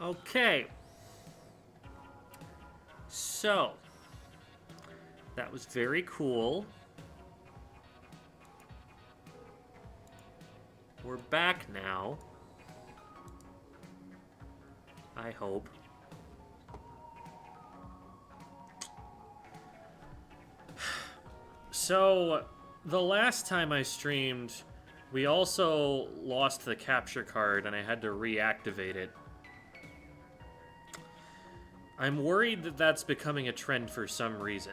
Okay. So, that was very cool. We're back now. I hope. So, the last time I streamed, we also lost the capture card and I had to reactivate it. I'm worried that that's becoming a trend for some reason.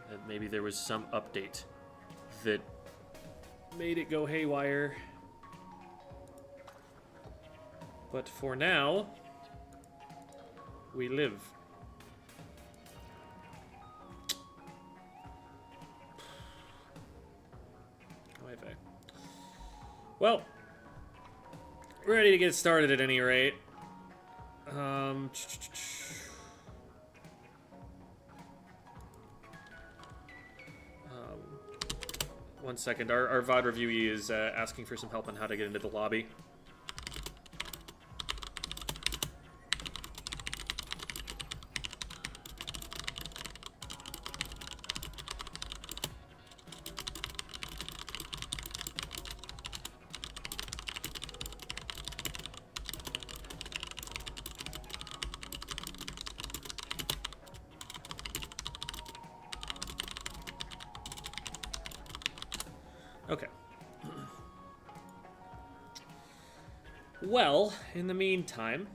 That maybe there was some update that made it go haywire. But for now, we live. Wi-Fi. Well, ready to get started at any rate. One second. Our VOD reviewee is asking for some help on how to get into the lobby. Okay. Well, in the meantime,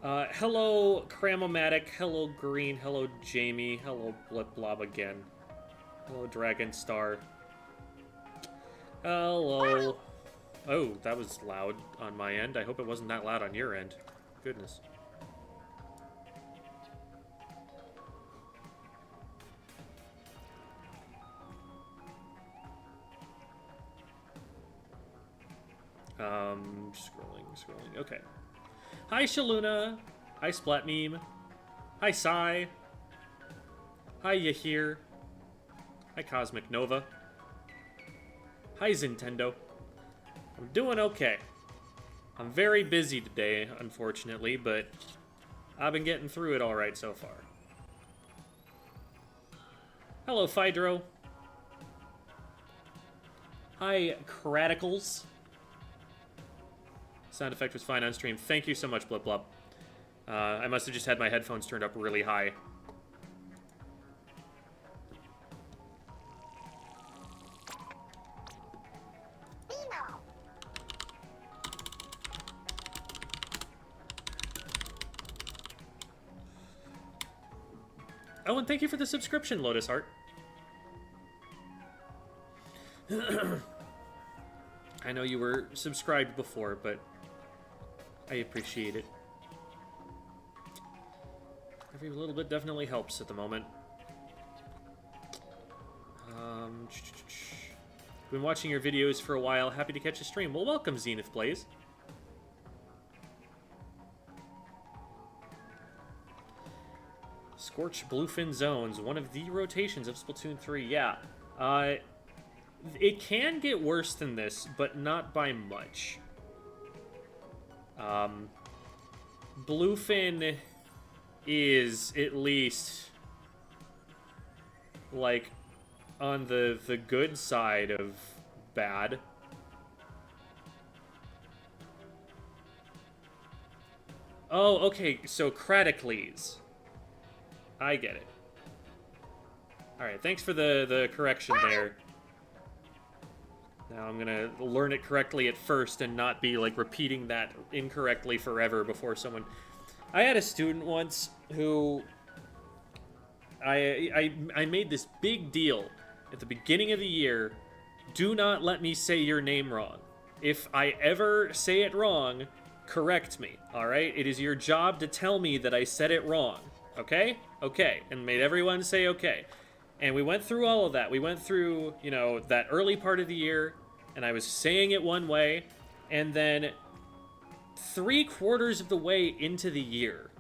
hello Cramomatic, hello Green, hello Jamie, hello Blip Blob again, hello Dragon Star, hello. Oh, that was loud on my end. I hope it wasn't that loud on your end. Goodness. Scrolling. Okay. Hi, Shaluna. Hi, Splat Meme. Hi, Sai. Hi, Yahir. Hi, Cosmic Nova. Hi, Zintendo. I'm doing okay. I'm very busy today, unfortunately, but I've been getting through it all right so far. Hello, Phydro. Hi, Cradicles. Sound effect was fine on stream. Thank you so much, Blip Blop. I must have just had my headphones turned up really high. Oh, and thank you for the subscription, Lotus Heart. I know you were subscribed before, but I appreciate it. Every little bit definitely helps at the moment. Been watching your videos for a while. Happy to catch a stream. Well, welcome, Zenith Blaze. Scorch Bluefin Zones, one of the rotations of Splatoon 3. Yeah. It can get worse than this, but not by much. Bluefin is at least like on the good side of bad. Oh, okay, so Cradicles. I get it. Alright, thanks for the correction there. Now I'm gonna learn it correctly at first and not be, like, repeating that incorrectly forever before someone... I had a student once who... I made this big deal at the beginning of the year. Do not let me say your name wrong. If I ever say it wrong, correct me, alright? It is your job to tell me that I said it wrong, okay? Okay, and made everyone say okay. And we went through all of that. We went through, you know, that early part of the year, and I was saying it one way, and then 3/4 of the way into the year,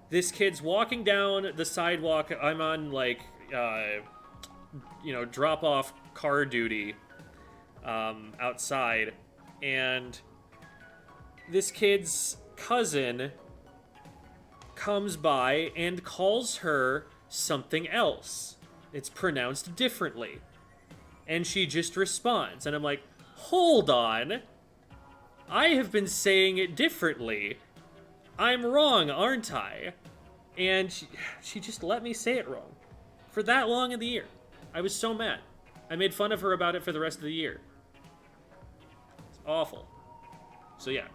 this kid's walking down the sidewalk. I'm on, like, you know, drop-off car duty outside, and this kid's cousin comes by and calls her something else. It's pronounced differently. And she just responds. And I'm like, hold on. I have been saying it differently. I'm wrong, aren't I? And she just let me say it wrong. For that long in the year. I was so mad. I made fun of her about it for the rest of the year. It's awful. So yeah,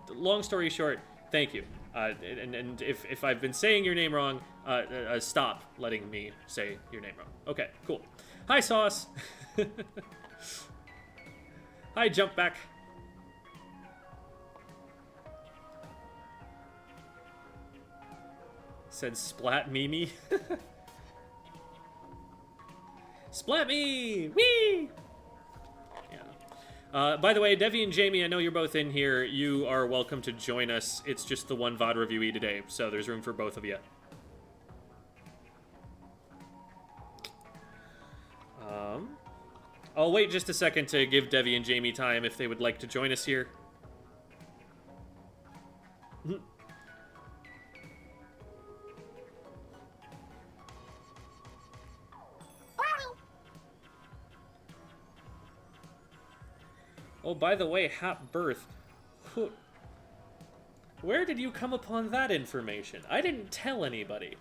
long story short, thank you. And if I've been saying your name wrong, stop letting me say your name wrong. Okay, cool. Hi, Sauce. Hi, Jump Back. Said Splat Mimi. Splat me! Whee! Yeah. By the way, Devi and Jamie, I know you're both in here. You are welcome to join us. It's just the one VOD reviewee today, so there's room for both of you. I'll wait just a second to give Devi and Jamie time if they would like to join us here. Oh, by the way, Hap Birth. Where did you come upon that information? I didn't tell anybody.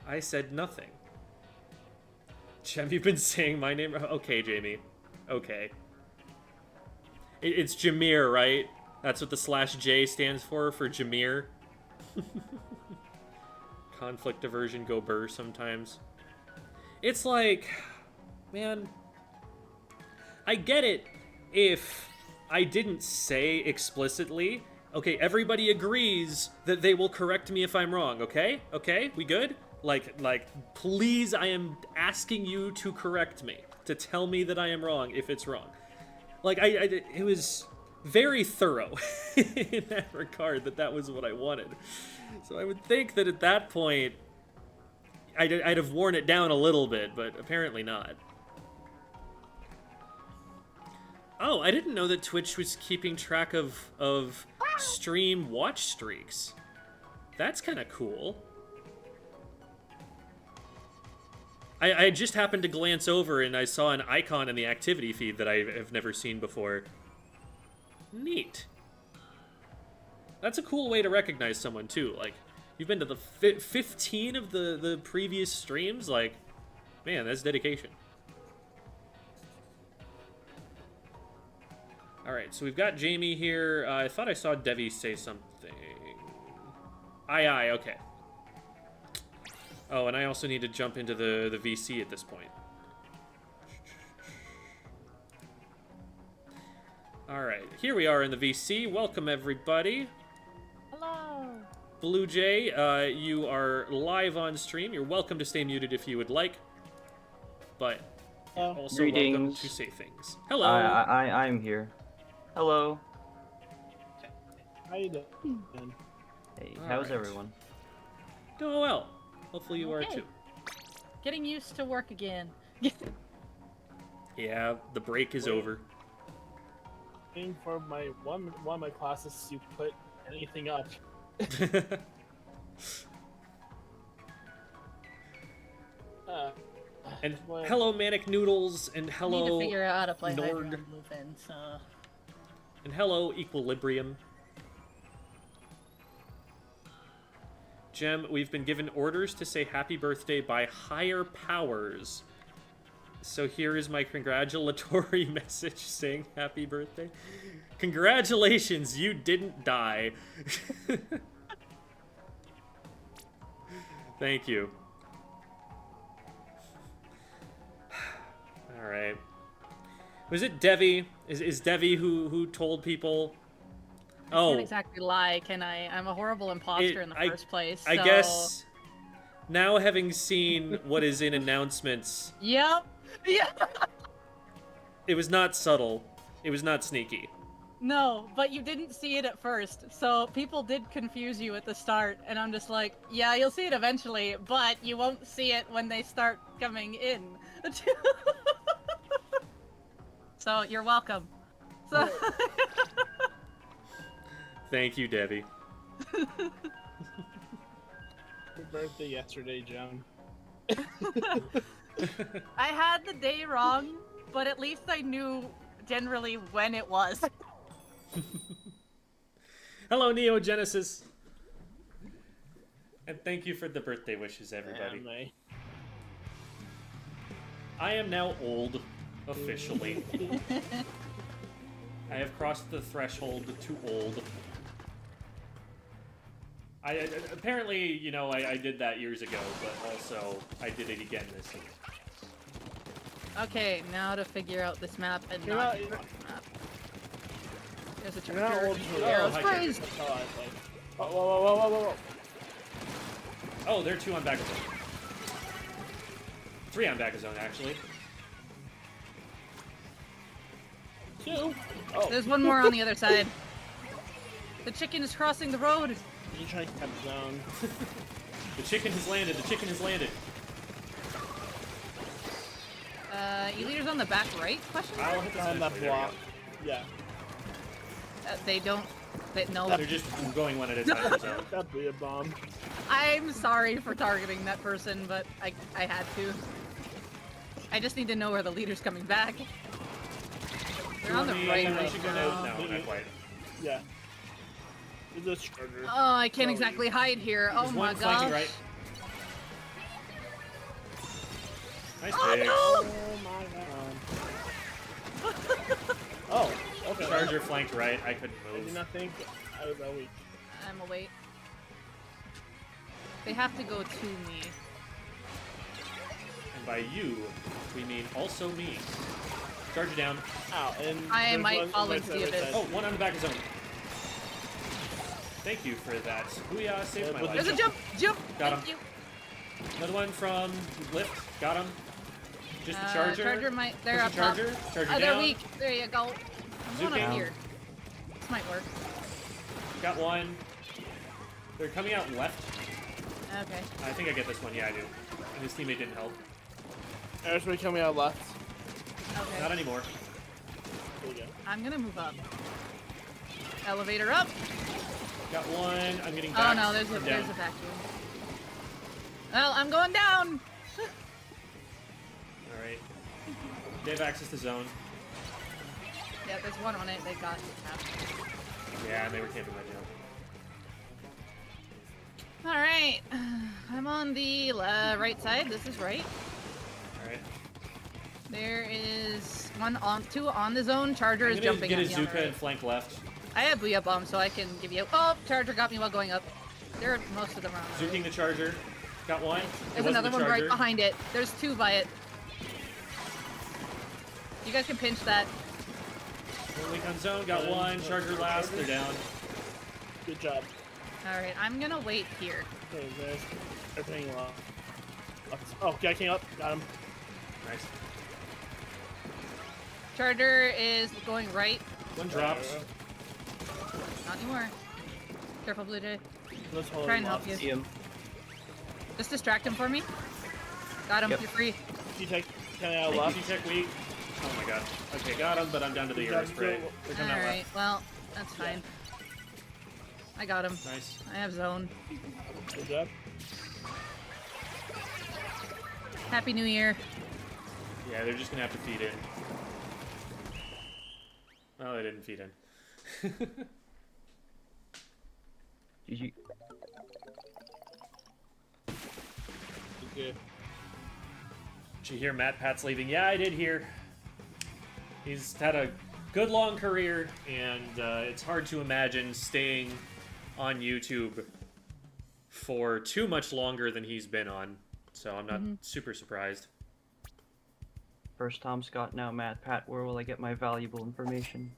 I said nothing. Have you been saying my name? Okay, Jamie. Okay. It's Jameer, right? That's what the /J stands for Jameer. Conflict aversion go burr sometimes. It's like, man, I get it if I didn't say explicitly, okay, everybody agrees that they will correct me if I'm wrong, okay? Okay, we good? Like, please, I am asking you to correct me, to tell me that I am wrong if it's wrong. Like, it was very thorough in that regard, that was what I wanted. So I would think that at that point, I'd have worn it down a little bit, but apparently not. Oh, I didn't know that Twitch was keeping track of stream watch streaks. That's kind of cool. I just happened to glance over and I saw an icon in the activity feed that I have never seen before. Neat. That's a cool way to recognize someone, too. Like, you've been to the 15 of the previous streams? Like, man, that's dedication. Alright, so we've got Jamie here. I thought I saw Devi say something. Aye, okay. Oh, and I also need to jump into the VC at this point. Alright, here we are in the VC. Welcome, everybody. Hello. Blue Jay, you are live on stream. You're welcome to stay muted if you would like. But you're also welcome to say things. Hello. I'm here. Hello. How you doing? Hey, how's everyone? Doing well. Hopefully you are too. Getting used to work again. Yeah, the break is over. For my one of my classes to put anything up. And hello, Manic Noodles, and hello, I need to figure out how to play Nord. Hydra and Lupin, so... And hello, Equilibrium. Gem, we've been given orders to say happy birthday by higher powers. So here is my congratulatory message saying happy birthday. Congratulations, you didn't die. Thank you. Alright. Was it Devi? Is Devi who told people? I can't exactly lie, can I? I'm a horrible imposter in the first place, so... I guess, now having seen what is in announcements... Yep! Yeah. It was not subtle. It was not sneaky. No, but you didn't see it at first, so people did confuse you at the start, and I'm just like, yeah, you'll see it eventually, but you won't see it when they start coming in. So, you're welcome. So Thank you, Debbie. Your birthday yesterday, Joan. I had the day wrong, but at least I knew generally when it was. Hello, Neo Genesis. And thank you for the birthday wishes, everybody. Anime. I am now old, officially. I have crossed the threshold to old. I apparently, you know, I did that years ago, but also I did it again this year. Okay, now to figure out this map and You're not not- fuck the map. There's a You're not charger. old for Arrows that. praise. That's how I play. Oh, whoa. Oh, there are 2 on back of zone. 3 on back of zone, actually. 2? Oh. There's one more on the other side. The chicken is crossing the road. You're trying to cut zone. The chicken has landed. The chicken has landed. You leaders on the back right? Question mark? I'll hit this On that eventually, there we block. Yeah. They don't. No. go. They're just going one at a time for zone. That'd be a bomb. I'm sorry for targeting that person, but I had to. I just need to know where the leader's coming back. They're on the right. We should go now. No, not quite. Yeah. There's a charger. Oh, I can't exactly hide here. Oh There's my one flanking gosh. right. Nice Oh dig. Oh my god. Oh, okay. Charger flanked right. I couldn't I did move. not think I was that weak. I'm away. They have to go to me. And by you, we mean also me. Charger down. Ow, and I there's might one fall right into side, the right abyss. side. Oh, one on the back of zone. Thank you for that. Booyah, saved my but life. There's a jump! Jump! Got Thank him. you. Another one from lift. Got him. Just the charger. Charger might. They're Push up the top. charger. Charger Oh, they're down. weak. There you go. I'm going Zooping. up here. This might work. Got one. They're coming out left. Okay. I think I get this one. Yeah, I do. And his teammate didn't help. There's somebody coming out left. Okay. Not anymore. There you go. I'm gonna move up. Elevator up. Got one. I'm getting Oh back. no, there's a I'm there's down. a vacuum. Well, I'm going down. All right. They have access to zone. Yeah, there's one on it. They got tapped. Yeah, and they were camping right now. All right. I'm on the right side. This is right. All right. There is two on the zone. Charger I'm is gonna jumping get a at me on the Zuka right. and flank left. I have Booyah Bomb, so I can give you. Oh, Charger got me while going up. Most of them are on the right. Zuking the charger. Got one. It There's wasn't another the one right charger. behind it. There's 2 by it. You guys can pinch that. Link on zone. Got one. Charger last. They're down. Good job. All right, I'm gonna wait here. Okay, there's everything well. Oh, guy came up. Got him. Nice. Charger is going right. One drops. Not anymore. Careful, Blue Jay. Let's hold Try him and help off. you. See him. Just distract him for me. Got him. Yep. You're free. You take coming out Thank left. you, Tech weak. Oh my god. Okay, got him, but I'm down to the You aero got spray. him. They're All coming out right. left. Well, that's fine. I got him. Nice. I have zone. Good job. Happy New Year. Yeah, they're just gonna have to feed in. Oh, they didn't feed in. GG. Good. Did you hear Matt Pat's leaving? Yeah, I did hear. He's had a good long career, and it's hard to imagine staying on YouTube for too much longer than he's been on. So I'm not super surprised. First Tom Scott, now Matt Pat. Where will I get my valuable information?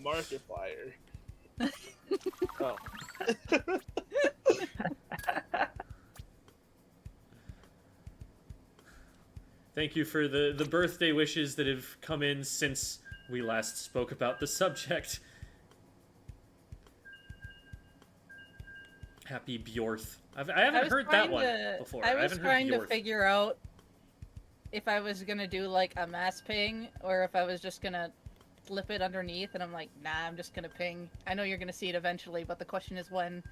Markiplier. Oh. Thank you for the birthday wishes that have come in since we last spoke about the subject. Happy Bjorth. I haven't heard that one before. I was haven't trying heard to Bjorth. figure out if I was gonna do like a mass ping or if I was just gonna slip it underneath, and I'm like, nah, I'm just gonna ping. I know you're gonna see it eventually, but the question is when.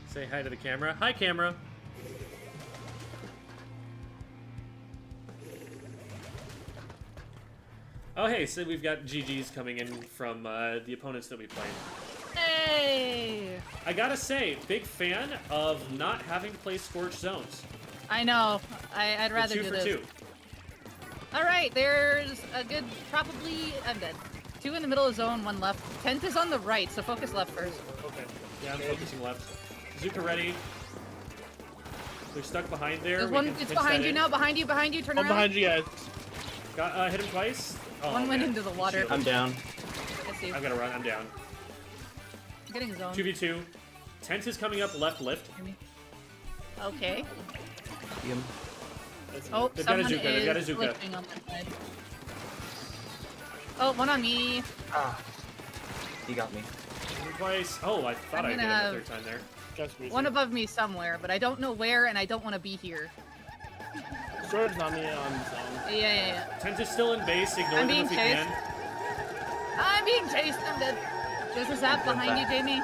Say hi to the camera. Hi, camera. Oh, hey, so we've got GG's coming in from the opponents that we played. Hey! I gotta say, big fan of not having to play Scorched Zones. I know. I'd rather Two do for this. two. All right, there's a good, probably, I'm dead. 2 in the middle of zone, 1 left. Tent is on the right, so focus left first. Okay. Yeah, I'm focusing left. Zuka ready. They're stuck behind there. There's We one, can it's pinch behind that you in. now, behind you, turn I'm around. behind you guys. Got, hit him twice. Oh, One went man. into the water. I'm down. I see. I've gotta run. I'm down. I'm getting zone. 2v2. Tent is coming up left lift. Okay. See him. Oh, They've got a someone Zuka, they've got a is Zuka. glitching on that side. Oh, one on me. Ah. He got me. Twice. Oh, I thought I I'm did it gonna the third time there. Just me. One above me somewhere, but I don't know where, and I don't want to be here. Sword's on me on zone. Yeah. Tent is still in base. Ignore I'm them being if we chased. can. I'm being chased. I'm dead. There's a zap behind you, Jamie.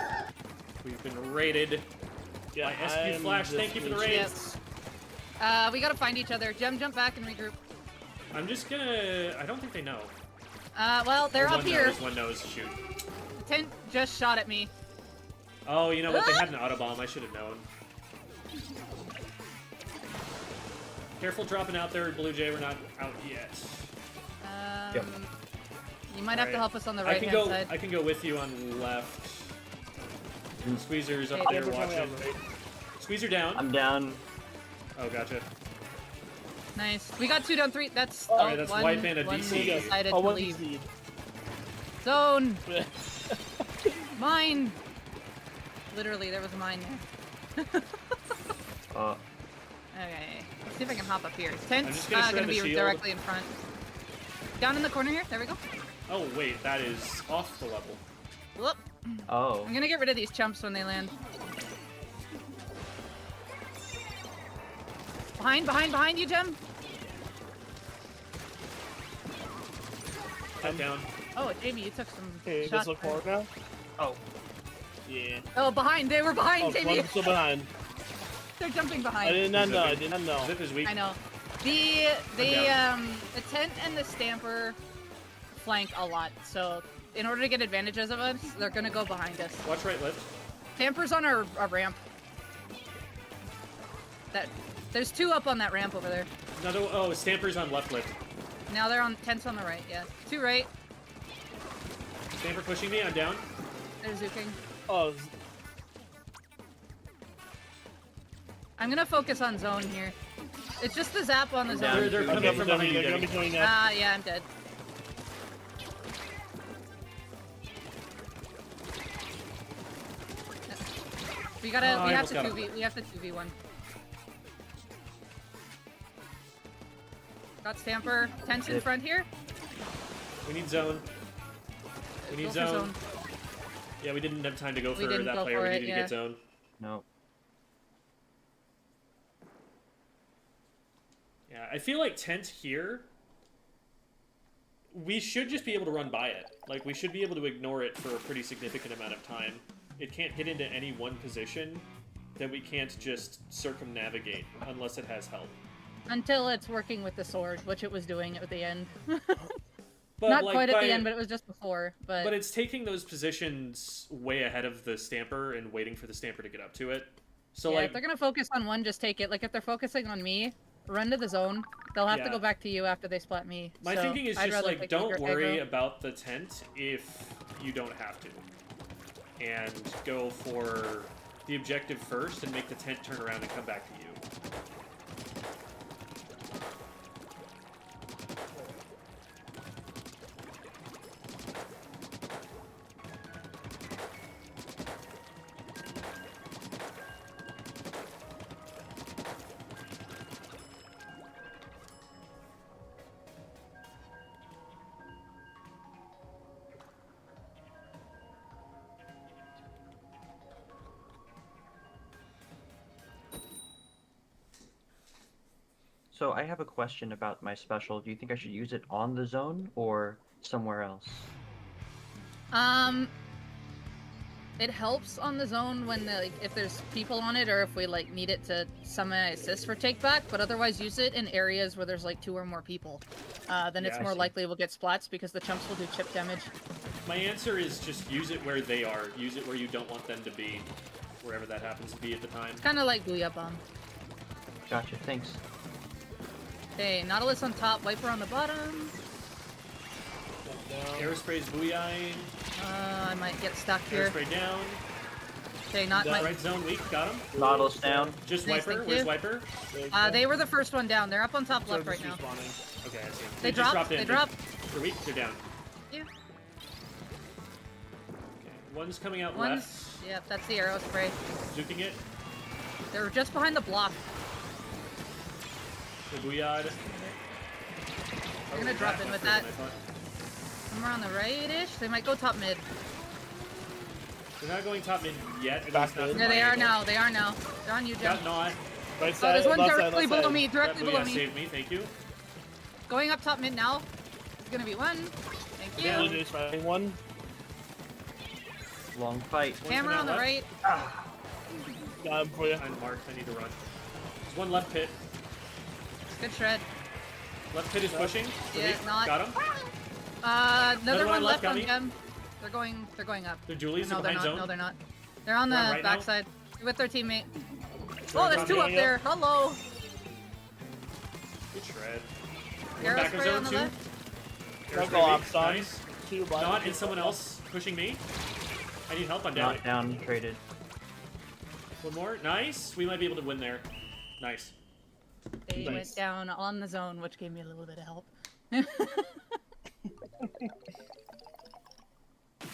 We've been raided. Yeah, My SQ I'm Flash, just thank you for the being raids. We gotta find each other. Jump back and regroup. I'm just gonna... I don't think they know. Well, they're Oh, up here. One knows. Shoot. Tent just shot at me. Oh, you know what? They had an autobomb. I should have known. Careful dropping out there, Blue Jay. We're not out yet. Yep. You might have to Alright. help us on the I right can hand go. side. I can go with you on left. Squeezer's up Okay. there watching. Squeezer down. I'm down. Oh, gotcha. Nice. We got 2 down 3. That's Alright, that's one, wipe and a one DC. decided Oh, to one leave. DC. Zone. Mine. Literally, there was a mine there. Okay. Let's see if I can hop up here. I'm Tent's just gonna shred gonna the be shield. directly in front. Down in the corner here. There we go. Oh wait, that is off the level. Whoop. Oh. I'm gonna get rid of these chumps when they land. Behind you, Jem. Head down. Oh, Jamie, you took some Okay, shots. let's look there. forward now. Oh. Yeah. Oh, behind. They were behind, Oh, Jamie. one's still behind. They're jumping I behind. did not know. I did not know. Zip is weak. I know. The tent and the stamper flank a lot. So in order to get advantages of us, they're gonna go behind us. Watch right lift. Stamper's on our ramp. There's 2 up on that ramp over there. Another. Oh, Stamper's on left lift. Now they're on tents on the right. Yeah, 2 right. Stamper pushing me. I'm down. They're zuking. Oh, I'm gonna focus on zone here. It's just the zap on the I'm zone. down. They're coming okay, from behind you, they're gonna be Debbie. joining up. Yeah, I'm dead. We gotta. Oh, I we have almost to got him. 2v. We have to 2v1. Got Stamper. Tents in Yep. front here. We need zone. We need Go for zone. Yeah, we didn't have time to go for didn't that go player. for We it, needed yeah. to get zone. No. Yeah, I feel like tent here. We should just be able to run by it. Like, we should be able to ignore it for a pretty significant amount of time. It can't hit into any one position that we can't just circumnavigate unless it has help. Until it's working with the sword, which it was doing at the end. But Not like, quite at by- the end, but it was just before. But it's taking those positions way ahead of the Stamper and waiting for the Stamper to get up to it. So, yeah, like, if they're gonna focus on one, just take it. Like if they're focusing on me, run to the zone. They'll have to Yeah. go back to you after they splat me. my So, thinking is I'd just, rather like, take don't your worry aggro. about the tent if you don't have to. And go for the objective first and make the tent turn around and come back to you. So I have a question about my special. Do you think I should use it on the zone or somewhere else? It helps on the zone when like if there's people on it or if we like need it to semi-assist for take back, but otherwise use it in areas where there's like 2 or more people. Then it's Yeah, I more see. likely we'll get splats because the chumps will do chip damage. My answer is just use it where they are. Use it where you don't want them to be, wherever that happens to be at the time. It's kind of like Booyah Bomb. Gotcha, thanks. Okay, Nautilus on top, Viper on the bottom. Aerospray's booyahing. I might get stuck here. Aerospray down. Okay, not my. Right zone weak. Got him. Nautilus down. Just Nice, Wiper. thank Where's you. Wiper? They were the first one down. They're up on top left right now. Okay, I see him. They just dropped. in. They dropped. They're weak. They're down. Yeah. Okay. One's coming out One's. left. Yep, that's the arrow spray. Zuking it. They're just behind the block. The booyah. They're gonna drop in with that. Somewhere on the right-ish. They might go top mid. They're not going top mid yet. At Back least not mid. from Yeah, my they are angle. now. They are now. They're on you, Jim. Got not. Right Oh, side, there's one left side, directly left below side. me. That Directly below booyah me. saved me. Thank you. Going up top mid now. It's gonna be one. Thank you. Down. Blue Jays fighting one. Long fight. Hammer on the left. right. Got him for you. I'm marked. I need to run. There's one left pit. Good shred. Left pit is pushing. Yeah, Weak. not. Got him. Another one left got on me. them. They're going up. They're dualies. No, They're they're behind not. zone. No, they're not. They're on the They're on right now? backside with their teammate. They're Oh, there's 2 up coming there. Hello. Good shred. One Arrow back of spray on zone the 2. left. Aerospray Go off, weak. son. Nice. Two blind. Not and someone else pushing me. I need help. I'm down. Not down, traded. One more. Nice. We might be able to win there. Nice. They Nice. went down on the zone, which gave me a little bit of help.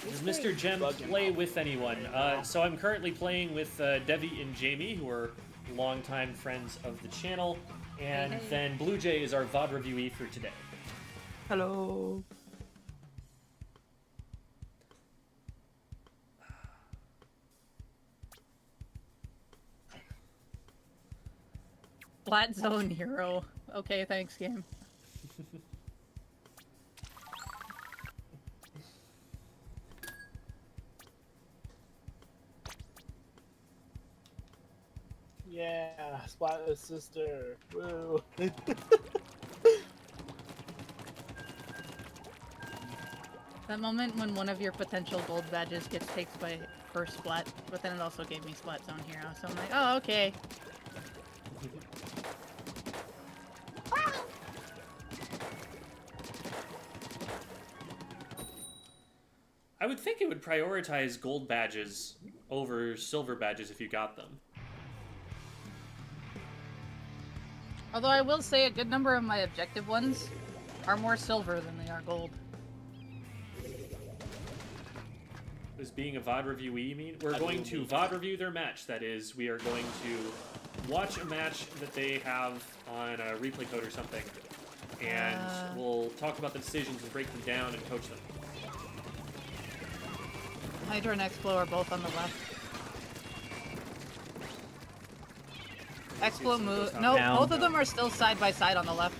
Does Mr. Gem play with anyone? So I'm currently playing with Devi and Jamie, who are longtime friends of the channel. And Hey, hey. then Blue Jay is our VOD reviewee for today. Hello. Flat zone hero. Okay, thanks, game. Yeah, splat his sister. Woo. That moment when one of your potential gold badges gets taked by first splat, but then it also gave me splat zone hero, so I'm like, oh, okay. I would think it would prioritize gold badges over silver badges if you got them. Although I will say a good number of my objective ones are more silver than they are gold. As being a VOD reviewee, you mean? We're going to VOD review their match. That is, we are going to watch a match that they have on a replay code or something. And we'll talk about the decisions and break them down and coach them. Hydra and Explo are both on the left. Explo move. No, Down. both of them are still side by side on the left.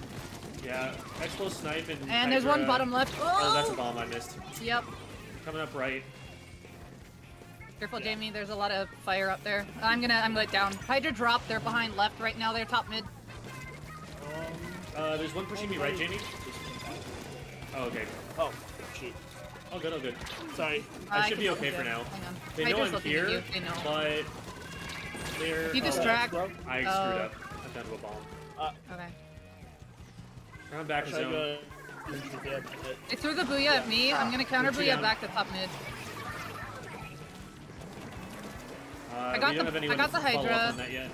Yeah, Explo snipe and And there's one Hydra- bottom left. Oh, that's a Oh! bomb I missed. Yep. Coming up right. Careful, Jamie. There's a lot of fire up there. I'm let down. Hydra drop. They're behind left right now. They're top mid. There's one pushing me right, Jamie. Oh, okay. Oh, shoot. All good, all good. Sorry. I should can be help okay you. for now. Hang on. They know Hydra's I'm looking here, at you. They know. but they're... If you distract. Bro. I screwed up. I'm down to a bomb. Okay. I'm back to Should I zone. go? Yeah, They threw the booyah at me. I'm gonna counter Put you booyah down. back to top mid. I got we don't the- have I anyone got to the follow up Hydra. on that yet.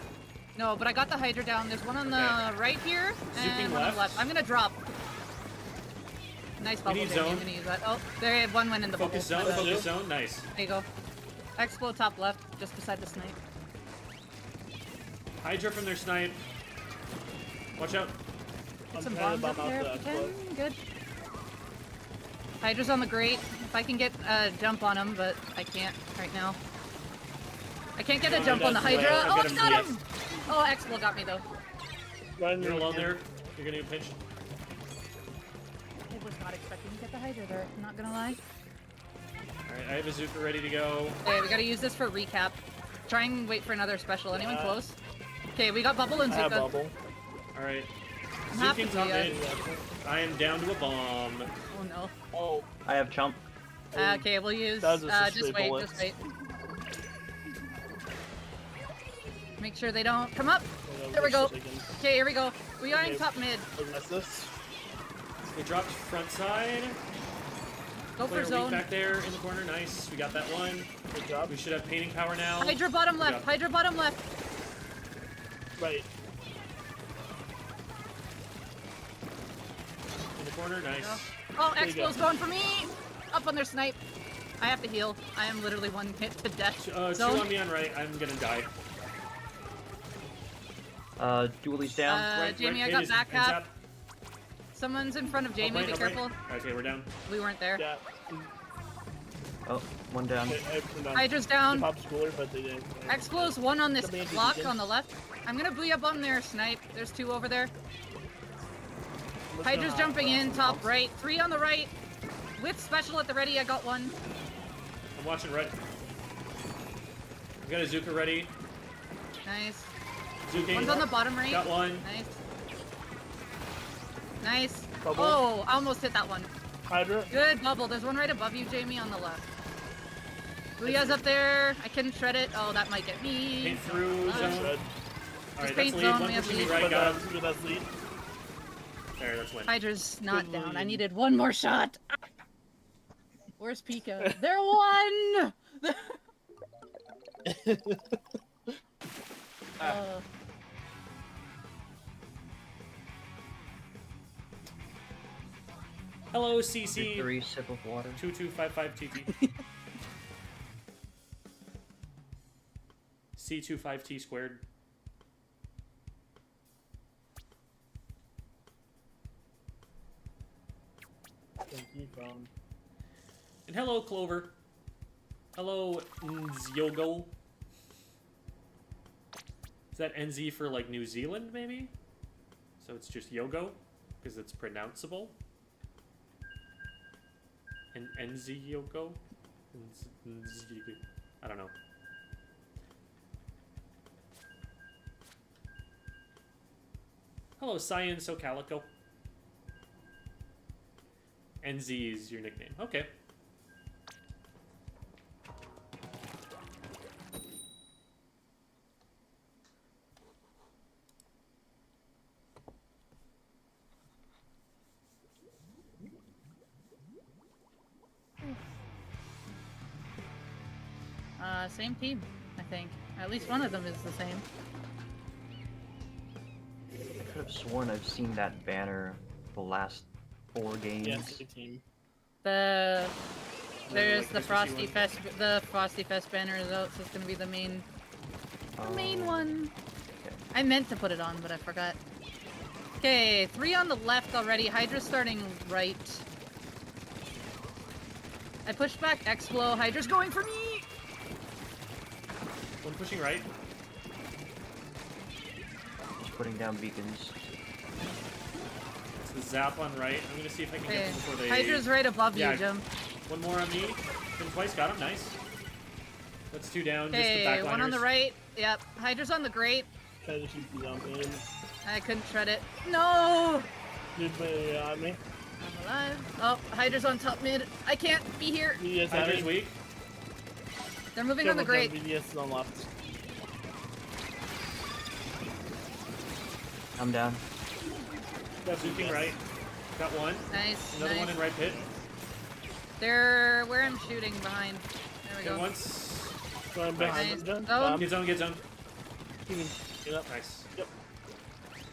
No, but I got the Hydra down. There's one on the Okay. right here Zooping and one on left. the left. I'm gonna drop. Nice bubble, need Jamie. zone. I'm gonna use that. Oh, there one went in the Focus bubble. zone, My bad. focus zone, nice. There you go. Explo top left, just beside the snipe. Hydra from their snipe. Watch out. Put some trying to bombs up bomb out there the if you Explo. can. Good. Hydra's on the grate. If I can get a jump on him, but I can't right now. I can't get a jump on the that's the way. Hydra. I'll Oh, get I him, got yes. him! Oh, Explo got me though. Run, You're alone there. You're gonna get pinched. I was not expecting to get the Hydra there, I'm not gonna lie. Alright, I have a Zuka ready to go. Okay, we gotta use this for recap. Try and wait for another special. Anyone Yeah. close? Okay, we got Bubble and I have Zuka. bubble. Alright. I'm happy Zuking for top you. mid. I am down to a bomb. Oh no. Oh, I have chump. Okay, we'll use. That was just Just straight wait, bullets. just wait. Make sure they don't come up. There we go. Okay, here we go. We are in Okay. top mid. That's this. They dropped front side. Go Player for weak zone. back there in the corner. Nice. We got that one. Good job. We should have painting power now. Hydra bottom Good left. job. Hydra bottom left. Right. In the corner. Nice. Oh, There you go. Explo's going for me. Up on their snipe. I have to heal. I am literally one hit to death. Two Zone. on me on right. I'm gonna die. Dooley's down. Right, Jamie, I hit got is- back ends half. up. Someone's in front of Jamie. Right, Be right. careful. Okay, we're down. We weren't there. Yeah. Oh, one down. I put down Hydra's the down. pop schooler, but they didn't. Explo's one on this Somebody block beacon. on the left. I'm gonna booyah up on their snipe. There's two over there. Let's Hydra's go. jumping in, top right. Three on the right. With special at the ready, I got one. I'm watching right. We got a Zuka ready. Nice. Zuking. One's on the bottom right. Got one. Nice. Nice. Bubble. Oh, I almost hit that one. Hydra. Good bubble. There's one right above you, Jamie, on the left. Booyah's up there. I couldn't shred it. Oh, that might get me. Paint through Nice. zone. Red. Alright, paint that's lead. zone, One we have pushing me lead. right. But Got him. that's lead. There, that's win. Hydra's not Good down. I lead. needed one more shot. Where's Pika? They're one! Uh, Hello, CC. Victory, sip of water. 2255 TT. C25T squared. Thank you, from. And hello, Clover. Hello, Nzyogo. Is that NZ for like New Zealand, maybe? So it's just Yogo, because it's pronounceable. And Nzyogo? I don't know. Hello, Cyan So Calico. NZ is your nickname. Okay. Same team, I think. At least one of them is the same. I could have sworn I've seen that banner the last 4 games. Yeah, it's a good team. There's like the Christmassy Frosty one. Fest. The Frosty Fest banner is out, so it's gonna be the main Oh, one. okay. I meant to put it on, but I forgot. Okay, 3 on the left already. Hydra's starting right. I pushed back X-Flow. Hydra's going for me! One pushing right. Just putting down beacons. It's the zap on right. I'm gonna see if I can get Okay, them before they... Hydra's right above Yeah. you, Jim. One more on me. Been twice, got him, nice. That's 2 down, just the Okay, backliners. one on the right. Yep, Hydra's on the grate. Try to keep you down, man. I couldn't shred it. No! Dude, but on me. I'm alive. Oh, Hydra's on top mid. I can't be here. BDS Hydra's weak. They're moving on the grate. BDS is on left. I'm down. Got Zuking right. Got one. Nice, Another nice. one in right pit. They're where I'm shooting behind. There we Good go. once. Going behind Nice. them. Oh. Get zone, get zone. Get up. Nice. Yep.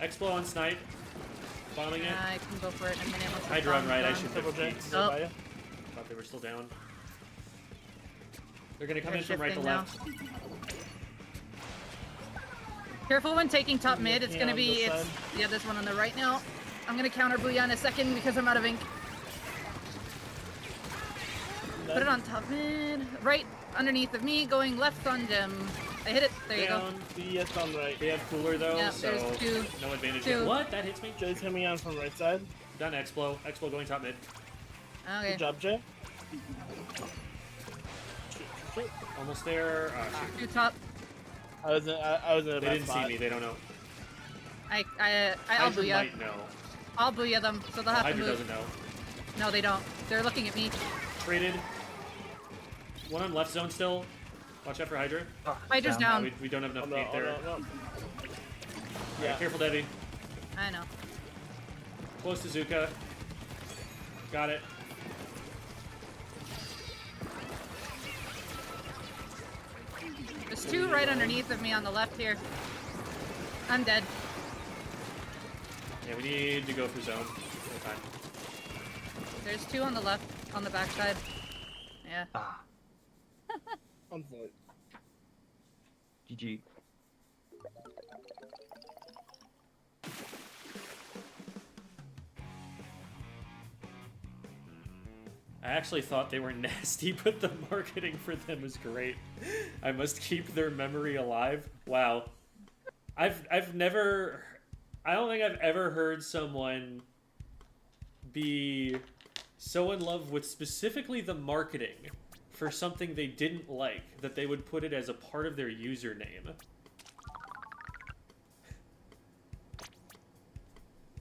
Explo on snipe. Bombing it. I can go for it in a minute. once the Hydra on bomb's right, I gone. should Double have J. peeked. Oh. By ya. Thought they were still down. They're gonna come They're in from right to shifting now. left. Careful when taking top mid. It's Yeah, gonna on be this it's side. yeah this one on the right now. I'm gonna counter Booyah in a second because I'm out of ink. Put it on top mid. Right underneath of me, going left on Jim. I hit it. There you go. Down. Yes, on right. They have cooler though, Yeah, so there's two. no advantage. Two. What? That hits me. Jay's coming on from right side. Done. Explo. Explo going top mid. Okay. Good job, Jay. Almost there. Shoot. Two top. I was in a They bad didn't spot. see me. They don't know. I'll Hydra booyah. might know. I'll booyah them, so they'll have to Hydra move. doesn't know. No, they don't. They're looking at me. Traded. One on left zone still. Watch out for Hydra. Hydra's Down. down. We don't have enough Oh, no, meat oh, there. no, no. Alright, Yeah. careful, Debbie. I know. Close to Zuka. Got it. There's two right underneath of me on the left here. I'm dead. Yeah, we need to go for zone. No time. There's two on the left, on the backside. Yeah. Ah, Unfortunate. GG. I actually thought they were nasty, but the marketing for them is great. I must keep their memory alive. Wow. I don't think I've ever heard someone be so in love with specifically the marketing for something they didn't like that they would put it as a part of their username.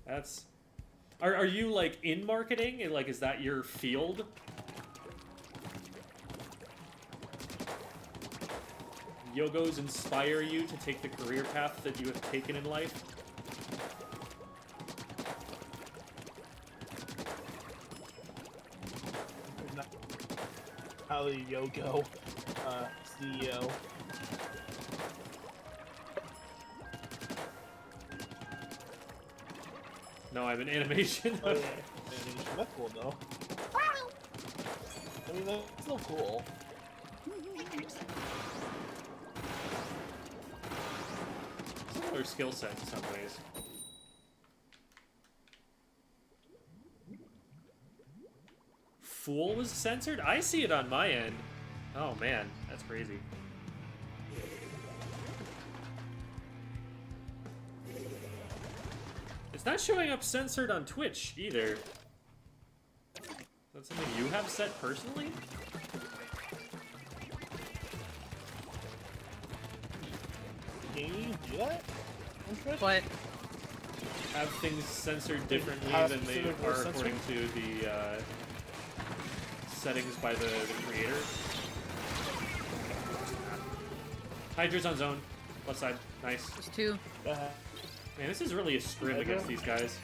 That's... Are you, like, in marketing? And, like, is that your field? Yogos inspire you to take the career path that you have taken in life? Ali Yogo, CEO. No, I'm in animation. Oh, yeah. That's cool, though. I mean, that's still cool. Similar skill set in some ways. Fool was censored? I see it on my end. Oh man, that's crazy. It's not showing up censored on Twitch either. Is that something you have set personally? Can you do that? on Twitch? What? Have things censored differently Have than they specific are words according to the settings by the creator. Hydra's on zone. Left side. Nice. There's two. Man, this is really a scrim There you against go. these guys.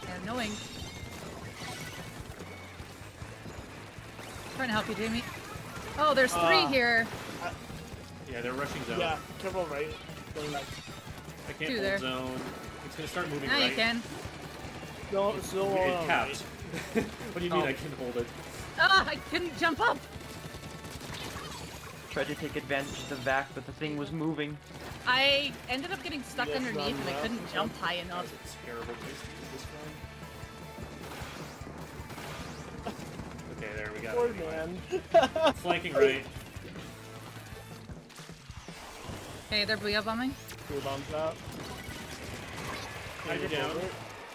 Yeah, knowing. Trying to help you, Jamie. Oh, there's three here. Yeah, they're rushing zone. Yeah, careful right. Going back. I can't Two hold there. zone. It's gonna start moving Now right. you can. No, still It on capped. right. What do you mean Oh. I can hold it? Ah, I couldn't jump up. Tried to take advantage of the vac, but the thing was moving. I ended up getting stuck Yes, underneath and I run couldn't left. jump high enough. That's a terrible place to use this one. Okay, there we got Poor it. Anyway. man. Flanking right. Okay, they're booyah bombing. Two bombs out. Hydra down.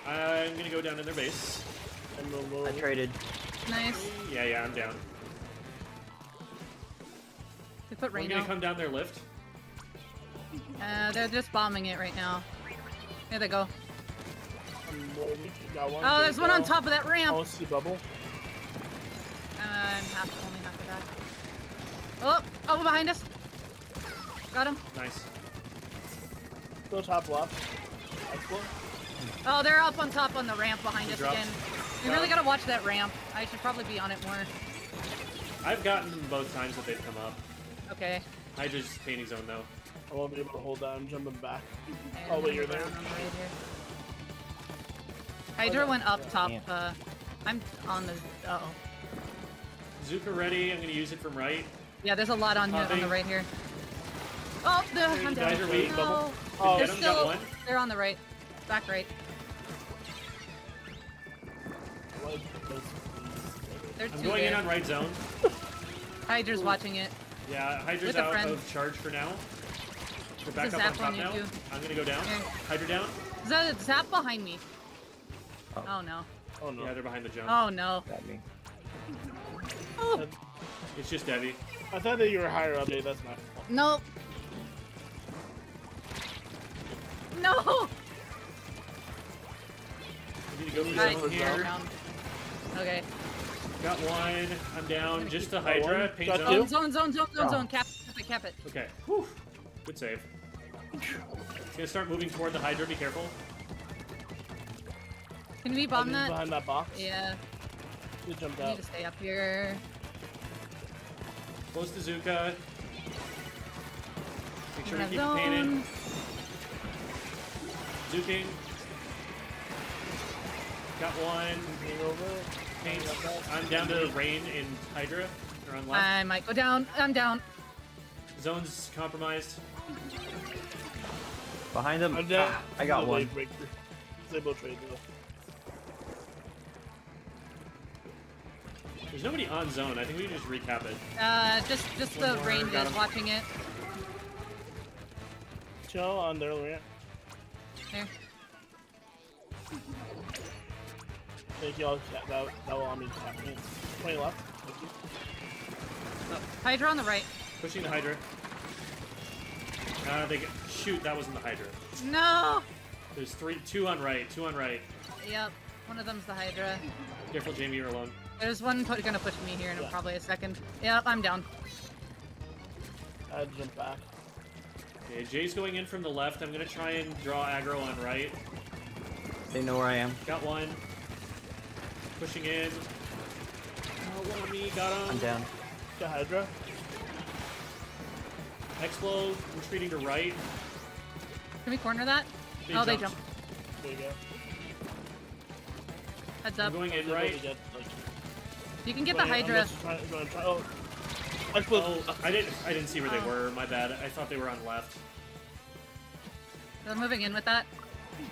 I'm gonna go down in their base. And the low. I traded. Nice. Yeah, I'm down. We put I'm rain gonna out. come down their lift. They're just bombing it right now. There they go. Got one. Oh, there's one on Go. top of that ramp. Oh, see bubble. I'm only half of that. Oh, behind us. Got him. Nice. Still top left. Excellent. Oh, they're up on top on the ramp behind us Dropped. again. We really gotta watch that ramp. I should probably be on it more. I've gotten them both times that they've come up. Okay. Hydra's painting zone though. I won't be able to hold that. I'm jumping back. And Oh, wait, you're I'm there? right here. Hydra went up top. I'm on the. Uh oh. Zuka ready. I'm gonna use it from right. Yeah, there's a lot on the Popping. right here. Oh, I'm down. Guys are waiting. No. Oh, They're Get 'em, still. got one. They're on the right. Back right. what- They're I'm two going in there. on right zone. Hydra's watching it. Yeah, Hydra's With a out friend. of charge for now. We're back There's up a on zap top on you now. too. I'm gonna go down. Here. Hydra down. Is that a zap behind me? Oh. Oh no. Oh no. Yeah, they're behind the jump. Oh no. Got me. Oh It's just Debbie. I thought that you were higher up, Dave. That's my fault. no. No. We need to go for Right, zone here. here. Down. Okay. Got one. I'm down. Just the Got one. Hydra. Paint Got zone. two. Zone. Oh. Cap it. Cap it. Okay. Whew. Good save. Gonna start moving toward the Hydra. Be careful. Can we bomb that? Behind that box. Yeah. You jumped We need out. to stay up here. Close to Zuka. Make sure we Have keep it painted. zone. Zuking. Got one. Moving over. Paint. I'm down to rain in Hydra. They're on left. I might go down. I'm down. Zone's compromised. Behind them. I'm down. Ah, I got one. Breakthrough. Disable trade though. There's nobody on zone. I think we can just recap it. Just One the more, range got is him. watching it. Chill on their ramp. Here. Thank you all. That will allow me to tap me. 20 left. Thank you. Hydra on the right. Pushing the Hydra. Shoot, that wasn't the Hydra. No. There's two on right. Yep. One of them's the Hydra. Careful, Jamie, you're alone. There's one gonna push me here in Yeah. probably a second. Yep, I'm down. I had to jump back. Okay, Jay's going in from the left. I'm gonna try and draw aggro on right. They know where I am. Got one. Pushing in. Oh, one on me. Got him. I'm down. Got Hydra. Explode. Retreating to right. Can we corner that? They Oh, they jumped. jumped. There you go. Heads I'm up. going I was in able right. to get, like, You can get the 20 Hydra. unless you're gonna try. Oh. Explode. Oh, I didn't see where they Oh. were. My bad. I thought they were on left. They're moving in with that.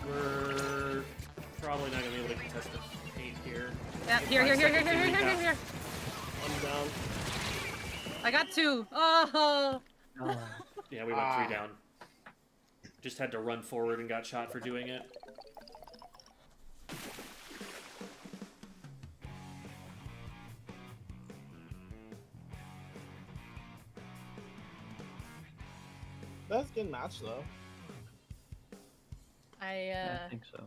We're probably not gonna be able to contest the paint here. Yeah, here. I'm down. I got two. Oh. Oh. Yeah, we went 3 down. Just had to run forward and got shot for doing it. That's a good match though. I think so.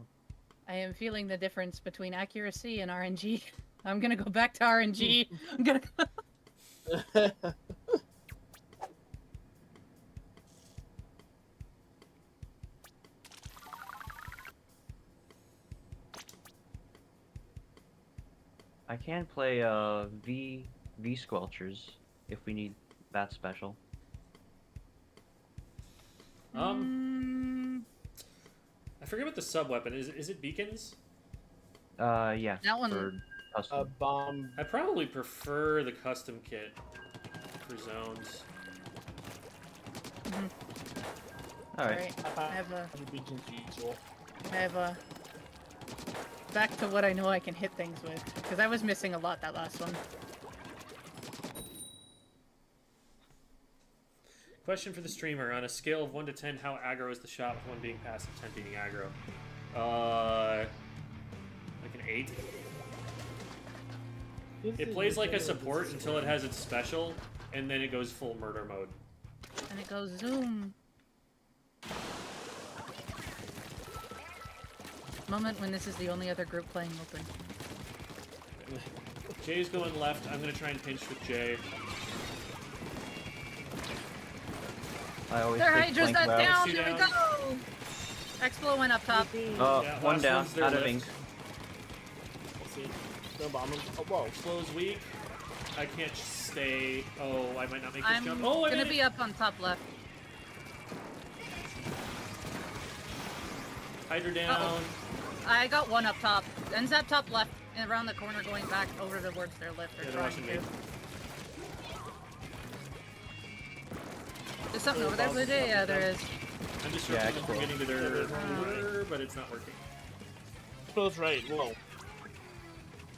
I am feeling the difference between accuracy and RNG. I'm gonna go back to RNG. I'm gonna. I can play V Squelchers if we need that special. I forget what the sub weapon is. Is it beacons? Yeah. That one- For custom. Bomb. I probably prefer the custom kit for zones. All right. Alright, I have a. Usual. Back to what I know I can hit things with, because I was missing a lot that last one. Question for the streamer: on a scale of 1 to 10, how aggro is the shot with 1 being passive, 10 being aggro? Like an 8. It plays like a support until it has its special, and then it goes full murder mode. And it goes zoom. Moment when this is the only other group playing open. Jay's going left. I'm gonna try and pinch with Jay. I always Their take Hydra's flank that routes. down! Two Here we down. go! Explo went up top. Oh, Yeah, one last down. one's their Out of lift. ink. We'll see. No bomb him. Oh, whoa. Explod's weak. I can't stay. Oh, I might not make this I'm jump. Oh, I gonna made be it. up on top left. Hydra down. Uh-oh. I got one up top. Ends up top left and around the corner going back over towards their lift. Yeah, Or they're trying watching to. me. There's something over there, Blue Jay? Yeah, there is. I'm just Yeah, from getting to their core, but it's not working. Close right. Whoa.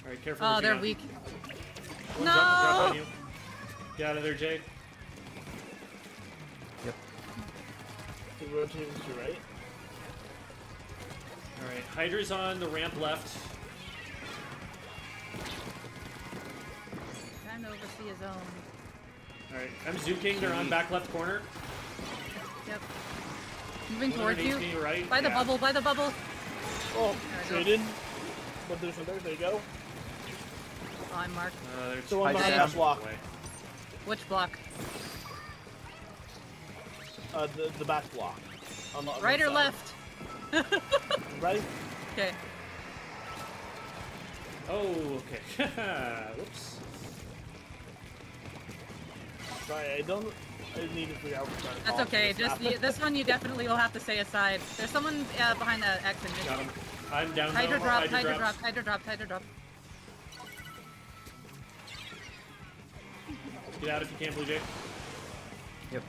Alright, careful. Oh, what you they're got. weak. One No! drop on you. Get out of there, Jay. Yep. Rotating to right. Alright, Hydra's on the ramp left. Time to oversee his own. Alright, I'm Zuking. They're on back left corner. Yep. Moving towards 100 you. HP right. By the Yeah. bubble, by the bubble. Oh, There we go. traded. But there's another. There you go. Oh, I'm marked. There's The one Hydra behind out that block. away. Which block? The back block. On the Right or side. left? Right. Okay. Oh, okay. Whoops. Sorry, I didn't need to figure out what That's okay. Just this one you definitely will have to stay aside. There's someone behind the X and Got him. I'm down Hydra now. drop, Hydra Hydra drops. drop, Hydra drop, Hydra drop. Get out if you can, Blue Jay. Yep.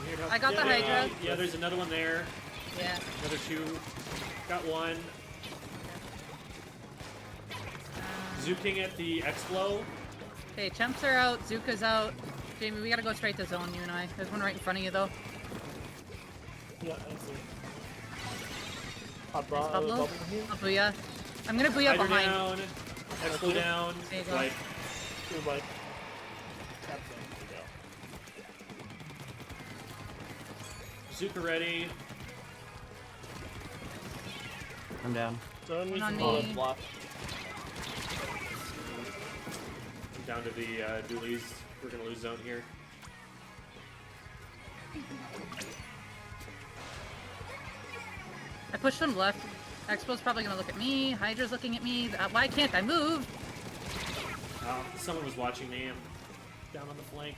I'm here to help. I got the Yeah, Hydra. Yeah, there's another one there. Yeah. Another two. Got one. Zuking at the Explo. Okay, Chumps are out, Zuka's out. Jamie, we gotta go straight to zone, you and I. There's one right in front of you, though. Yeah, I see. Hot Nice Pablo. bubble here. I'll booyah. I'm gonna booyah Hydra behind. down. Explo down. There you go. Like, Two bike. Captain. There you go. Zuka ready. I'm down. So needs on to follow me. block. Down to the dualies. We're gonna lose zone here. I pushed him left. Expo's probably gonna look at me. Hydra's looking at me. Why can't I move? Someone was watching me. I'm down on the flank.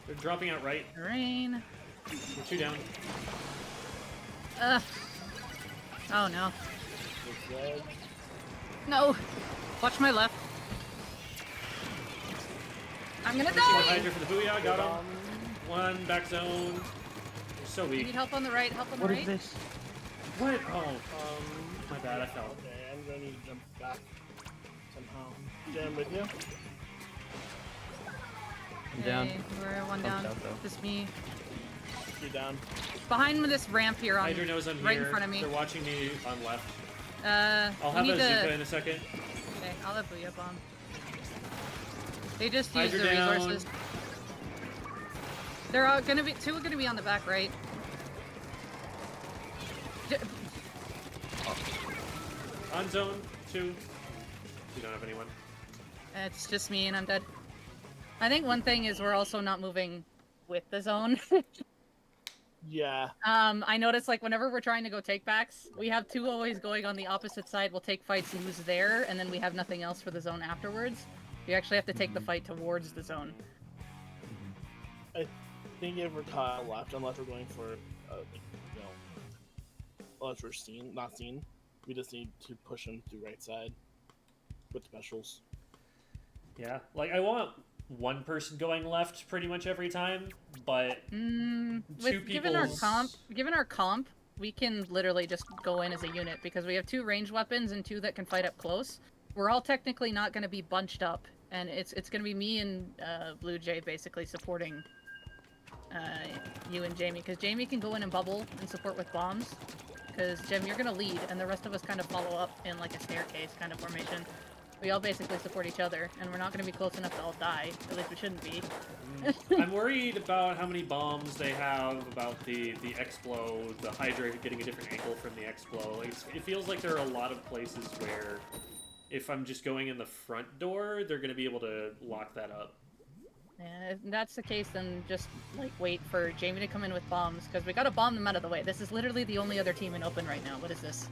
They're dropping out right. Rain. We're two down. Ugh. Oh no. Looks red. No. Watch my left. I'm gonna Let's see what die! Hydra for the booyah. Got him. One back zone. They're so You weak. need help on the right, help on the What right. is this? What? Oh, my bad. I fell. Okay, I'm gonna need to jump back somehow. Jam with you. I'm down. Okay, we're one I'm down. out, though. Just me. You're down. Behind this ramp here on Hydra knows I'm right here. in front of me. They're watching me on left. we I'll have a need Zuka to. in a second. Okay, I'll have Booyah Bomb. They just Hydra used the down. resources. They're all gonna be two are gonna be on the back right. On zone 2. We don't have anyone. It's just me and I'm dead. I think one thing is we're also not moving with the zone. Yeah. I noticed like whenever we're trying to go take backs, we have two always going on the opposite side. We'll take fights, lose there, and then we have nothing else for the zone afterwards. You actually have to take the fight towards the zone. I think if we're caught left, unless we're going for, you know, unless we're not seen, we just need to push them to right side with specials. Yeah. Like, I want one person going left pretty much every time, but Given our comp, we can literally just go in as a unit because we have two ranged weapons and two that can fight up close. We're all technically not going to be bunched up, and it's going to be me and Blue Jay basically supporting you and Jamie, because Jamie can go in and bubble and support with bombs. Because Jem, you're going to lead, and the rest of us kind of follow up in like a staircase kind of formation. We all basically support each other, and we're not going to be close enough to all die. At least we shouldn't be. I'm worried about how many bombs they have, about the Explo, the Hydra getting a different angle from the Explo. Like, it feels like there are a lot of places where if I'm just going in the front door, they're going to be able to lock that up. And if that's the case, then just like wait for Jamie to come in with bombs, because we got to bomb them out of the way. This is literally the only other team in open right now. What is this?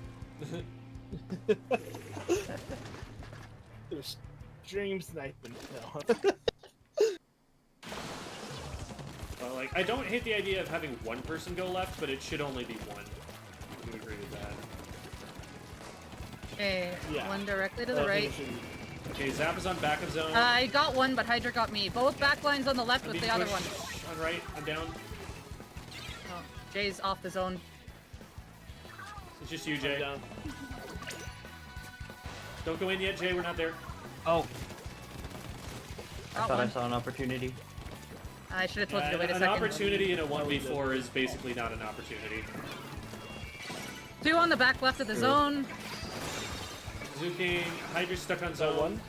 There's stream sniping. No. Well, like, I don't hate the idea of having one person go left, but it should only be one. I do agree with that. Okay, Yeah. one directly to I the think right. it should be- Okay, Zap is on back of zone. I got one, but Hydra got me. Both back lines on the left with the other one. On right, I'm down. Oh, Jay's off the zone. It's just you, Jay. Down. Don't go in yet, Jay. We're not there. Oh, I Got thought I one. saw an opportunity. I should have told you to wait a An second. opportunity in a 1v4 is basically not an opportunity. 2 on the back left of the zone. Zuking, Hydra's stuck on zone. One.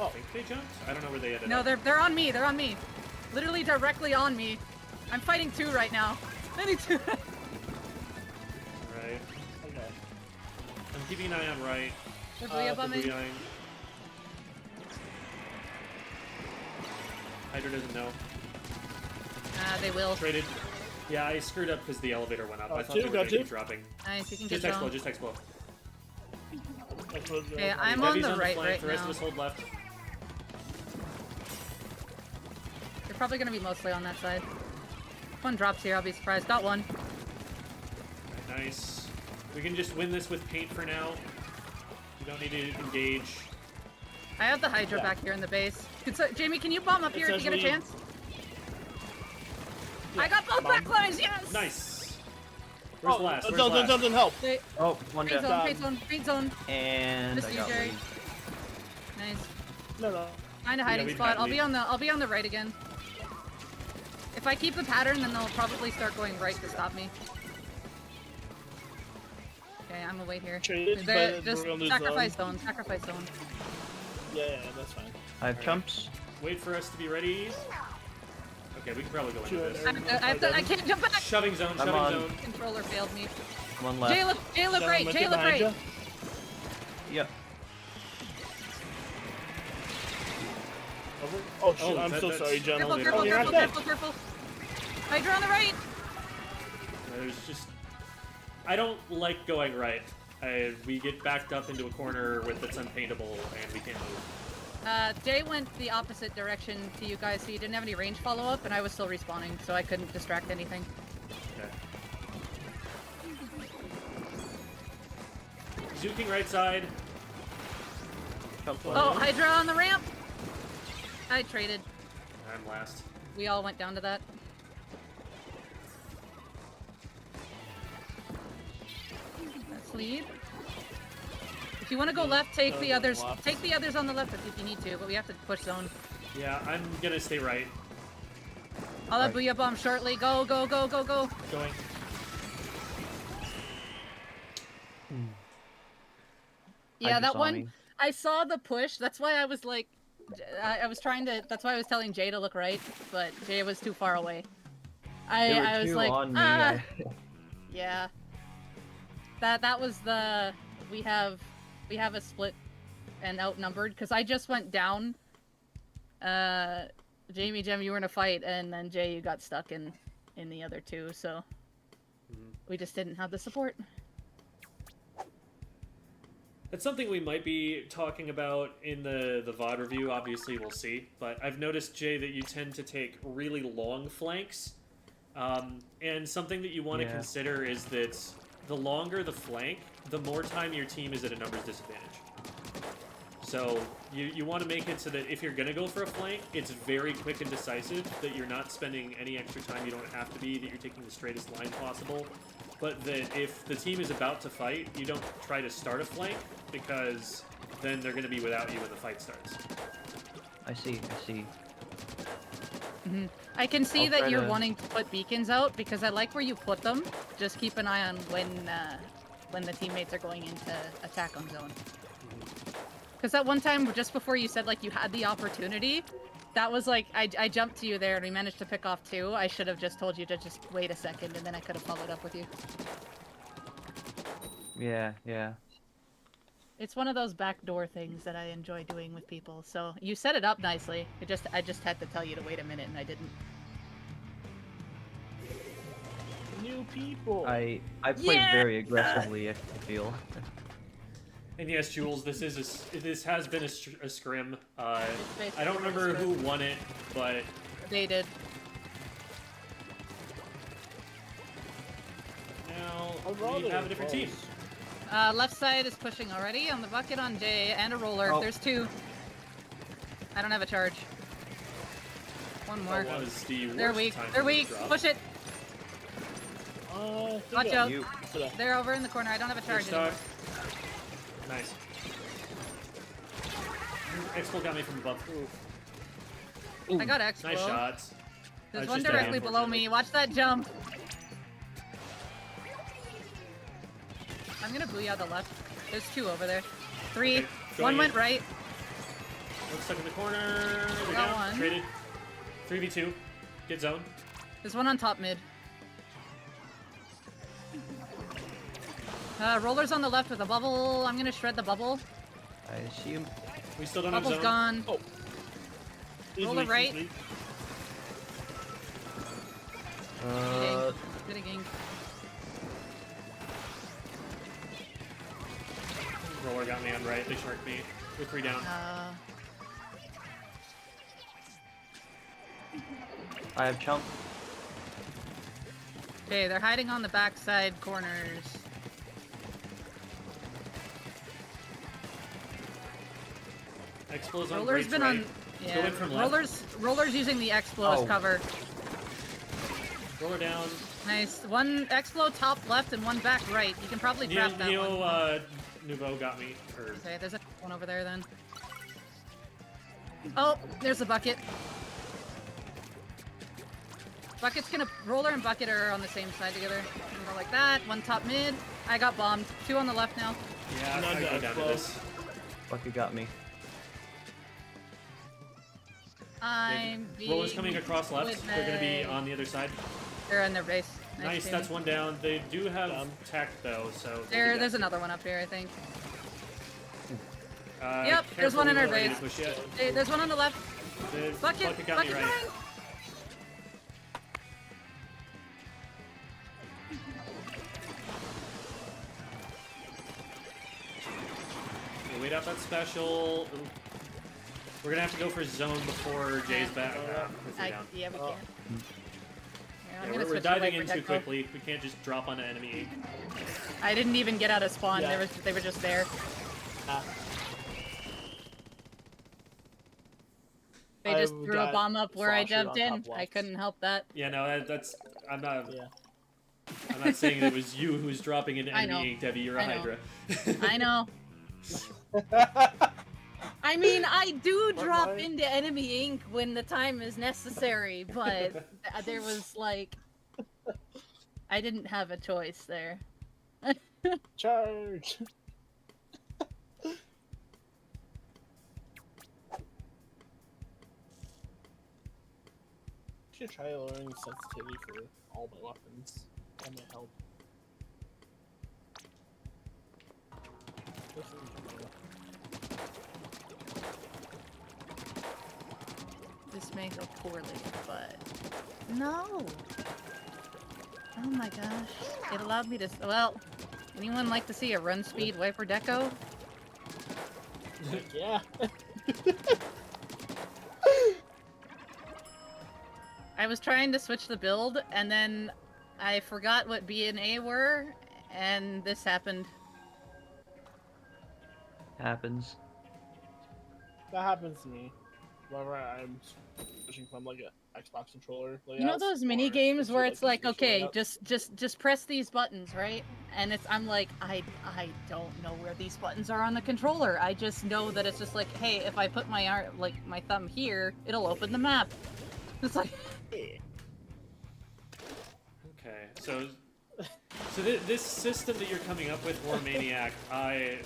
I think they jumped? I don't know where they ended No, up. they're on me. They're on me. Literally directly on me. I'm fighting 2 right now. Fighting 2. Right. Okay. I'm keeping an eye on right. They're booyah bombing. Booyahing. Hydra doesn't know. They will. Traded. Yeah, I screwed up because the elevator went up. I thought two, they were got going to two. keep dropping. Nice, you can get Just X-Blow, zone. just X-Blow. Okay, I'm on Debbie's the right flank, right the rest now. of us hold left. They're probably gonna be mostly on that side. One drops here, I'll be surprised. Got one. Nice. We can just win this with paint for now. You don't need to engage. I have the Hydra Yeah. back here in the base. Jamie, can you bomb up here if you get a Essentially- chance? I got both bomb. back lines, yes! Nice. Where's Oh, last? that Where's last? doesn't help. They, Oh, one paint down. zone, paint zone, paint zone. And Missed I you, got Jerry. lead. Nice. No. Find a hiding we've spot. got lead. I'll be on the right again. If I keep the pattern, then they'll probably start going right to stop me. Okay, I'm gonna wait here. Traded, They're- but just we're gonna lose sacrifice zone, sacrifice zone. Yeah, that's fine. I have chumps. Wait for us to be ready. Okay, we can probably go into Sure, this. I can't jump back! Shoving zone, I'm shoving on. zone. Controller failed me. One Jay left. look Gentlemen, right, get Jay look behind right. ya. Yep. Over. Oh shoot, Oh, I'm so that's- sorry, Jen. Careful, Elevator. careful, Oh, you're careful, not dead. careful, careful. Hydra on the right! There's just... I don't like going right. We get backed up into a corner with that's unpaintable and we can't move. Jay went the opposite direction to you guys, so you didn't have any range follow-up, and I was still respawning, so I couldn't distract anything. Okay. Zuking right side. Chump Oh, one. Hydra on the ramp! I traded. I'm last. We all went down to that. Let's lead. If you want to go left, take the others. left. Take the others on the left if you need to, but we have to push zone. Yeah, I'm gonna stay right. I'll have Right. booyah bomb shortly. Go, go, go, go, go. Going. Yeah, Hydra that saw one. me. I saw the push. That's why I was like, I was trying to. That's why I was telling Jay to look right, but Jay was too far away. There were I was two like, on me. ah. Yeah. That was the we have a split and outnumbered because I just went down. Jamie, Jem, you were in a fight, and then Jay, you got stuck in the other two, so we just didn't have the support. That's something we might be talking about in the VOD review. Obviously, we'll see. But I've noticed, Jay, that you tend to take really long flanks. And something that you want to Yeah. consider is that the longer the flank, the more time your team is at a numbers disadvantage. So you want to make it so that if you're going to go for a flank, it's very quick and decisive, that you're not spending any extra time you don't have to be, that you're taking the straightest line possible. But that if the team is about to fight, you don't try to start a flank, because then they're going to be without you when the fight starts. I see. I can see I'll that try you're to- wanting to put beacons out because I like where you put them. Just keep an eye on when the teammates are going into attack on zone. Because that one time, just before you said like you had the opportunity, that was like I jumped to you there and we managed to pick off two. I should have just told you to just wait a second and then I could have followed up with you. Yeah. It's one of those backdoor things that I enjoy doing with people. So you set it up nicely. I just had to tell you to wait a minute and I didn't. New people. I played Yeah! very aggressively. I feel. And yes, Jules, this has been a scrim. I basically don't remember a who scrim. won it, but They did. now I'd rather we have a different team. close. Left side is pushing already on the bucket on Jay and a roller. Oh. There's 2. I don't have a charge. One more. That was the They're worst weak. time They're for me to weak. drop. Push it. Watch out. You. They're over in the corner. I don't have a They're charge anymore. stuck. Nice. Expo got me from above. I got Expo. Nice shots. There's That's one just directly bad, below me. Watch that jump. I'm gonna booyah the left. There's 2 over there. 3. Okay, One going went in. right. One's stuck in the corner. They're Got down. one. Traded. 3v2. Get zone. There's one on top mid. Roller's on the left with a bubble. I'm gonna shred the bubble. I assume. We still don't Bubble's have zone. gone. Oh. He's Roller weak, right. he's weak. Getting ink. Roller got me on right. They sharked me. We're 3 down. I have chump. Okay, they're hiding on the backside corners. Explo's on Roller's Great's been right. on. Let's Yeah, go in from left. Roller's using the Explo as Oh. cover. Roller down. Nice. One Explo top left and one back right. You can probably trap that Neo one. Nouveau got me. Or Okay, there's a one over there then. Oh, there's a bucket. Bucket's gonna roller and bucket are on the same side together. Go like that. One top mid. I got bombed. 2 on the left now. yeah, None I go down, down to close. this. Bucket got me. I'm being Roller's coming across left. They're gonna be on the other side. They're in their base. Nice, team. that's one down. They do have tech though, so. There's another one up here, I think. Yep, there's careful, one in we our don't need base. to push yet. Hey, there's one on the left. The Bucket got me right. going. Okay, wait out that special. Ooh. We're gonna have to go for zone before Jay's back. We're 3 down. Yeah, we can. Yeah, I'm gonna we're switch to diving Viper in too Deco. quickly. We can't just drop on an enemy ink. I didn't even get out of spawn. Yeah. They were just there. Ah. They just I threw a got bomb up where I flashed jumped on in. top I left. couldn't help that. Yeah, no, that's. I'm not. Yeah. I'm not saying it was you who's dropping into I know. enemy ink, Debbie. You're a I know. Hydra. I know. I mean, I do But drop why? into enemy ink when the time is necessary, but there was like, I didn't have a choice there. Charge! Should try lowering sensitivity for all my weapons. That might help. This This may go poorly, but no. Oh my gosh! It allowed me to. Well, anyone like to see a run speed wiper deco? yeah. I was trying to switch the build, and then I forgot what B and A were, and this happened. Happens. That happens to me. Whenever I'm switching from like an Xbox controller. You know those mini games where it's like, okay, just press these buttons, right? And I'm like, I don't know where these buttons are on the controller. I just know that it's just like, hey, if I put my my thumb here, it'll open the map. It's like, Okay, so this system that you're coming up with, War Maniac, I'd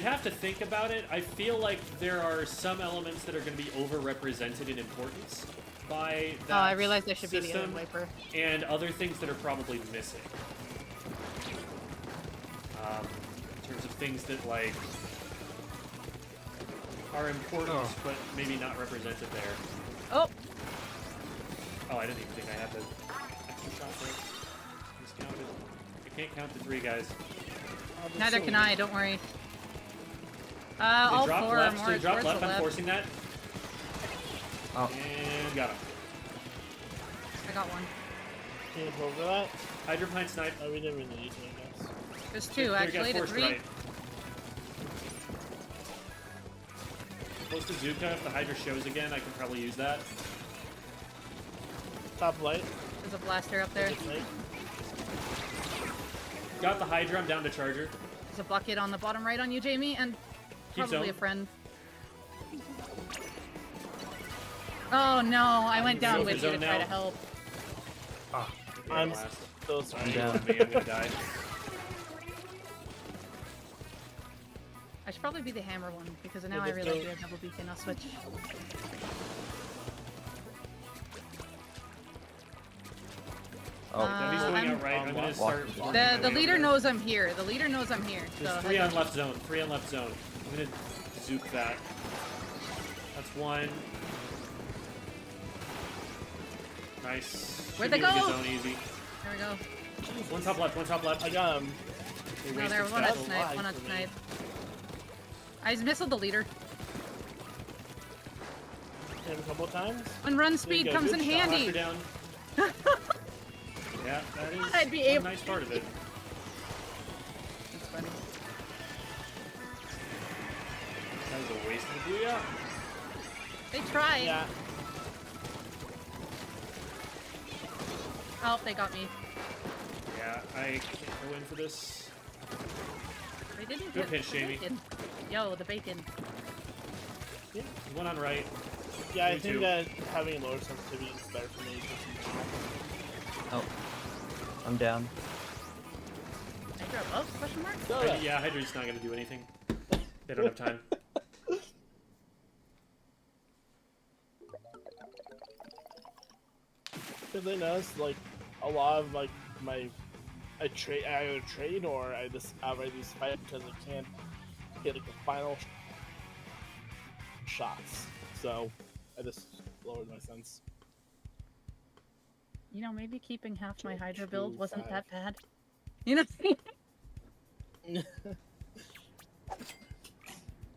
have to think about it. I feel like there are some elements that are going to be overrepresented in importance by that oh, I realized I should be the other system, wiper. and other things that are probably missing. In terms of things that like are important but maybe not represented there. Oh, Oh, I didn't even think I had the extra shot there. Miscounted. I can't count to 3, guys. neither can I. Don't worry. They All dropped 4 left. are more They dropped towards left. the I'm left. forcing that. Oh. And got him. I got one. Can you over that? Hydropine snipe. Oh, we didn't really need to, I guess. There's two, There, actually. get The forced three. right. Close to Zuka, if the Hydra shows again, I can probably use that. Top light. There's a blaster up there. Got the Hydra, I'm down to Charger. There's a bucket on the bottom right on you, Jamie, and Keep probably zone. a friend. Oh no, I went down Go with for you to zone try now. to help. I'm Last. so sorry. down. Me, I'm gonna die. I should probably be the hammer one, because now Yeah, I just realize go. we have double beacon. I'll switch. Oh, If he's going I'm- out right, I'm gonna Walk- start. walk- walking The my way leader over. knows I'm here. The leader knows I'm here. There's So three on left zone. Three on left zone. I'm gonna zook that. That's one. Nice. Where'd Should they be able to go? get zone easy. There we go. One top left. One top left. I got him. They No, wasted there, one on spell. snipe, alive one on for me. snipe. I missiled the leader. Hit him a couple times. When run speed go, comes good in shot. Left handy. her down. Yeah, that is I'd be a able- nice part of it. That's funny. That was a waste of a booyah. They tried. Yeah. Oh, they got me. Yeah, I can't go in for this. They didn't Good hit pitch, the Jamie. bacon. Yo, the bacon. One on right. Yeah, I Me think too. that having lower sensitivity is better for me. oh. I'm down. Hydra above? Question mark? Yeah, Hydra's not gonna do anything. They don't have time. Because I noticed, like, a lot of, like, I either trade or I just outright lose fight because I can't get, like, the final shots. So, I just lowered my sense. You know, maybe keeping half my Two, Hydra build two, wasn't five. that bad. You know?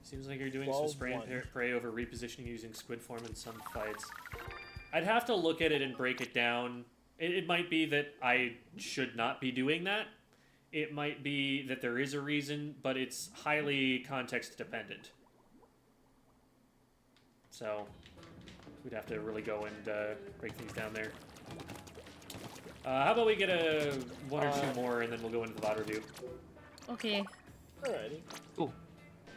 Seems like you're doing some spray and 12-1. pray over repositioning using squid form in some fights. I'd have to look at it and break it down. It might be that I should not be doing that. It might be that there is a reason, but it's highly context dependent. So, we'd have to really go and break things down there. How about we get a one or two more, and then we'll go into the VOD review. Okay. Alrighty. Cool.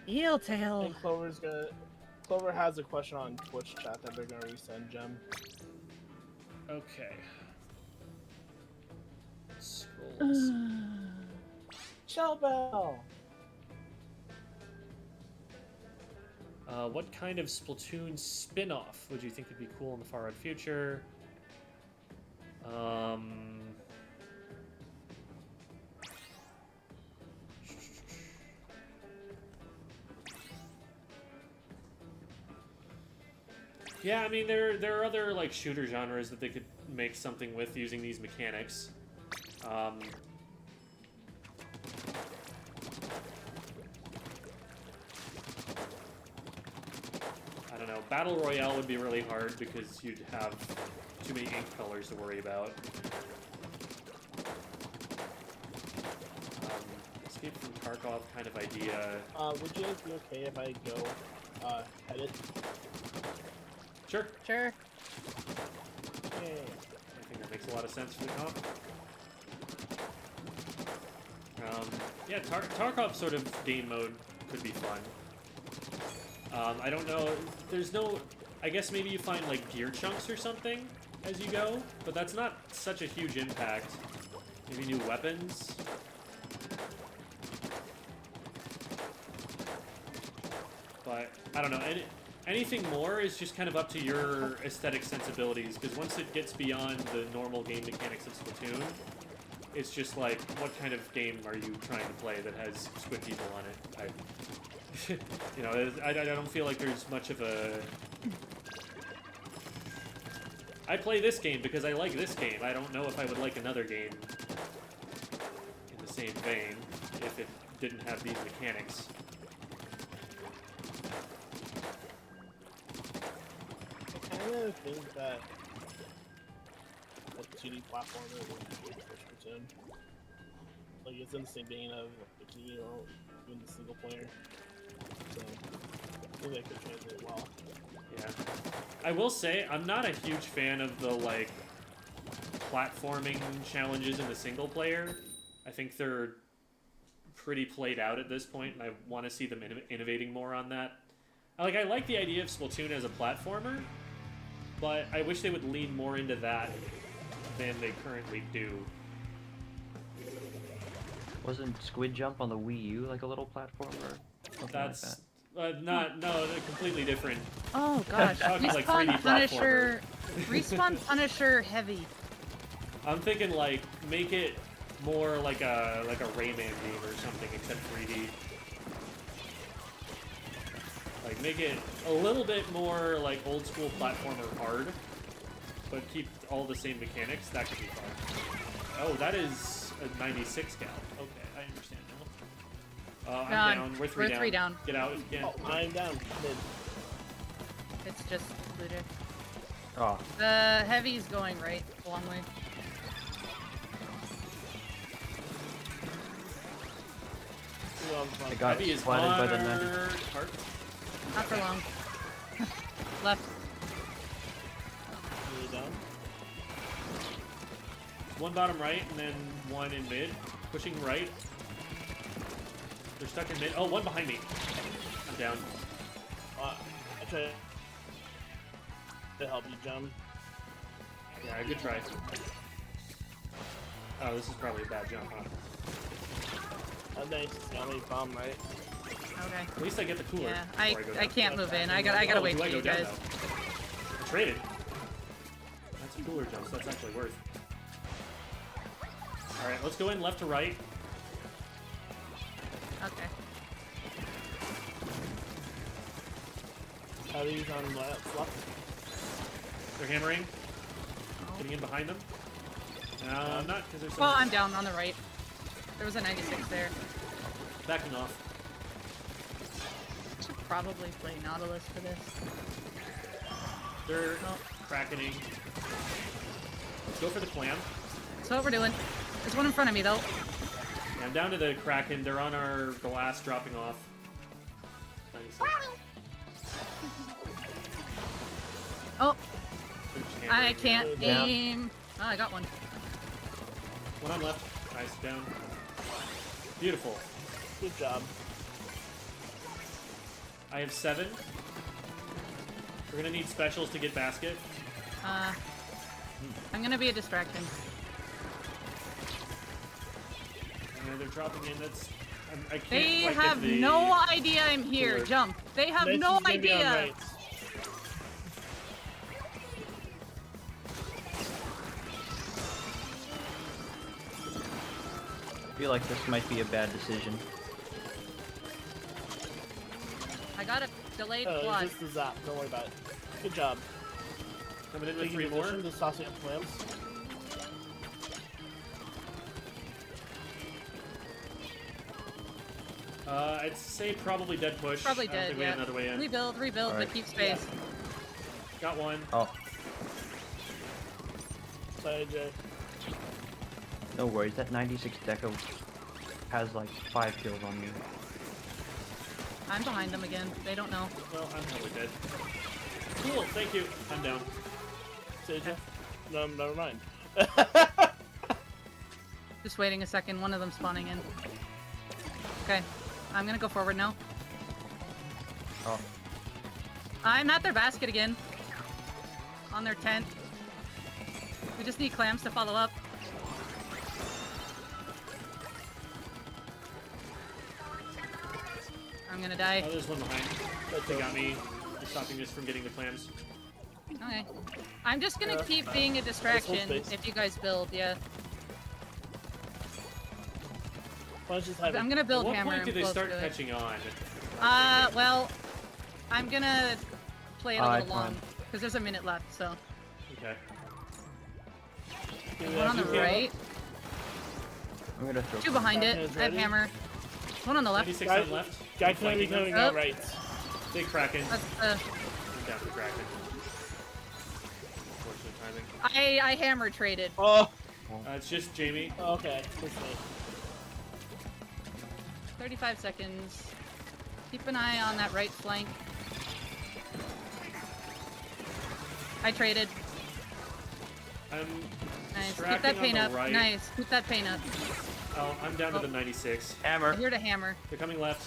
Eel tail. And Clover has a question on Twitch chat that they're gonna resend Gem. Okay. Scrolls. Shellbell! What kind of Splatoon spin-off would you think would be cool in the far-out future? Yeah, I mean, there are other, like, shooter genres that they could make something with using these mechanics. I don't know. Battle Royale would be really hard because you'd have too many ink colors to worry about. Escape from Tarkov kind of idea. Would you guys be okay if I go, edit? Sure. Sure. Yeah. I think that makes a lot of sense for the comp. Yeah, Tarkov sort of game mode could be fun. I don't know. There's no. I guess maybe you find like gear chunks or something as you go, but that's not such a huge impact. Maybe new weapons. But I don't know. Anything more is just kind of up to your aesthetic sensibilities, because once it gets beyond the normal game mechanics of Splatoon, it's just like, what kind of game are you trying to play that has squid people on it? You know, I don't feel like there's much of a... I play this game because I like this game. I don't know if I would like another game in the same vein if it didn't have these mechanics. I kind of think that a 2D platformer would be good for Splatoon. Like it's in the same vein of like, you know, doing the single player. So I think that could translate well. Yeah. I will say I'm not a huge fan of the like platforming challenges in the single player. I think they're pretty played out at this point, and I want to see them innovating more on that. I like the idea of Splatoon as a platformer, but I wish they would lean more into that than they currently do. Wasn't Squid Jump on the Wii U like a little platformer? That's no, they're completely different. Oh gosh, Talking like 3D Respawn Punisher, Respawn Punisher Heavy. I'm thinking like make it more like a Rayman game or something, except 3D. Like make it a little bit more like old school platformer hard, but keep all the same mechanics. That could be fun. Oh, that is a 96 cal. Okay, I understand now. I'm down. We're three down. Get out if you can. Oh, I'm down. Mid. It's just Ludic. Oh. The Heavy's going right, a long way. I got Heavy is splatted by the hard. 90. Not for long. Left. Really down. One bottom right and then one in mid. Pushing right. They're stuck in mid. Oh, one behind me. I'm down. I try to help you jump. Yeah, good try. Oh, this is probably a bad jump, huh? Nice. Got me bomb right. Okay. At least I get the cooler. Yeah, before go I down. can't move in. I gotta wait do for I go you down, guys. though? I traded. That's cooler jumps. That's actually worth. All right, let's go in left to right. Okay. How do you on left? They're hammering. Oh. Getting in behind them. No, I'm not, because there's some Well, I'm down on the right. There was a 96 there. backing off. Should probably play Nautilus for this. They're Oh. crackening. Let's go for the clam. That's what we're doing. There's one in front of me, though. Yeah, I'm down to the Kraken. They're on our glass dropping off. 96. Oh, They're just I hammering. can't Yeah. aim. Oh, I got one. One on left. Nice, down. Beautiful. Good job. I have 7. We're gonna need specials to get basket. I'm gonna be a distraction. And they're dropping in. That's I can't They quite have get the... no idea I'm here. cooler. Jump. They have Mitch no is gonna be on idea. right. I feel like this might be a bad decision. I got a delayed Oh, flood. it's just the zap. Don't worry about it. Good job. Coming in with Taking 3 more. position, just tossing up clams. I'd say probably dead push. Probably I don't dead, think we yeah. have another way in. Rebuild, All right. but keep space. Got one. Oh, Sorry, Jay. no worries. That 96 Deco has like 5 kills on me. I'm behind them again. They don't know. Well, I'm probably dead. Cool, thank you. I'm down. Say, Jay. No, never mind. Just waiting a second. One of them spawning in. Okay. I'm gonna go forward now. Oh, I'm at their basket again. On their tent. We just need clams to follow up. I'm gonna die. Oh, there's one behind. They got me. They're stopping us from getting the clams. Okay. I'm just gonna Yeah. keep being a distraction space. if you guys build, yeah. Why don't you just have I'm it? gonna At build what hammer point do and they close start to it. catching on? Well, I'm gonna play it a Alright, little long fine. because there's a minute left. So Okay. Do one on the you can- right, I'm gonna throw. 2 behind it. Kraken is I have ready. hammer. One on the left. 96 Guy- on left. Guy I'm can be flanking them. coming Oh. out right. Big Kraken. That's I'm down for Kraken. Unfortunate timing. I hammer traded. Oh, It's just Jamie. okay. That's me. 35 seconds. Keep an eye on that right flank. I traded. I'm Nice. Keep distracting that on pain the up. right. Nice. Keep that pain up. Oh, I'm down to the 96. Hammer. Here to hammer. They're coming left.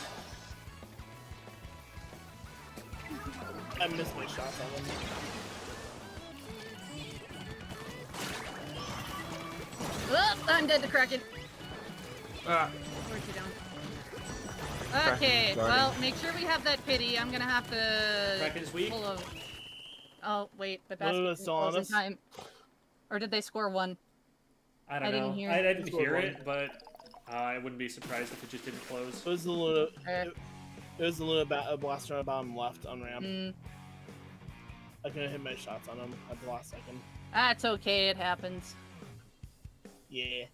I missed my shots on them. Oh, I'm dead to Kraken. Ah. Where'd you down? Kraken's Okay, guarding. well, make sure we have that pity. I'm gonna have to Kraken's weak. pull a... Oh, wait, the No, no, basket it's still on closing us? time. Or did they score one? I don't I know. didn't hear I it. didn't hear it, but I wouldn't be surprised if it just didn't close. It was a little. Eh. It was a little a blaster on the bottom left on ramp. Mm, I couldn't hit my shots on him at the last second. that's okay, it happens. Yeah.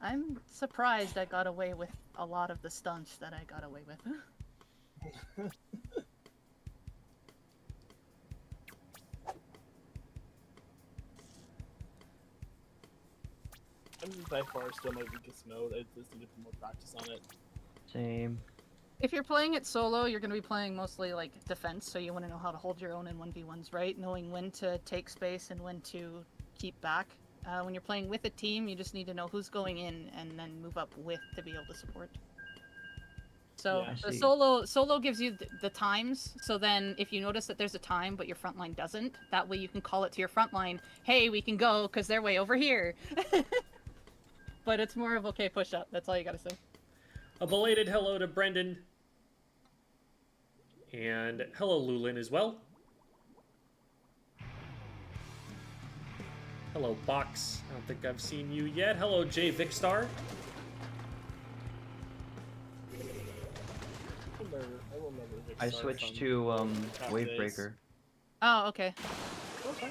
I'm surprised I got away with a lot of the stunts that I got away with. I'm by far still my weakest mode. I just need to put more practice on it. Same. If you're playing it solo, you're going to be playing mostly like defense, so you want to know how to hold your own in 1v1s, right? Knowing when to take space and when to keep back. When you're playing with a team, you just need to know who's going in and then move up with to be able to support. So Yeah, I the see. solo gives you the times, so then if you notice that there's a time but your front line doesn't, that way you can call it to your front line, hey, we can go because they're way over here. But it's more of, okay, push up. That's all you gotta say. A belated hello to Brendan. And hello, Lulin, as well. Hello, Box. I don't think I've seen you yet. Hello, Jay Vicstar. I switched to Wavebreaker. Oh, okay. Okay.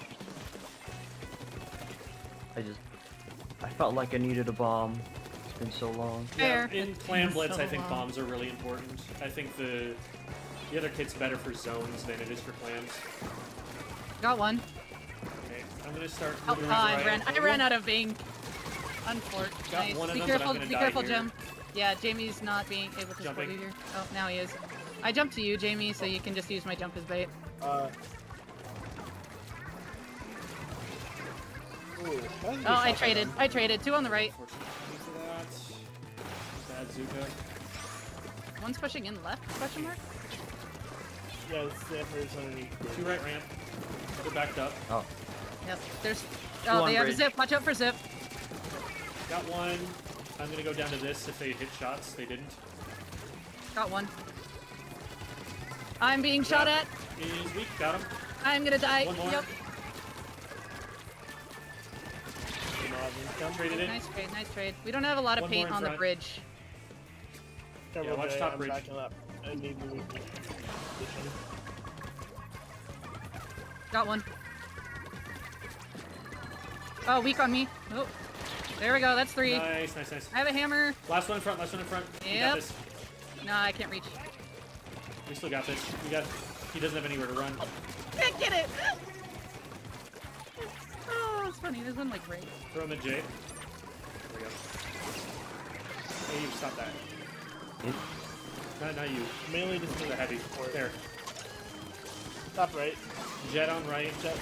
I felt like I needed a bomb. It's been so long. Fair. In Clan Blitz, So I think long. bombs are really important. I think the other kit's better for zones than it is for clans. Got one. Okay, I'm gonna start Oh, moving around I right. ran out of ink. Unfortunate. Got Nice. one of Be them, but I'm careful, gonna be die careful, here. Jim. Yeah, Jamie's not being able to support Jumping. you here. Oh, now he is. I jumped to you, Jamie, so you can just use my jump as bait. Ooh, Oh, I traded. I traded. Two on the right. Unfortunately for that. Bad Zuka. One's pushing in left, question mark? Yeah, the snipers underneath. Two right ramp. They're backed up. Oh, Yep. There's... on Oh, they have a bridge. zip. Watch out for zip. Got one. I'm gonna go down to this if they hit shots. They didn't. Got one. I'm being shot at. Is weak. Got him. I'm gonna die. One more. Yep. Traded it. Nice trade, nice trade. We don't have a lot of One paint more in on the front. bridge. Yeah, watch top bridge. Backing up. I need the weak position. Got one. Oh, weak on me. Oh. There we go, that's three. Nice, nice, nice. I have a hammer. Last one in front. Last one in front. We Yep. got this. No, I can't reach. We still got this. We got. He doesn't have anywhere to run. Can't get it! Oh, it's funny. There's one like right. Throw him at Jay. There we go. Hey, you stop that. Not you. Mainly just The heavy. There. top right. Jet on right. Jet.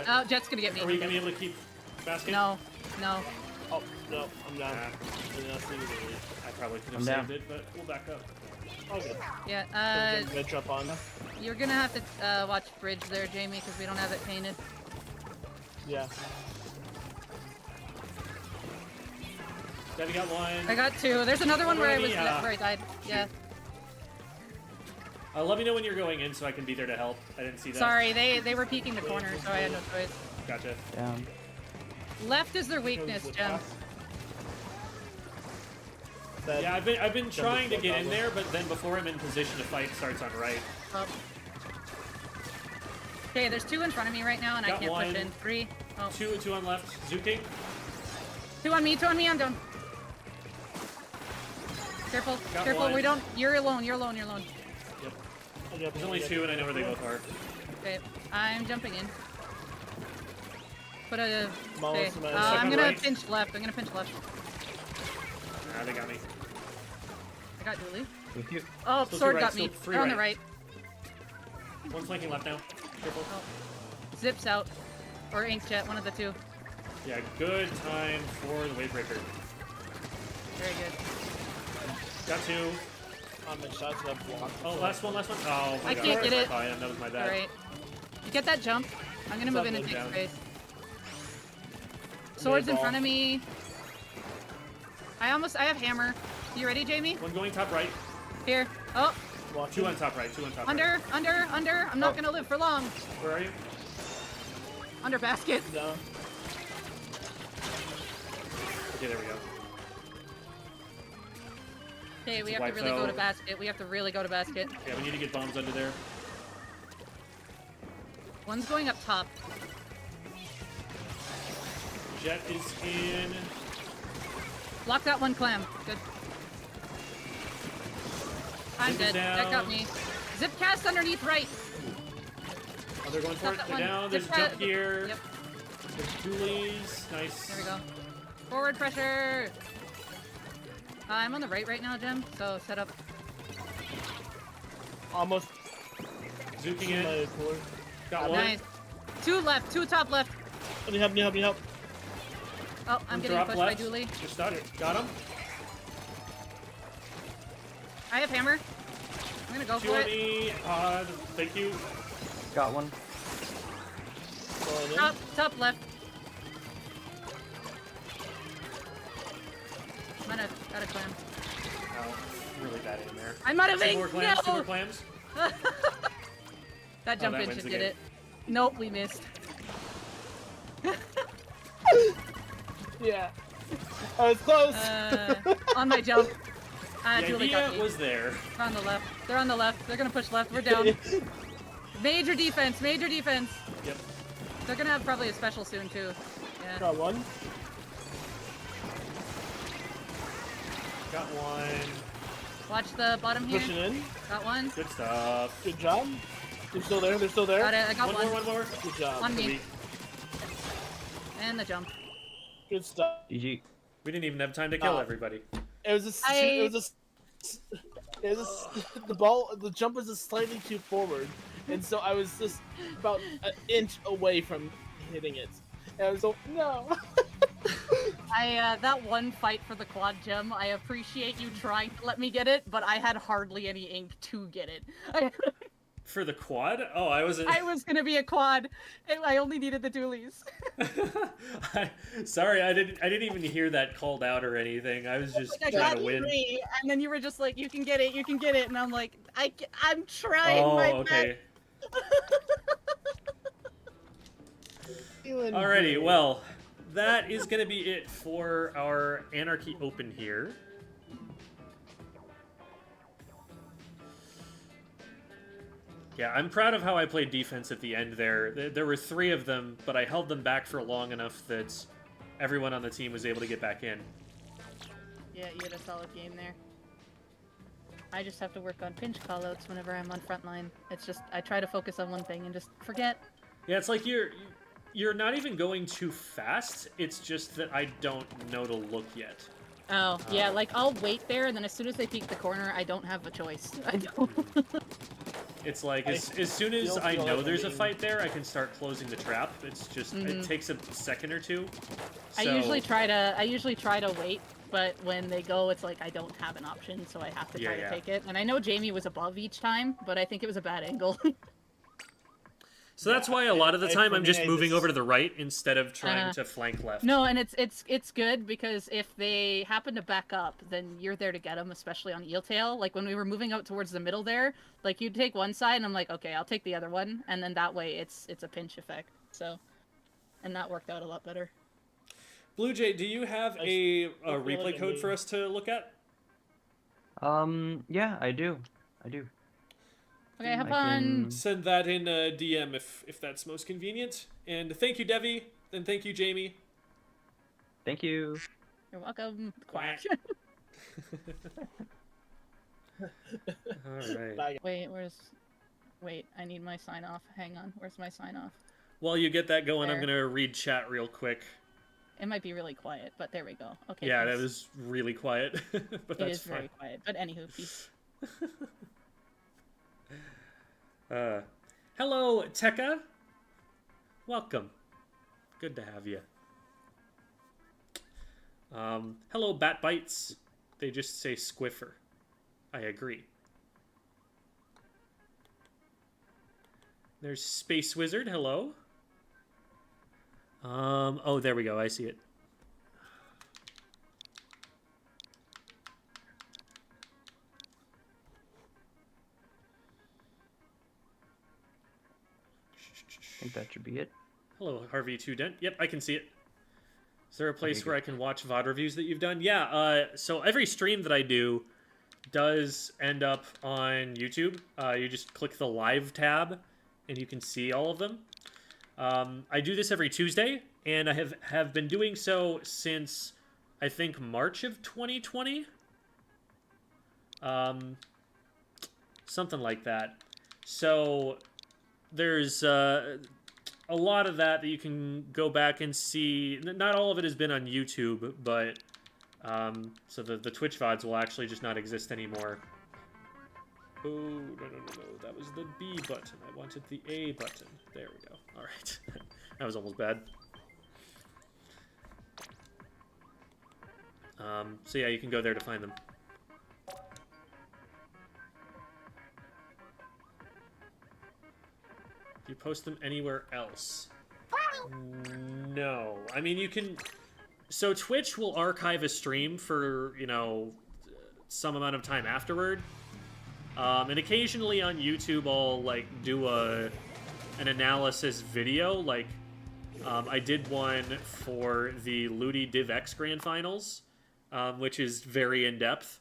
Oh, Jet's gonna get me. Are we gonna be able to keep basket? No, no. Oh, no, I'm down. Nah. I did not see anything. I probably could have I'm down. saved it, but we'll back up. Okay. Yeah, I'm gonna jump on. you're gonna have to watch bridge there, Jamie, because we don't have it painted. Yeah. Debbie got one. I got two. There's another one where I was Already, where I died. Yeah. Let me know when you're going in so I can be there to help. I didn't see that. Sorry, they were peeking the corner, so I had no choice. Gotcha. down. Left is their weakness, Jem. That, Yeah, I've been trying to before get in Goblin. there, but then before I'm in position to fight, it starts on right. Oh. Okay, there's two in front of me right now, and I Got can't one. push in. Three. Oh. Two on left. Zuki. Two on me, I'm done. Careful, Got careful, one. we don't. You're alone, you're alone, you're alone. Yep. There's only two, and I know where they both are. Okay, I'm jumping in. Put a. Smallest Okay, amount of I'm second gonna right. pinch left, I'm gonna pinch left. they got me. I got Dooley. Thank you. Oh, Still sword free got right, me. still free They're on the right. right. One flanking left now. Careful. Oh. Zips out. Or Inkjet, one of the two. Yeah, good time for the Wavebreaker. Very good. Got two. On the shots have blocked. Oh, last one. Oh my I god. can't get it. Oh, yeah, that was my bad. Alright. You get that jump. I'm gonna move in and take down. space. Swords in ball. front of me. I have hammer. You ready, Jamie? One going top right. Here. Oh, Two on top right. Two on top right. under. I'm not gonna live for long. Where are you? Under basket. No. Okay, there we go. Okay, we have to Wipe really go to out. basket. We have to really go to basket. Yeah, we need to get bombs under there. One's going up top. Jet is in. Block that one clam. Good. I'm Zip is dead. That got down. me. Zip cast underneath right. Oh, they're going for it. That They're one. down. There's a Zip jump cast. here. Yep. There's Doolies. Nice. There we go. Forward pressure. I'm on the right now, Jim. So set up. Almost. Zuking in. My cooler. Got one. Nice. Two left. Two top left. Need help. Oh, I'm One getting drop pushed left. by Dooley. Just started. Got him. I have hammer. I'm gonna go Two for on it. me. Thank you. Got one. Going in. Top left. I'm gonna got a clam. Oh, really bad aim there. I'm out of Two ink. more clams. Two No. more clams. That jump that in wins should the get game. it. Nope, we missed. Yeah. I was close. On my jump. The Julie got idea me. was there. They're on the left. They're on the left. They're gonna push left. We're down. Major defense. Major defense. Yep. They're gonna have probably a special soon too. Yeah. Got one. Got one. Watch the bottom here. Pushing in. Got one. Good stuff. Good job. They're still there. They're still there. Got it. I got one. One more. Good job. On me. We, And the jump. Good stuff. GG. we didn't even have time to kill everybody. It was the jump was just slightly too forward, and so I was just about an inch away from hitting it. And I was like, no. That one fight for the quad gem, I appreciate you trying to let me get it, but I had hardly any ink to get it. For the quad? Oh, I wasn't. I was gonna be a quad. I only needed the dualies. Sorry, I didn't even hear that called out or anything. I was just I trying got to win. 3, and then you were just like, "You can get it, and I'm like, I'm trying my okay. Feeling Alrighty, good. well, that is gonna be it for our Anarchy Open here. Yeah, I'm proud of how I played defense at the end there. There were 3 of them, but I held them back for long enough that everyone on the team was able to get back in. Yeah, you had a solid game there. I just have to work on pinch callouts whenever I'm on frontline. It's just, I try to focus on one thing and just forget. Yeah, it's like you're not even going too fast. It's just that I don't know to look yet. Oh, yeah, like, I'll wait there, and then as soon as they peek the corner, I don't have a choice. I don't. It's like, as soon as feel I know like there's a being- fight there, I can start closing the trap. It's just, it takes a second or two. I So- usually try to wait, but when they go, it's like I don't have an option, so I have to try Yeah. to take it. And I know Jamie was above each time, but I think it was a bad angle. So that's why a lot of the time for I'm me, just I moving just- over to the right instead of trying Uh-huh. to flank left. No, and it's good because if they happen to back up, then you're there to get them, especially on eel tail. Like when we were moving out towards the middle there, like you'd take one side, and I'm like, okay, I'll take the other one, and then that way it's a pinch effect. So, and that worked out a lot better. Blue Jay, do you have I a feel replay like I code need- for us to look at? Yeah, I do. Okay, have I fun. can- Send that in DM if that's most convenient. And thank you, Devi, and thank you, Jamie. Thank you. You're welcome. Quack. All right. Bye. Wait, I need my sign off. Hang on, where's my sign off? While you get that going, I'm There. gonna read chat real quick. It might be really quiet, but there we go. Okay. Yeah, peace. that was really quiet, but that's fine. Very quiet. But anywho, peace. Hello, Tekka. Welcome. Good to have you. Hello, Bat Bites. They just say Squiffer. I agree. There's Space Wizard. Hello. Oh, there we go. I see it. I think that should be it. Hello, Harvey 2 Dent. Yep, I can see it. Is there a place where I can watch VOD reviews that you've done? Yeah, so every stream that I do does end up on YouTube. You just click the live tab, and you can see all of them. I do this every Tuesday, and I have been doing so since, I think, March of 2020? Something like that. So, there's a lot of that you can go back and see. Not all of it has been on YouTube, but so the Twitch VODs will actually just not exist anymore. Oh, no. That was the B button. I wanted the A button. There we go. All right. That was almost bad. So yeah, you can go there to find them. Do you post them anywhere else? No. I mean, you can... So Twitch will archive a stream for, you know, some amount of time afterward. And occasionally on YouTube, I'll, like, do an analysis video. Like, I did one for the Ludi DivX Grand Finals, which is very in-depth.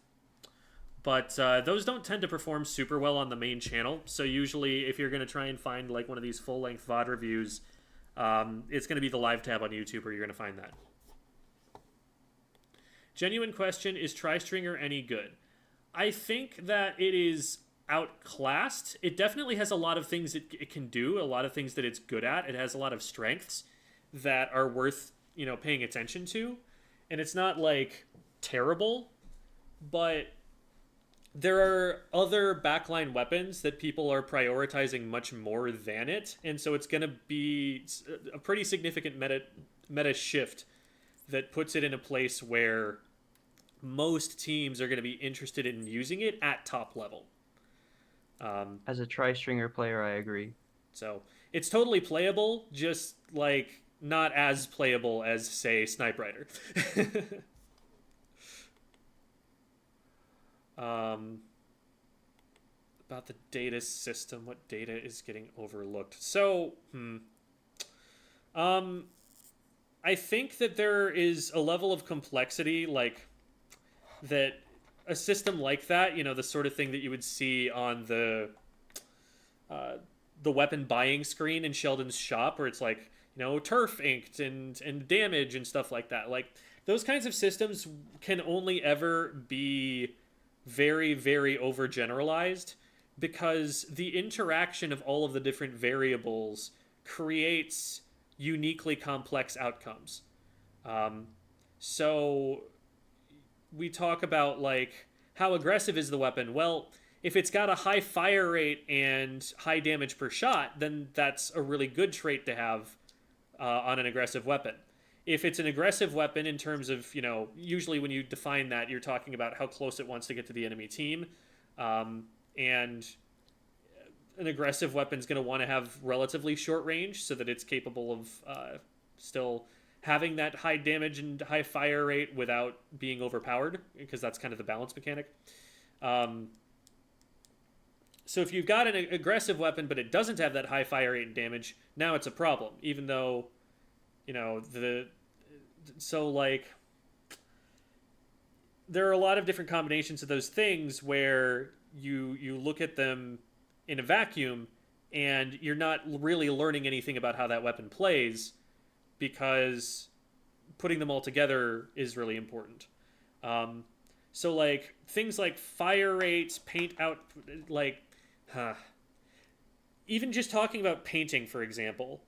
But those don't tend to perform super well on the main channel. So usually, if you're going to try and find like one of these full-length VOD reviews, it's going to be the live tab on YouTube where you're going to find that. Genuine question, is TriStringer any good? I think that it is outclassed. It definitely has a lot of things it can do, a lot of things that it's good at. It has a lot of strengths that are worth, you know, paying attention to. And it's not, like, terrible, but... There are other backline weapons that people are prioritizing much more than it, and so it's going to be a pretty significant meta shift that puts it in a place where most teams are going to be interested in using it at top level. As a tri-stringer player, I agree. So it's totally playable, just like not as playable as, say, Snipe Rider. About the data system, what data is getting overlooked? So, I think that there is a level of complexity, like, that a system like that, you know, the sort of thing that you would see on the weapon buying screen in Sheldon's shop, where it's like, you know, turf inked and damage and stuff like that. Like, those kinds of systems can only ever be very, very overgeneralized, because the interaction of all of the different variables creates uniquely complex outcomes. So we talk about, like, how aggressive is the weapon? Well, if it's got a high fire rate and high damage per shot, then that's a really good trait to have on an aggressive weapon. If it's an aggressive weapon in terms of, you know, usually when you define that, you're talking about how close it wants to get to the enemy team. And an aggressive weapon's going to want to have relatively short range so that it's capable of still having that high damage and high fire rate without being overpowered, because that's kind of the balance mechanic. So if you've got an aggressive weapon, but it doesn't have that high fire rate and damage, now it's a problem, even though... You know, so, like, there are a lot of different combinations of those things where you look at them in a vacuum and you're not really learning anything about how that weapon plays, because putting them all together is really important. So, like, things like fire rates, paint out, like, even just talking about painting, for example...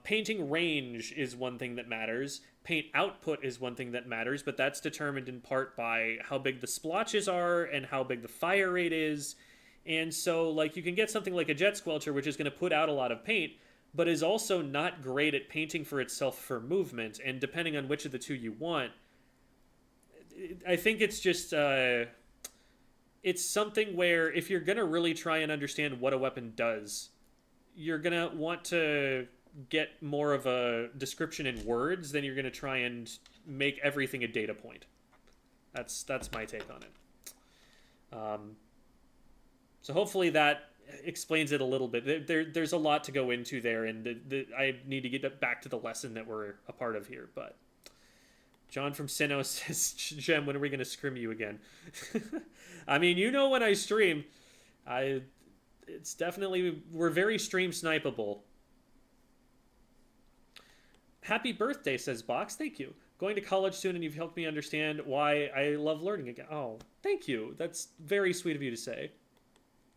painting range is one thing that matters. Paint output is one thing that matters, but that's determined in part by how big the splotches are and how big the fire rate is. And so, like, you can get something like a jet squelcher, which is going to put out a lot of paint, but is also not great at painting for itself for movement. And depending on which of the two you want, I think it's just it's something where if you're going to really try and understand what a weapon does, you're going to want to get more of a description in words than you're going to try and make everything a data point. That's my take on it. So hopefully that explains it a little bit. There's a lot to go into there, and I need to get back to the lesson that we're a part of here. But John from Sinnoh says, Gem, when are we going to scrim you again? I mean, you know when I stream. It's definitely... We're very stream snipeable. Happy birthday, says Box. Thank you. Going to college soon, and you've helped me understand why I love learning again. Oh, thank you. That's very sweet of you to say.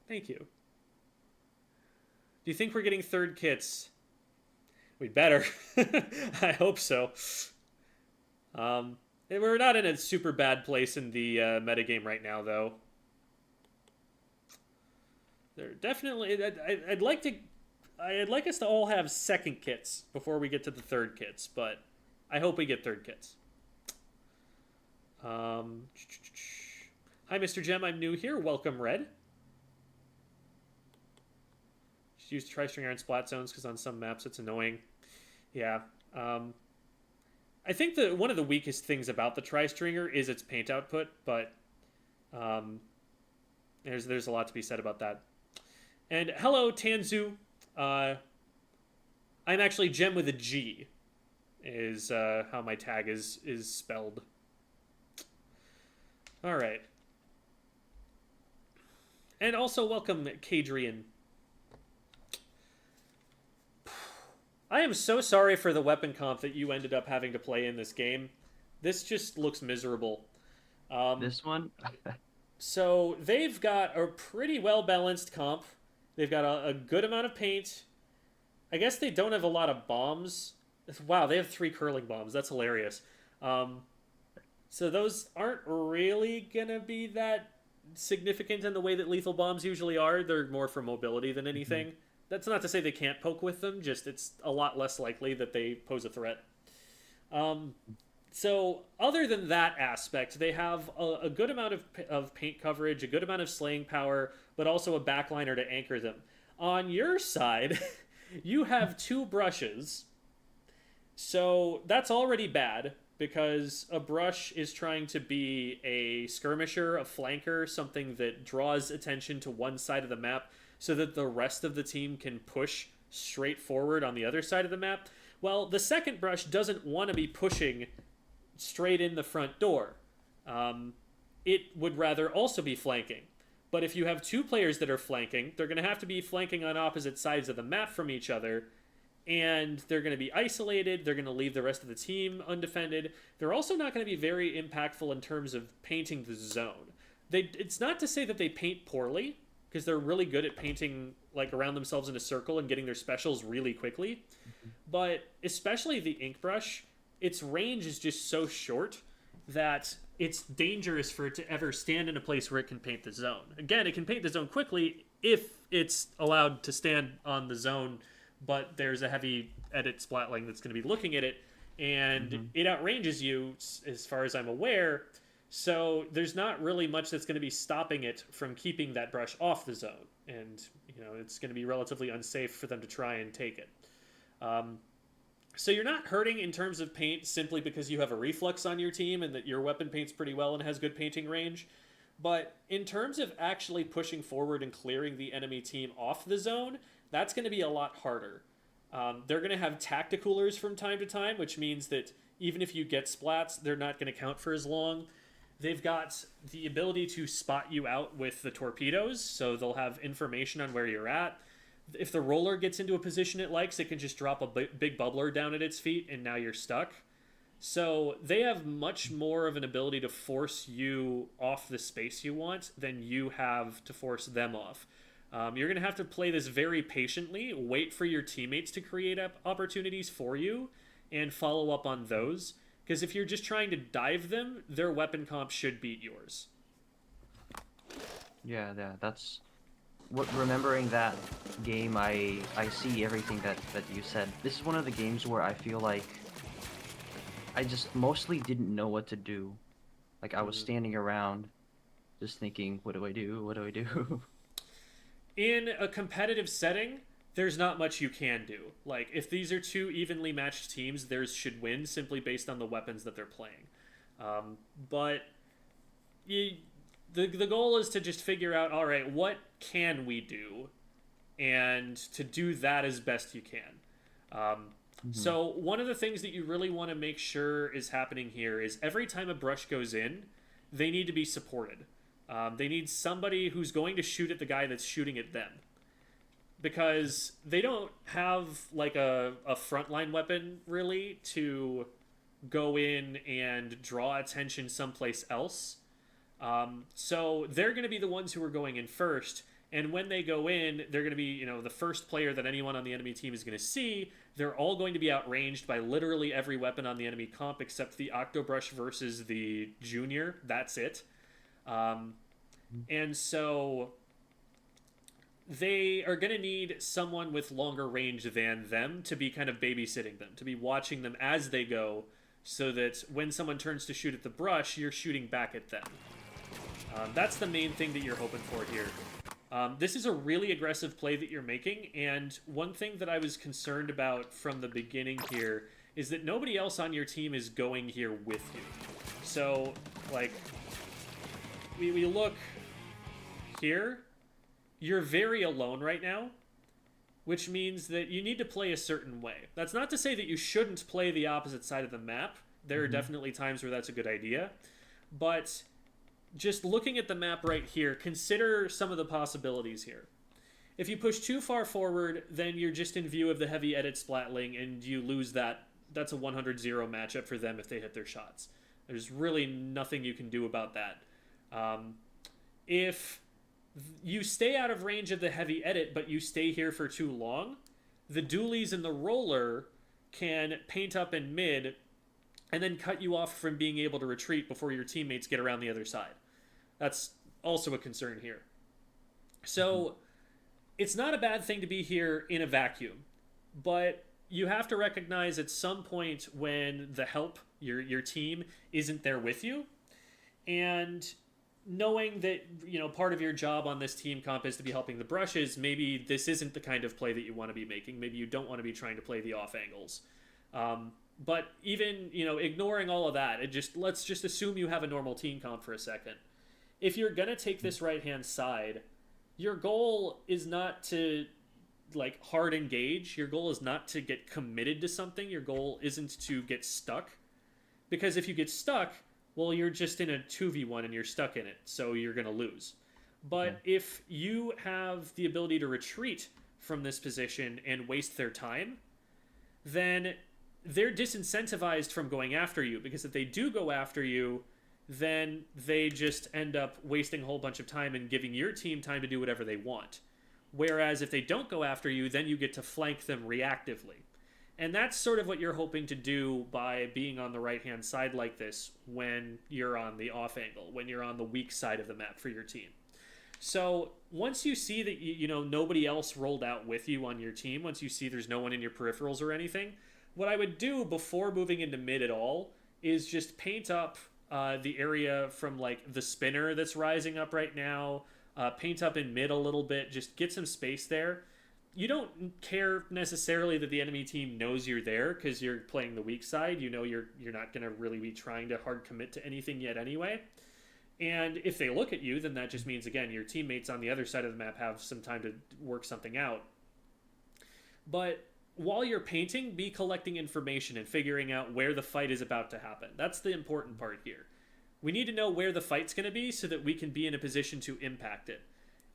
Thank you. Do you think we're getting third kits? We better. I hope so. We're not in a super bad place in the metagame right now, though. They're definitely... I'd like us to all have second kits before we get to the third kits, but I hope we get third kits. Hi, Mr. Gem. I'm new here. Welcome, Red. Just use tri-stringer in splat zones because on some maps it's annoying. Yeah. I think that one of the weakest things about the tri-stringer is its paint output, but there's a lot to be said about that. And hello, Tanzu. I'm actually Gem with a G, is how my tag is spelled. All right. And also welcome, Kadrian. I am so sorry for the weapon comp that you ended up having to play in this game. This just looks miserable. This one? So they've got a pretty well-balanced comp. They've got a good amount of paint. I guess they don't have a lot of bombs. Wow, they have 3 curling bombs. That's hilarious. So those aren't really going to be that significant in the way that lethal bombs usually are. They're more for mobility than anything. Mm-hmm. That's not to say they can't poke with them, just it's a lot less likely that they pose a threat. So other than that aspect, they have a good amount of paint coverage, a good amount of slaying power, but also a backliner to anchor them. On your side, you have 2 brushes. So that's already bad, because a brush is trying to be a skirmisher, a flanker, something that draws attention to one side of the map so that the rest of the team can push straight forward on the other side of the map. Well, the second brush doesn't want to be pushing straight in the front door. It would rather also be flanking. But if you have 2 players that are flanking, they're going to have to be flanking on opposite sides of the map from each other, and they're going to be isolated. They're going to leave the rest of the team undefended. They're also not going to be very impactful in terms of painting the zone. It's not to say that they paint poorly, because they're really good at painting like around themselves in a circle and getting their specials really quickly. Mm-hmm. But especially the ink brush, its range is just so short that it's dangerous for it to ever stand in a place where it can paint the zone. Again, it can paint the zone quickly if it's allowed to stand on the zone, but there's a heavy edit splatling that's going to be looking at it, and it outranges you as far as I'm aware. So there's not really much that's going to be stopping it from keeping that brush off the zone. And, it's going to be relatively unsafe for them to try and take it. So you're not hurting in terms of paint simply because you have a reflex on your team and that your weapon paints pretty well and has good painting range. But in terms of actually pushing forward and clearing the enemy team off the zone, that's going to be a lot harder. They're going to have tacticoolers from time to time, which means that even if you get splats, they're not going to count for as long. They've got the ability to spot you out with the torpedoes, so they'll have information on where you're at. If the roller gets into a position it likes, it can just drop a big bubbler down at its feet, and now you're stuck. So they have much more of an ability to force you off the space you want than you have to force them off. You're going to have to play this very patiently, wait for your teammates to create opportunities for you, and follow up on those. Because if you're just trying to dive them, their weapon comp should beat yours. Yeah, that's what. Remembering that game, I see everything that you said. This is one of the games where I feel like I just mostly didn't know what to do. Like I was standing around, just thinking, "What do I do? What do I do?" In a competitive setting, there's not much you can do. Like, if these are two evenly matched teams, theirs should win simply based on the weapons that they're playing. But the goal is to just figure out, all right, what can we do? And to do that as best you can. So one of the things that you really want to make sure is happening here is every time a brush goes in, they need to be supported. They need somebody who's going to shoot at the guy that's shooting at them. Because they don't have like a frontline weapon really to go in and draw attention someplace else. So they're going to be the ones who are going in first. And when they go in, they're going to be, the first player that anyone on the enemy team is going to see. They're all going to be outranged by literally every weapon on the enemy comp except the Octobrush versus the Junior. That's it. And so they are going to need someone with longer range than them to be kind of babysitting them, to be watching them as they go, so that when someone turns to shoot at the brush, you're shooting back at them. That's the main thing that you're hoping for here. This is a really aggressive play that you're making, and one thing that I was concerned about from the beginning here is that nobody else on your team is going here with you. So, like, we look here, you're very alone right now, which means that you need to play a certain way. That's not to say that you shouldn't play the opposite side of the map. There are definitely times where that's a good idea, but just looking at the map right here, consider some of the possibilities here. If you push too far forward, then you're just in view of the heavy edit splatling, and you lose that. That's a 100-0 matchup for them if they hit their shots. There's really nothing you can do about that. If you stay out of range of the heavy edit, but you stay here for too long, the dualies and the roller can paint up in mid and then cut you off from being able to retreat before your teammates get around the other side. That's also a concern here. So it's not a bad thing to be here in a vacuum, but you have to recognize at some point when the help, your team, isn't there with you, and knowing that, part of your job on this team comp is to be helping the brushes, maybe this isn't the kind of play that you want to be making. Maybe you don't want to be trying to play the off angles. But even, ignoring all of that, let's just assume you have a normal team comp for a second. If you're going to take this right-hand side, your goal is not to, hard engage. Your goal is not to get committed to something. Your goal isn't to get stuck. Because if you get stuck, well, you're just in a 2v1 and you're stuck in it, so you're going to lose. But if you have the ability to retreat from this position and waste their time, then they're disincentivized from going after you, because if they do go after you, then they just end up wasting a whole bunch of time and giving your team time to do whatever they want. Whereas if they don't go after you, then you get to flank them reactively. And that's sort of what you're hoping to do by being on the right-hand side like this when you're on the off angle, when you're on the weak side of the map for your team. So once you see that nobody else rolled out with you on your team, once you see there's no one in your peripherals or anything, what I would do before moving into mid at all is just paint up the area from the spinner that's rising up right now, paint up in mid a little bit, just get some space there. You don't care necessarily that the enemy team knows you're there because you're playing the weak side. You're not going to really be trying to hard commit to anything yet anyway. And if they look at you, then that just means, again, your teammates on the other side of the map have some time to work something out. But while you're painting, be collecting information and figuring out where the fight is about to happen. That's the important part here. We need to know where the fight's going to be so that we can be in a position to impact it.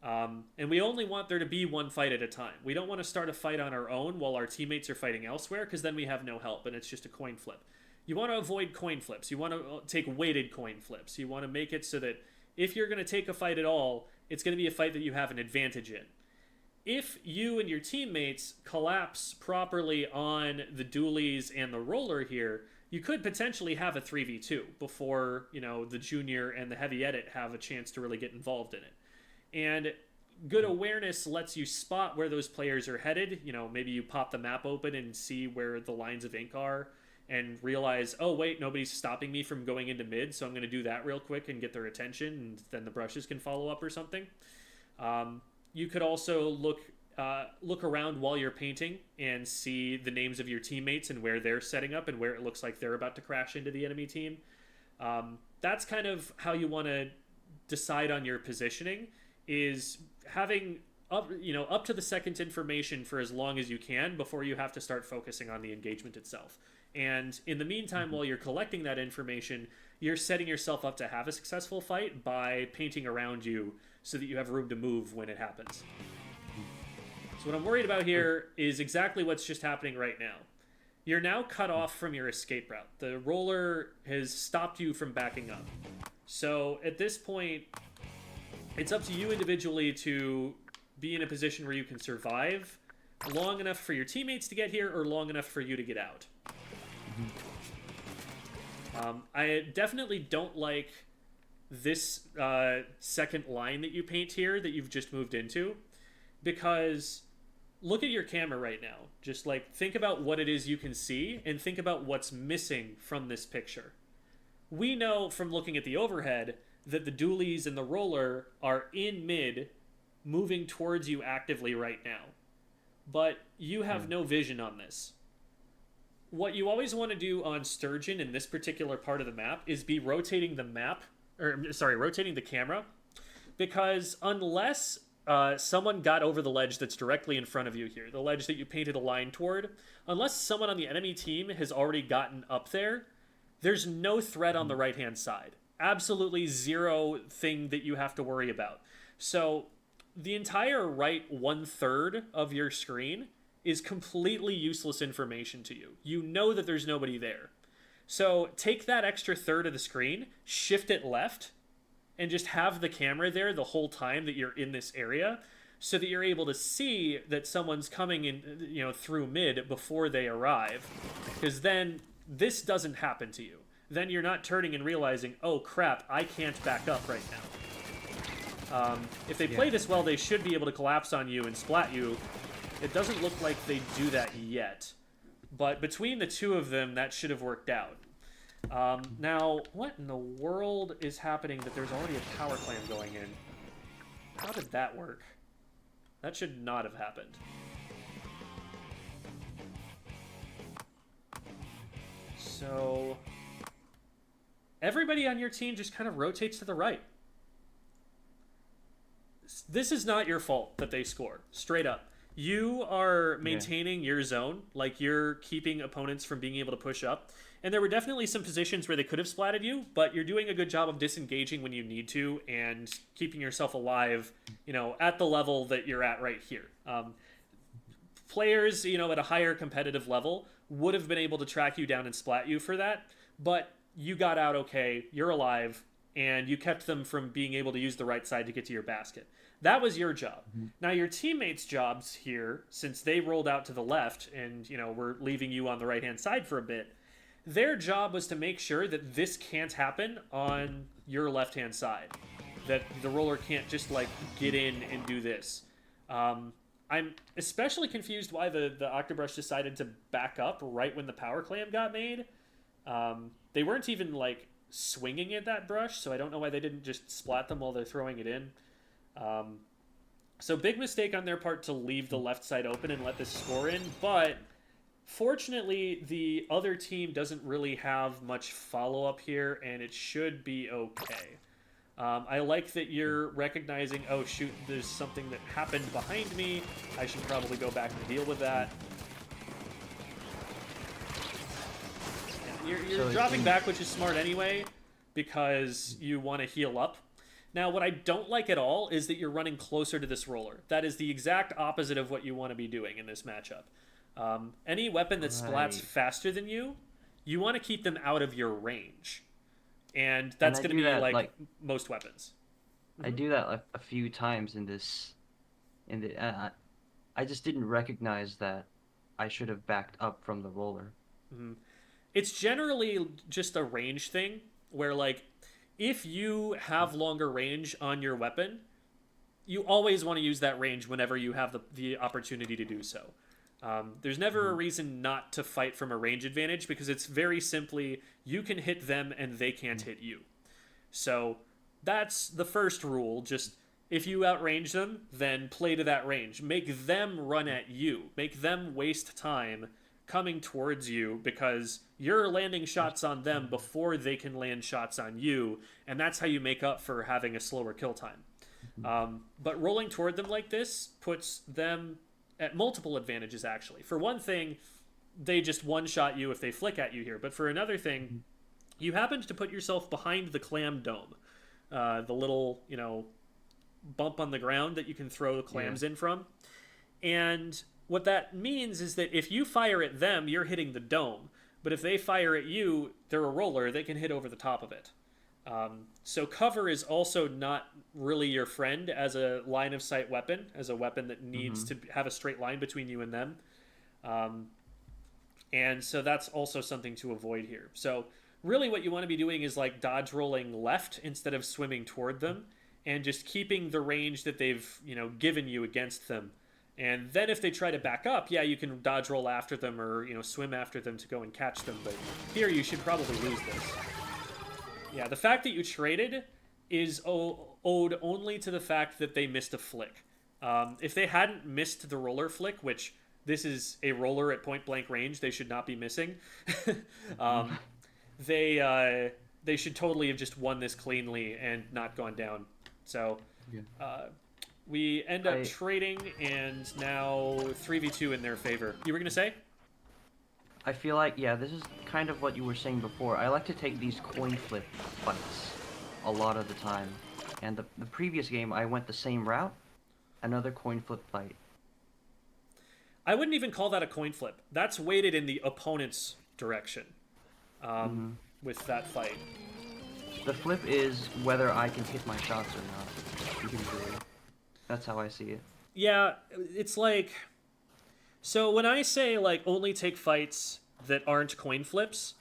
And we only want there to be one fight at a time. We don't want to start a fight on our own while our teammates are fighting elsewhere, because then we have no help and it's just a coin flip. You want to avoid coin flips. You want to take weighted coin flips. You want to make it so that if you're going to take a fight at all, it's going to be a fight that you have an advantage in. if you and your teammates collapse properly on the dualies and the roller here, you could potentially have a 3v2 before, the junior and the heavy edit have a chance to really get involved in it. And good awareness lets you spot where those players are headed. Maybe you pop the map open and see where the lines of ink are and realize, oh, wait, nobody's stopping me from going into mid, so I'm going to do that real quick and get their attention, and then the brushes can follow up or something. You could also look around while you're painting and see the names of your teammates and where they're setting up and where it looks like they're about to crash into the enemy team. That's kind of how you want to decide on your positioning, is having up to the second information for as long as you can before you have to start focusing on the engagement itself. And in the meantime, while you're collecting that information, you're setting yourself up to have a successful fight by painting around you so that you have room to move when it happens. So what I'm worried about here is exactly what's just happening right now. You're now cut off from your escape route. The roller has stopped you from backing up. So at this point, it's up to you individually to be in a position where you can survive long enough for your teammates to get here or long enough for you to get out. I definitely don't like this second line that you paint here that you've just moved into, because look at your camera right now. Just think about what it is you can see and think about what's missing from this picture. We know from looking at the overhead that the dualies and the roller are in mid, moving towards you actively right now. But you have no vision on this. What you always want to do on Sturgeon in this particular part of the map is be rotating rotating the camera, because unless someone got over the ledge that's directly in front of you here, the ledge that you painted a line toward, unless someone on the enemy team has already gotten up there, there's no threat on the right-hand side. Absolutely zero thing that you have to worry about. So the entire right 1/3 of your screen is completely useless information to you. You know that there's nobody there. So take that extra third of the screen, shift it left, and just have the camera there the whole time that you're in this area, so that you're able to see that someone's coming in, through mid before they arrive. Because then this doesn't happen to you. Then you're not turning and realizing, oh crap, I can't back up right now. If they play this well, they should be able to collapse on you and splat you. It doesn't look like they do that yet. But between the two of them, that should have worked out. Now, what in the world is happening that there's already a power clam going in? How did that work? That should not have happened. So everybody on your team just kind of rotates to the right. This is not your fault that they score, straight up. You are maintaining your zone, you're keeping opponents from being able to push up. And there were definitely some positions where they could have splatted you, but you're doing a good job of disengaging when you need to and keeping yourself alive, at the level that you're at right here. Players, at a higher competitive level would have been able to track you down and splat you for that, but you got out okay, you're alive, and you kept them from being able to use the right side to get to your basket. That was your job. Now your teammates' jobs here, since they rolled out to the left and, were leaving you on the right-hand side for a bit, their job was to make sure that this can't happen on your left-hand side. That the roller can't just, get in and do this. I'm especially confused why the Octobrush decided to back up right when the power clam got made. They weren't even, swinging at that brush, so I don't know why they didn't just splat them while they're throwing it in. So big mistake on their part to leave the left side open and let this score in, but fortunately the other team doesn't really have much follow-up here, and it should be okay. I like that you're recognizing, oh shoot, there's something that happened behind me, I should probably go back and deal with that. You're dropping back, which is smart anyway, because you want to heal up. Now, what I don't like at all is that you're running closer to this roller. That is the exact opposite of what you want to be doing in this matchup. Any weapon that splats faster than you, you want to keep them out of your range. And that's going to be most weapons. I do that a few times in I just didn't recognize that I should have backed up from the roller. Mhm. It's generally just a range thing where, like, if you have longer range on your weapon, you always want to use that range whenever you have the opportunity to do so. There's never a reason not to fight from a range advantage because it's very simply you can hit them and they can't hit you. So that's the first rule. Just if you outrange them, then play to that range. Make them run at you. Make them waste time coming towards you because you're landing shots on them before they can land shots on you, and that's how you make up for having a slower kill time. But rolling toward them like this puts them at multiple advantages, actually. For one thing, they just one-shot you if they flick at you here. But for another thing, you happen to put yourself behind the clam dome. The little, bump on the ground that you can throw the clams in from. And what that means is that if you fire at them, you're hitting the dome. But if they fire at you, they're a roller, they can hit over the top of it. So cover is also not really your friend as a line of sight weapon, as a weapon that needs to have a straight line between you and them. And so that's also something to avoid here. So really what you want to be doing is like dodge rolling left instead of swimming toward them, and just keeping the range that they've, given you against them. And then if they try to back up, yeah, you can dodge roll after them or, swim after them to go and catch them. But here you should probably lose this. Yeah, the fact that you traded is owed only to the fact that they missed a flick. If they hadn't missed the roller flick, which this is a roller at point blank range, they should not be missing. They should totally have just won this cleanly and not gone down. So we end up trading, and now 3v2 in their favor. You were gonna say? I feel like, this is kind of what you were saying before. I like to take these coin flip fights a lot of the time. And the previous game, I went the same route. Another coin flip fight. I wouldn't even call that a coin flip. That's weighted in the opponent's direction with that fight. The flip is whether I can hit my shots or not. You can do it. That's how I see it. Yeah, it's like... So when I say, like, only take fights that aren't coin flips,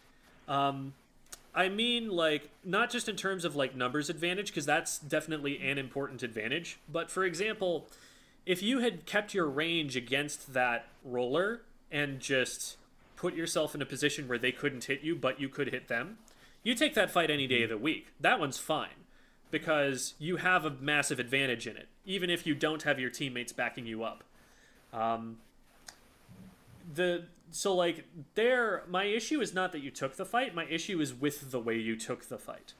I mean, like, not just in terms of, like, numbers advantage, because that's definitely an important advantage, but, for example, if you had kept your range against that roller and just put yourself in a position where they couldn't hit you, but you could hit them, you take that fight any day of the week. That one's fine, because you have a massive advantage in it, even if you don't have your teammates backing you up. My issue is not that you took the fight. My issue is with the way you took the fight.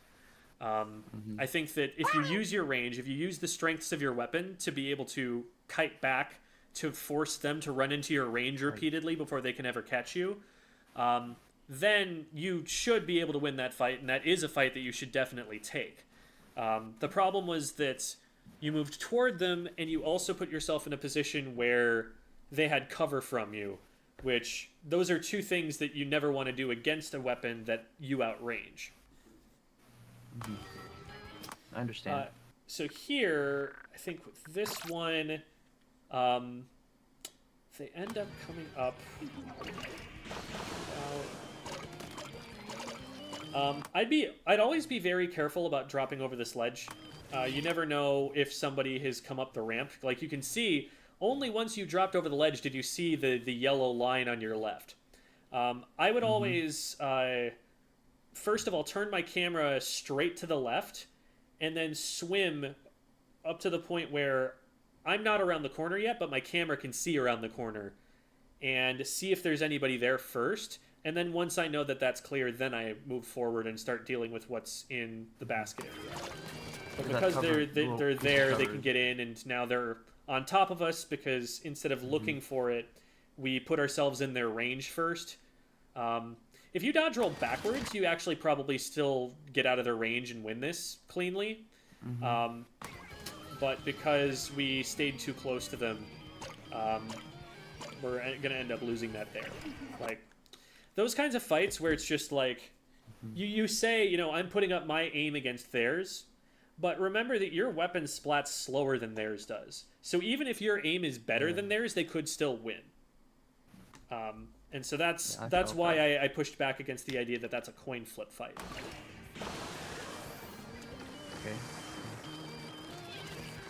I think that if you use your range, if you use the strengths of your weapon to be able to kite back to force them to run into your range repeatedly before they can ever catch you, then you should be able to win that fight, and that is a fight that you should definitely take. The problem was that you moved toward them, and you also put yourself in a position where they had cover from you, which those are two things that you never want to do against a weapon that you outrange. I understand. So here, I think with this one, they end up coming up. I'd always be very careful about dropping over this ledge. You never know if somebody has come up the ramp. Like you can see, only once you dropped over the ledge did you see the yellow line on your left. I would always, first of all, turn my camera straight to the left and then swim up to the point where I'm not around the corner yet, but my camera can see around the corner and see if there's anybody there first. And then once I know that that's clear, then I move forward and start dealing with what's in the basket area. But because they're there, they can get in, and now they're on top of us because instead of looking for it, we put ourselves in their range first. If you dodge roll backwards, you actually probably still get out of their range and win this cleanly. But because we stayed too close to them, we're going to end up losing that there. Like, those kinds of fights where it's just like, you say, I'm putting up my aim against theirs, But remember that your weapon splats slower than theirs does. So even if your aim is better than theirs, they could still win. And so that's why I pushed back against the idea that that's a coin flip fight. Okay.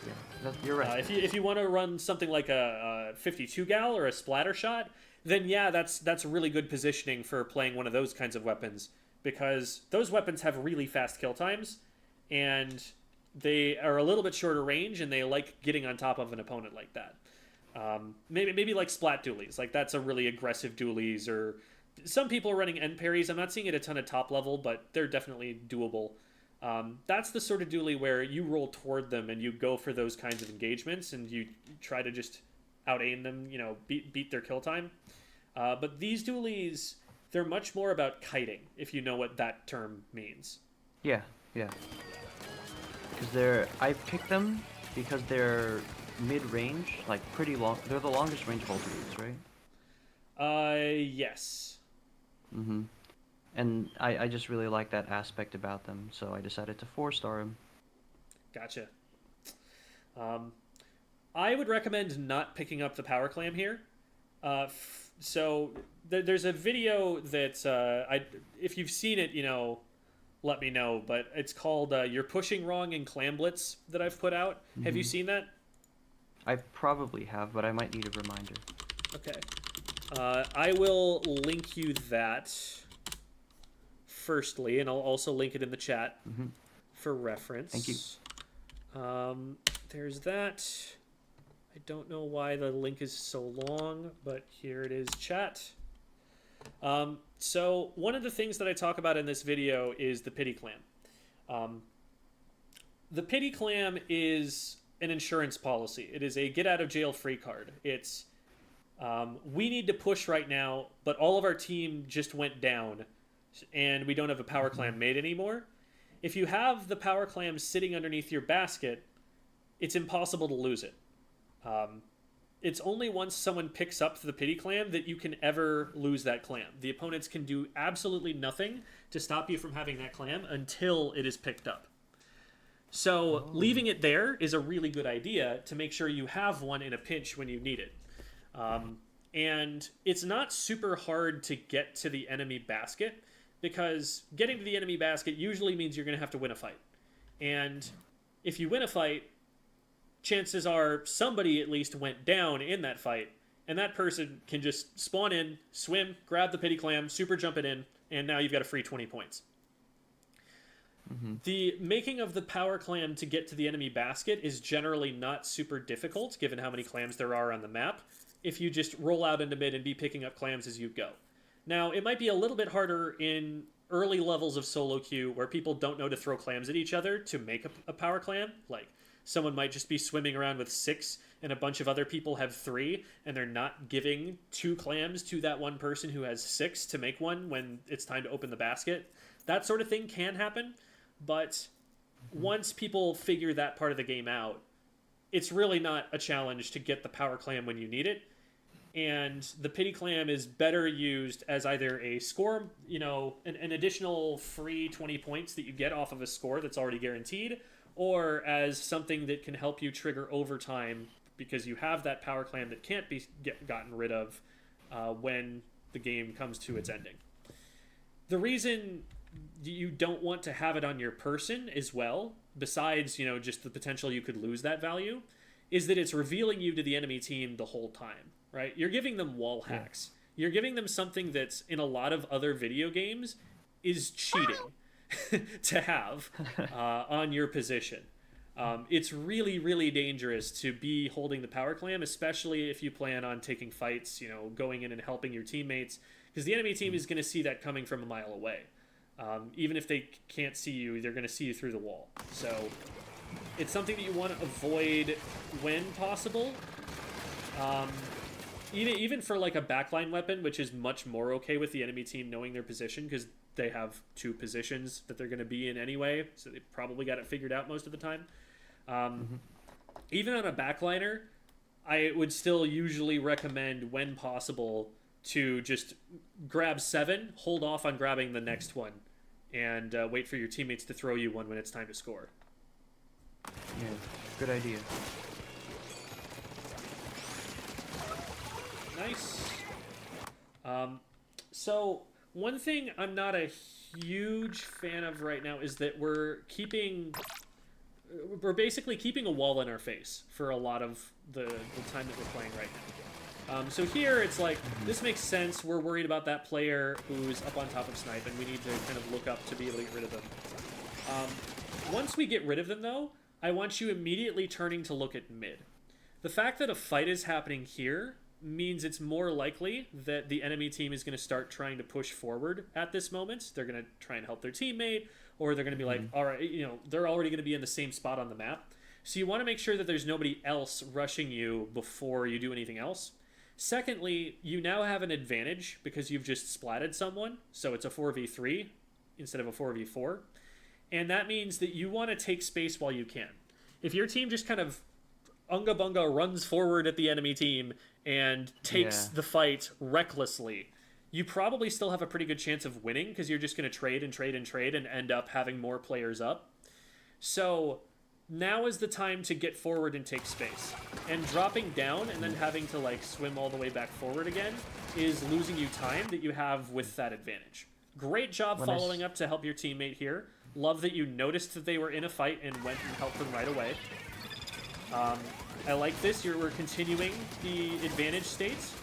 Yeah, you're right. If you want to run something like a 52 gal or a splatter shot, then yeah, that's really good positioning for playing one of those kinds of weapons, because those weapons have really fast kill times, and they are a little bit shorter range, and they like getting on top of an opponent like that. Maybe like splat dualies, like that's a really aggressive dualies, or some people are running end parries. I'm not seeing it a ton of top level, but they're definitely doable. That's the sort of dually where you roll toward them and you go for those kinds of engagements, and you try to just out aim them, you know, beat their kill time. But these dualies, they're much more about kiting, if you know what that term means. Yeah. Because I picked them because they're mid-range, like pretty long. They're the longest range of all dualies, right? Yes. Mm-hmm. And I just really like that aspect about them, so I decided to 4-star them. Gotcha. I would recommend not picking up the power clam here. So there's a video that if you've seen it, you know, let me know. But it's called "You're Pushing Wrong" in Clam Blitz that I've put out. Mm-hmm. Have you seen that? I probably have, but I might need a reminder. Okay. I will link you that firstly, and I'll also link it in the chat for reference. Thank you. There's that. I don't know why the link is so long, but here it is, chat. So one of the things that I talk about in this video is the pity clam. The pity clam is an insurance policy. It is a get out of jail free card. It's we need to push right now, but all of our team just went down, and we don't have a power clam made anymore. If you have the power clam sitting underneath your basket, it's impossible to lose it. It's only once someone picks up the pity clam that you can ever lose that clam. The opponents can do absolutely nothing to stop you from having that clam until it is picked up. So leaving it there is a really good idea to make sure you have one in a pinch when you need it. And it's not super hard to get to the enemy basket, because getting to the enemy basket usually means you're going to have to win a fight. And if you win a fight, chances are somebody at least went down in that fight, and that person can just spawn in, swim, grab the pity clam, super jump it in, and now you've got a free 20 points. The making of the power clam to get to the enemy basket is generally not super difficult, given how many clams there are on the map, if you just roll out into mid and be picking up clams as you go. Now, it might be a little bit harder in early levels of solo queue where people don't know to throw clams at each other to make a power clam. Like, someone might just be swimming around with 6 and a bunch of other people have 3, and they're not giving 2 clams to that one person who has 6 to make one when it's time to open the basket. That sort of thing can happen, but once people figure that part of the game out, it's really not a challenge to get the power clam when you need it. And the pity clam is better used as either a score, you know, an additional free 20 points that you get off of a score that's already guaranteed, or as something that can help you trigger overtime because you have that power clam that can't be gotten rid of when the game comes to its ending. The reason you don't want to have it on your person as well, besides, you know, just the potential you could lose that value, is that it's revealing you to the enemy team the whole time, right? You're giving them wall hacks. You're giving them something that's in a lot of other video games is cheating to have on your position. It's really, really dangerous to be holding the power clam, especially if you plan on taking fights, you know, going in and helping your teammates, because the enemy team is going to see that coming from a mile away. Even if they can't see you, they're going to see you through the wall. So it's something that you want to avoid when possible. Even for like a backline weapon, which is much more okay with the enemy team knowing their position, because they have 2 positions that they're going to be in anyway, so they probably got it figured out most of the time. Even on a backliner, I would still usually recommend, when possible, to just grab 7, hold off on grabbing the next one, and wait for your teammates to throw you one when it's time to score. Yeah, good idea. Nice. So one thing I'm not a huge fan of right now is that we're basically keeping a wall in our face for a lot of the time that we're playing right now. So here it's like, this makes sense. We're worried about that player who's up on top of Snipe, and we need to kind of look up to be able to get rid of them. Once we get rid of them, though, I want you immediately turning to look at mid. The fact that a fight is happening here means it's more likely that the enemy team is going to start trying to push forward at this moment. They're going to try and help their teammate, or they're going to be like, all right, you know, they're already going to be in the same spot on the map. So you want to make sure that there's nobody else rushing you before you do anything else. Secondly, you now have an advantage because you've just splatted someone, so it's a 4v3 instead of a 4v4. And that means that you want to take space while you can. If your team just kind of unga bunga runs forward at the enemy team and takes the fight recklessly, you probably still have a pretty good chance of winning because you're just going to trade and trade and trade and end up having more players up. So now is the time to get forward and take space. And dropping down and then having to like swim all the way back forward again is losing you time that you have with that advantage. Great job following up to help your teammate here. Love that you noticed that they were in a fight and went and helped them right away. I like this. We're continuing the advantage states.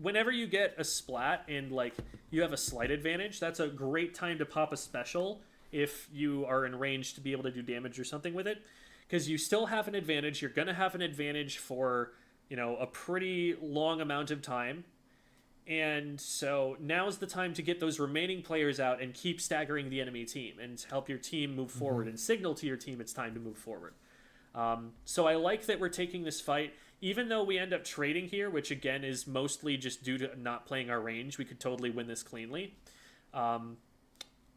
Whenever you get a splat and like you have a slight advantage, that's a great time to pop a special if you are in range to be able to do damage or something with it, because you still have an advantage. You're going to have an advantage for, you know, a pretty long amount of time. And so now's the time to get those remaining players out and keep staggering the enemy team and help your team move forward and signal to your team it's time to move forward. So I like that we're taking this fight, even though we end up trading here, which again is mostly just due to not playing our range. We could totally win this cleanly.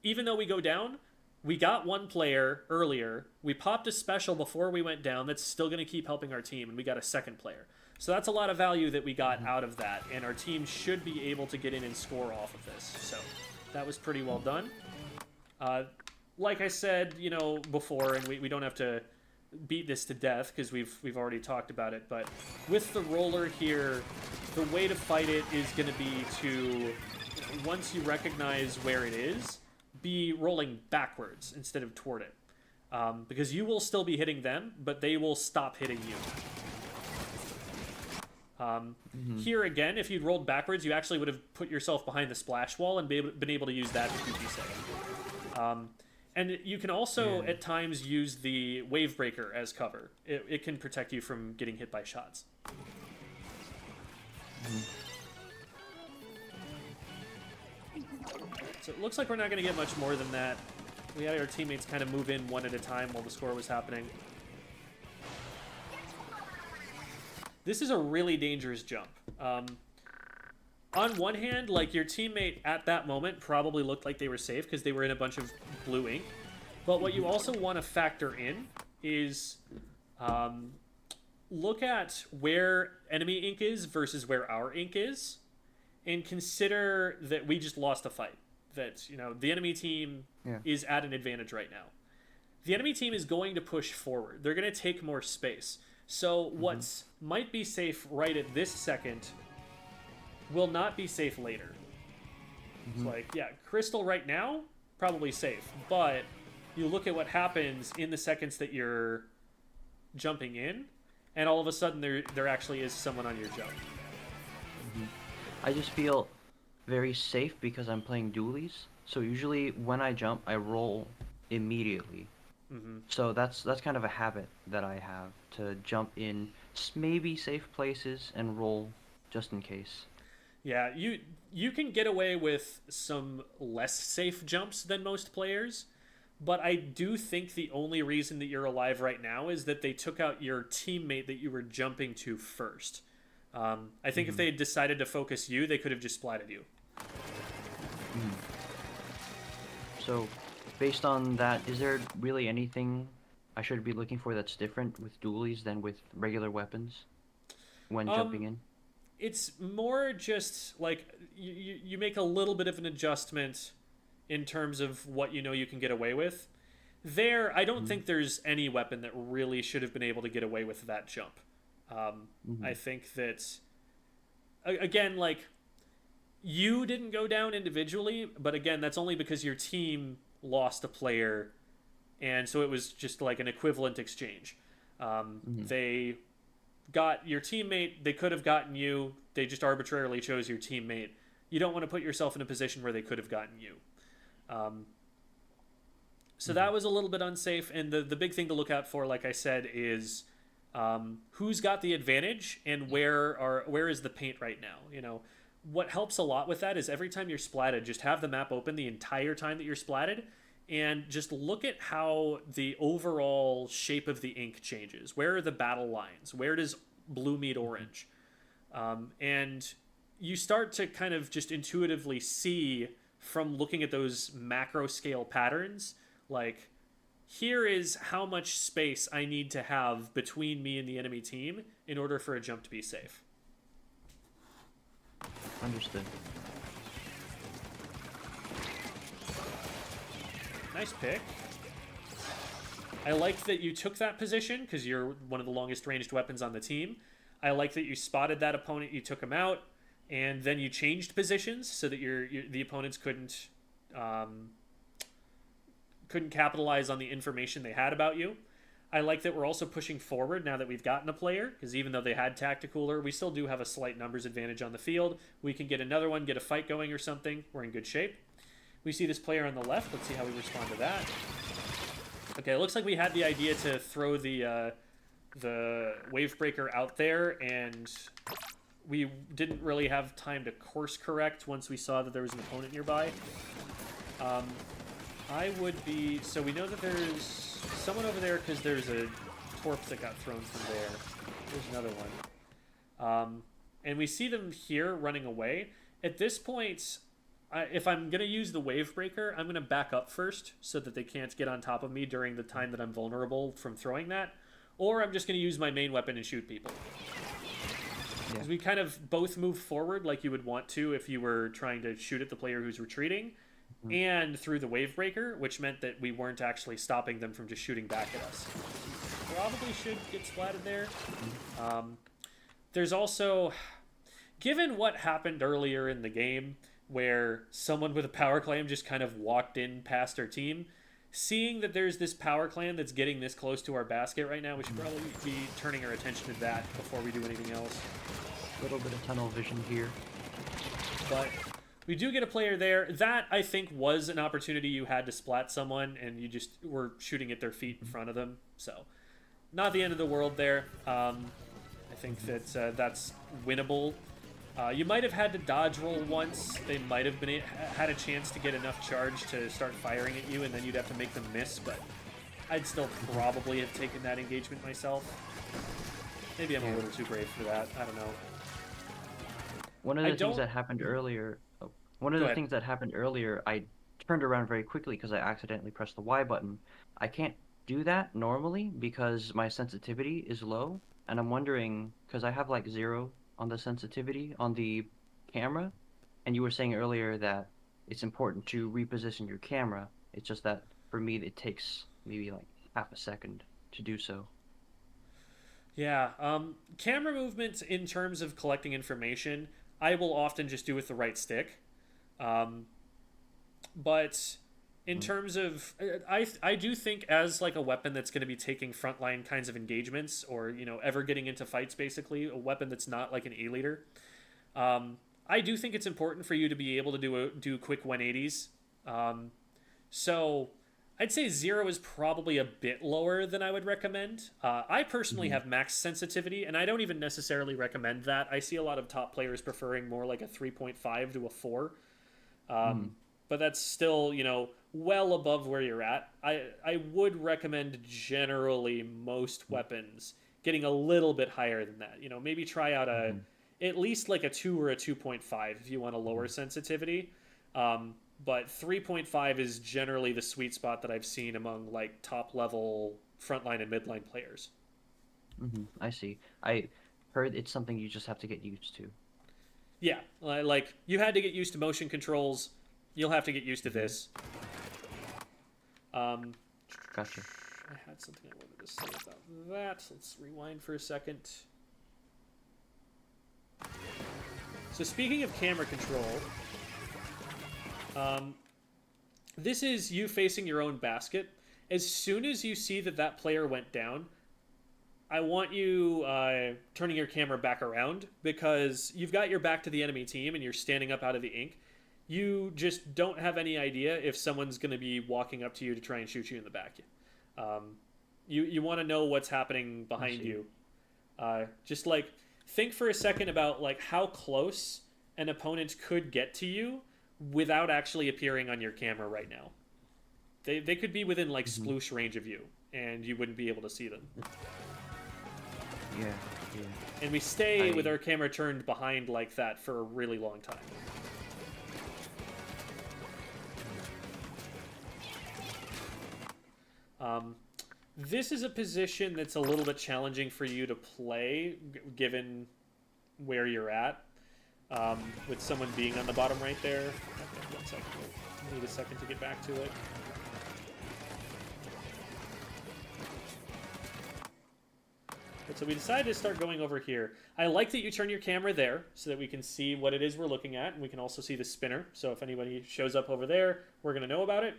Even though we go down, we got one player earlier. We popped a special before we went down that's still going to keep helping our team, and we got a second player. So that's a lot of value that we got out of that, and our team should be able to get in and score off of this. So that was pretty well done. Like I said, you know, before, and we don't have to beat this to death because we've already talked about it, but with the roller here, the way to fight it is going to be to, once you recognize where it is, be rolling backwards instead of toward it. Because you will still be hitting them, but they will stop hitting you. Here again, if you'd rolled backwards, you actually would have put yourself behind the splash wall and been able to use that to keep you safe. And you can also, at times, use the wave breaker as cover. It can protect you from getting hit by shots. So it looks like we're not going to get much more than that. We had our teammates kind of move in one at a time while the score was happening. This is a really dangerous jump. On one hand, like, your teammate at that moment probably looked like they were safe because they were in a bunch of blue ink. But what you also want to factor in is look at where enemy ink is versus where our ink is, and consider that we just lost a fight. That, you know, the enemy team is at an advantage right now. The enemy team is going to push forward. They're going to take more space. So what might be safe right at this second will not be safe later. It's like, yeah, Crystal right now, probably safe. But you look at what happens in the seconds that you're jumping in, and all of a sudden there actually is someone on your jump. I just feel very safe because I'm playing dualies. So usually when I jump, I roll immediately. So that's kind of a habit that I have, to jump in maybe safe places and roll just in case. Yeah, you can get away with some less safe jumps than most players, but I do think the only reason that you're alive right now is that they took out your teammate that you were jumping to first. I think if they had decided to focus you, they could have just splatted you. So, based on that, is there really anything I should be looking for that's different with dualies than with regular weapons when jumping in? It's more just like you make a little bit of an adjustment in terms of what you know you can get away with. I don't think there's any weapon that really should have been able to get away with that jump. I think that, again, like, you didn't go down individually, but again, that's only because your team lost a player, and so it was just like an equivalent exchange. They got your teammate, they could have gotten you, they just arbitrarily chose your teammate. You don't want to put yourself in a position where they could have gotten you. So that was a little bit unsafe, and the big thing to look out for, like I said, is who's got the advantage and where is the paint right now. You know, what helps a lot with that is every time you're splatted, just have the map open the entire time that you're splatted, and just look at how the overall shape of the ink changes. Where are the battle lines? Where does blue meet orange? And you start to kind of just intuitively see from looking at those macro scale patterns, like, here is how much space I need to have between me and the enemy team in order for a jump to be safe. Understood. Nice pick. I like that you took that position because you're one of the longest ranged weapons on the team. I like that you spotted that opponent, you took him out, and then you changed positions so that the opponents couldn't capitalize on the information they had about you. I like that we're also pushing forward now that we've gotten a player, because even though they had Tacticooler, we still do have a slight numbers advantage on the field. We can get another one, get a fight going or something. We're in good shape. We see this player on the left. Let's see how we respond to that. Okay, it looks like we had the idea to throw the wave breaker out there, and we didn't really have time to course correct once we saw that there was an opponent nearby. I would be... So we know that there's someone over there because there's a torp that got thrown from there. There's another one. And we see them here running away. At this point, if I'm going to use the wave breaker, I'm going to back up first so that they can't get on top of me during the time that I'm vulnerable from throwing that. Or I'm just going to use my main weapon and shoot people. Because we kind of both move forward like you would want to if you were trying to shoot at the player who's retreating, and through the wave breaker, which meant that we weren't actually stopping them from just shooting back at us. Probably should get splatted there. There's also, given what happened earlier in the game, where someone with a power clan just kind of walked in past our team, seeing that there's this power clan that's getting this close to our basket right now, we should probably be turning our attention to that before we do anything else. A little bit of tunnel vision here. But we do get a player there. That, I think, was an opportunity you had to splat someone, and you just were shooting at their feet in front of them. So, not the end of the world there. I think that that's winnable. You might have had to dodge roll once. They might have had a chance to get enough charge to start firing at you, and then you'd have to make them miss, but I'd still probably have taken that engagement myself. Maybe I'm a little too brave for that. I don't know. One of the things that happened earlier... things that happened earlier, I turned around very quickly because I accidentally pressed the Y button. I can't do that normally because my sensitivity is low, and I'm wondering, because I have like 0 on the sensitivity on the camera, and you were saying earlier that it's important to reposition your camera. It's just that for me it takes maybe like half a second to do so. Yeah, camera movement in terms of collecting information, I will often just do with the right stick. But in terms of, I do think as like a weapon that's going to be taking frontline kinds of engagements, or, you know, ever getting into fights, basically, a weapon that's not like an A-leader, I do think it's important for you to be able to do quick 180s. So I'd say 0 is probably a bit lower than I would recommend. I personally have max sensitivity, and I don't even necessarily recommend that. I see a lot of top players preferring more like a 3.5 to a 4. But that's still, you know, well above where you're at. I would recommend generally most weapons getting a little bit higher than that. You know, maybe try out at least like a 2 or a 2.5 if you want a lower sensitivity. But 3.5 is generally the sweet spot that I've seen among like top level frontline and midline players. I see. I heard it's something you just have to get used to. Yeah, like you had to get used to motion controls. You'll have to get used to this. Gotcha. I had something I wanted to say about that. Let's rewind for a second. So speaking of camera control, this is you facing your own basket. As soon as you see that that player went down, I want you turning your camera back around, because you've got your back to the enemy team and you're standing up out of the ink. You just don't have any idea if someone's going to be walking up to you to try and shoot you in the back. You want to know what's happening behind you. Just like think for a second about like how close an opponent could get to you without actually appearing on your camera right now. They could be within like sploosh range of you, and you wouldn't be able to see them. Yeah. And we stay with our camera turned behind like that for a really long time. This is a position that's a little bit challenging for you to play, given where you're at, with someone being on the bottom right there. Okay, 1 second. I need a second to get back to it. But so we decided to start going over here. I like that you turn your camera there so that we can see what it is we're looking at, and we can also see the spinner. So if anybody shows up over there, we're going to know about it.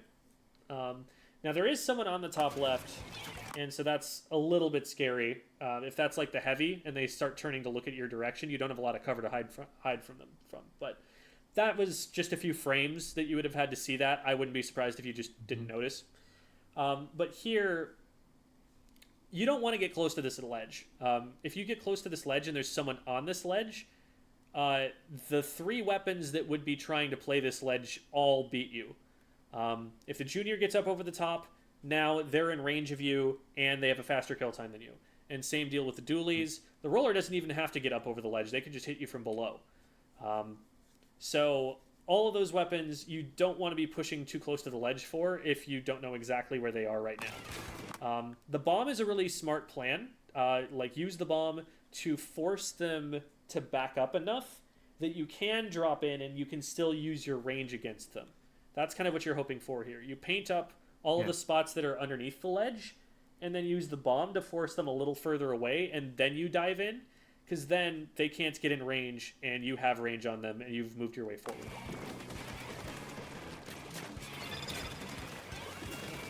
Now, there is someone on the top left, and so that's a little bit scary. If that's like the heavy, and they start turning to look at your direction, you don't have a lot of cover to hide from them from. But that was just a few frames that you would have had to see that. I wouldn't be surprised if you just didn't notice. But here, you don't want to get close to this ledge. If you get close to this ledge and there's someone on this ledge, the 3 weapons that would be trying to play this ledge all beat you. If the junior gets up over the top, now they're in range of you, and they have a faster kill time than you. And same deal with the dualies. The roller doesn't even have to get up over the ledge. They can just hit you from below. So all of those weapons you don't want to be pushing too close to the ledge for if you don't know exactly where they are right now. The bomb is a really smart plan. Like, use the bomb to force them to back up enough that you can drop in and you can still use your range against them. That's kind of what you're hoping for here. You paint up all of the spots that are underneath the ledge, and then use the bomb to force them a little further away, and then you dive in, because then they can't get in range, and you have range on them, and you've moved your way forward.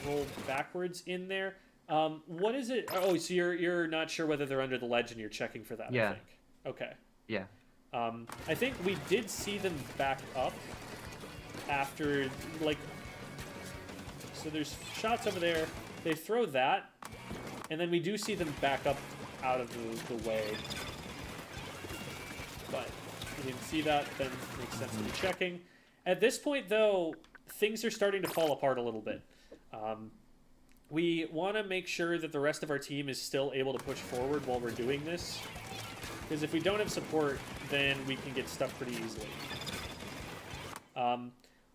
Roll backwards in there. What is it? Oh, so you're not sure whether they're under the ledge, and you're checking for that, I think. Okay. Yeah. I think we did see them back up after, like, so there's shots over there. They throw that, and then we do see them back up out of the way. But if we didn't see that, then it makes sense to be checking. At this point, though, things are starting to fall apart a little bit. We want to make sure that the rest of our team is still able to push forward while we're doing this. Because if we don't have support, then we can get stuck pretty easily.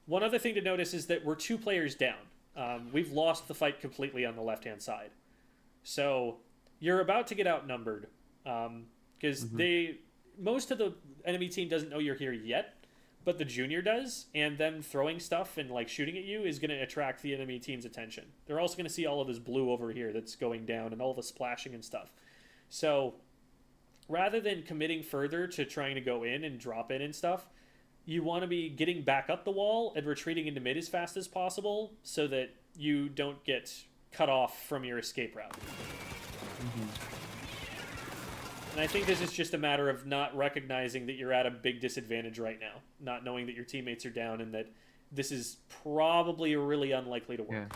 One other thing to notice is that we're 2 players down. We've lost the fight completely on the left-hand side. So you're about to get outnumbered. Because most of the enemy team doesn't know you're here yet, but the junior does, and them throwing stuff and like shooting at you is going to attract the enemy team's attention. They're also going to see all of this blue over here that's going down and all the splashing and stuff. So rather than committing further to trying to go in and drop in and stuff, you want to be getting back up the wall and retreating into mid as fast as possible so that you don't get cut off from your escape route. And I think this is just a matter of not recognizing that you're at a big disadvantage right now, not knowing that your teammates are down and that this is probably really unlikely to work.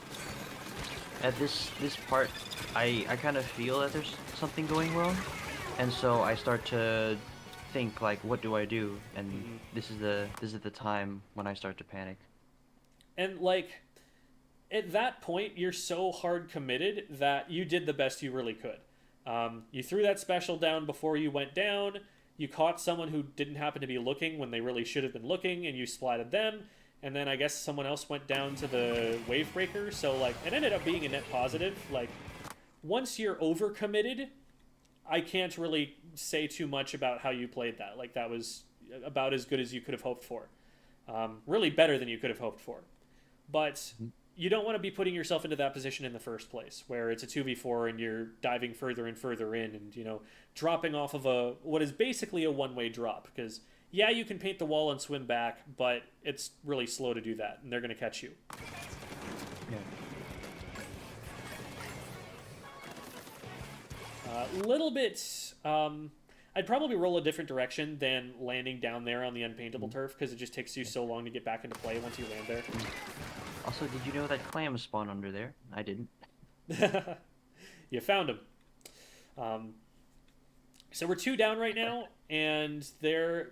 Yeah. At this part, I kind of feel that there's something going wrong, and so I start to think like, what do I do? And this is the time when I start to panic. And like, at that point, you're so hard committed that you did the best you really could. You threw that special down before you went down. You caught someone who didn't happen to be looking when they really should have been looking, and you splatted them. And then I guess someone else went down to the wave breaker. So like, it ended up being a net positive. Like, once you're overcommitted, I can't really say too much about how you played that. Like, that was about as good as you could have hoped for. Really better than you could have hoped for. But you don't want to be putting yourself into that position in the first place, where it's a 2v4 and you're diving further and further in, and dropping off of what is basically a one-way drop. Because yeah, you can paint the wall and swim back, but it's really slow to do that, and they're going to catch you. Yeah. Little bit. I'd probably roll a different direction than landing down there on the unpaintable turf, because it just takes you so long to get back into play once you land there. Also, did you know that clams spawn under there? I didn't. You found them. So we're 2 down right now, and they're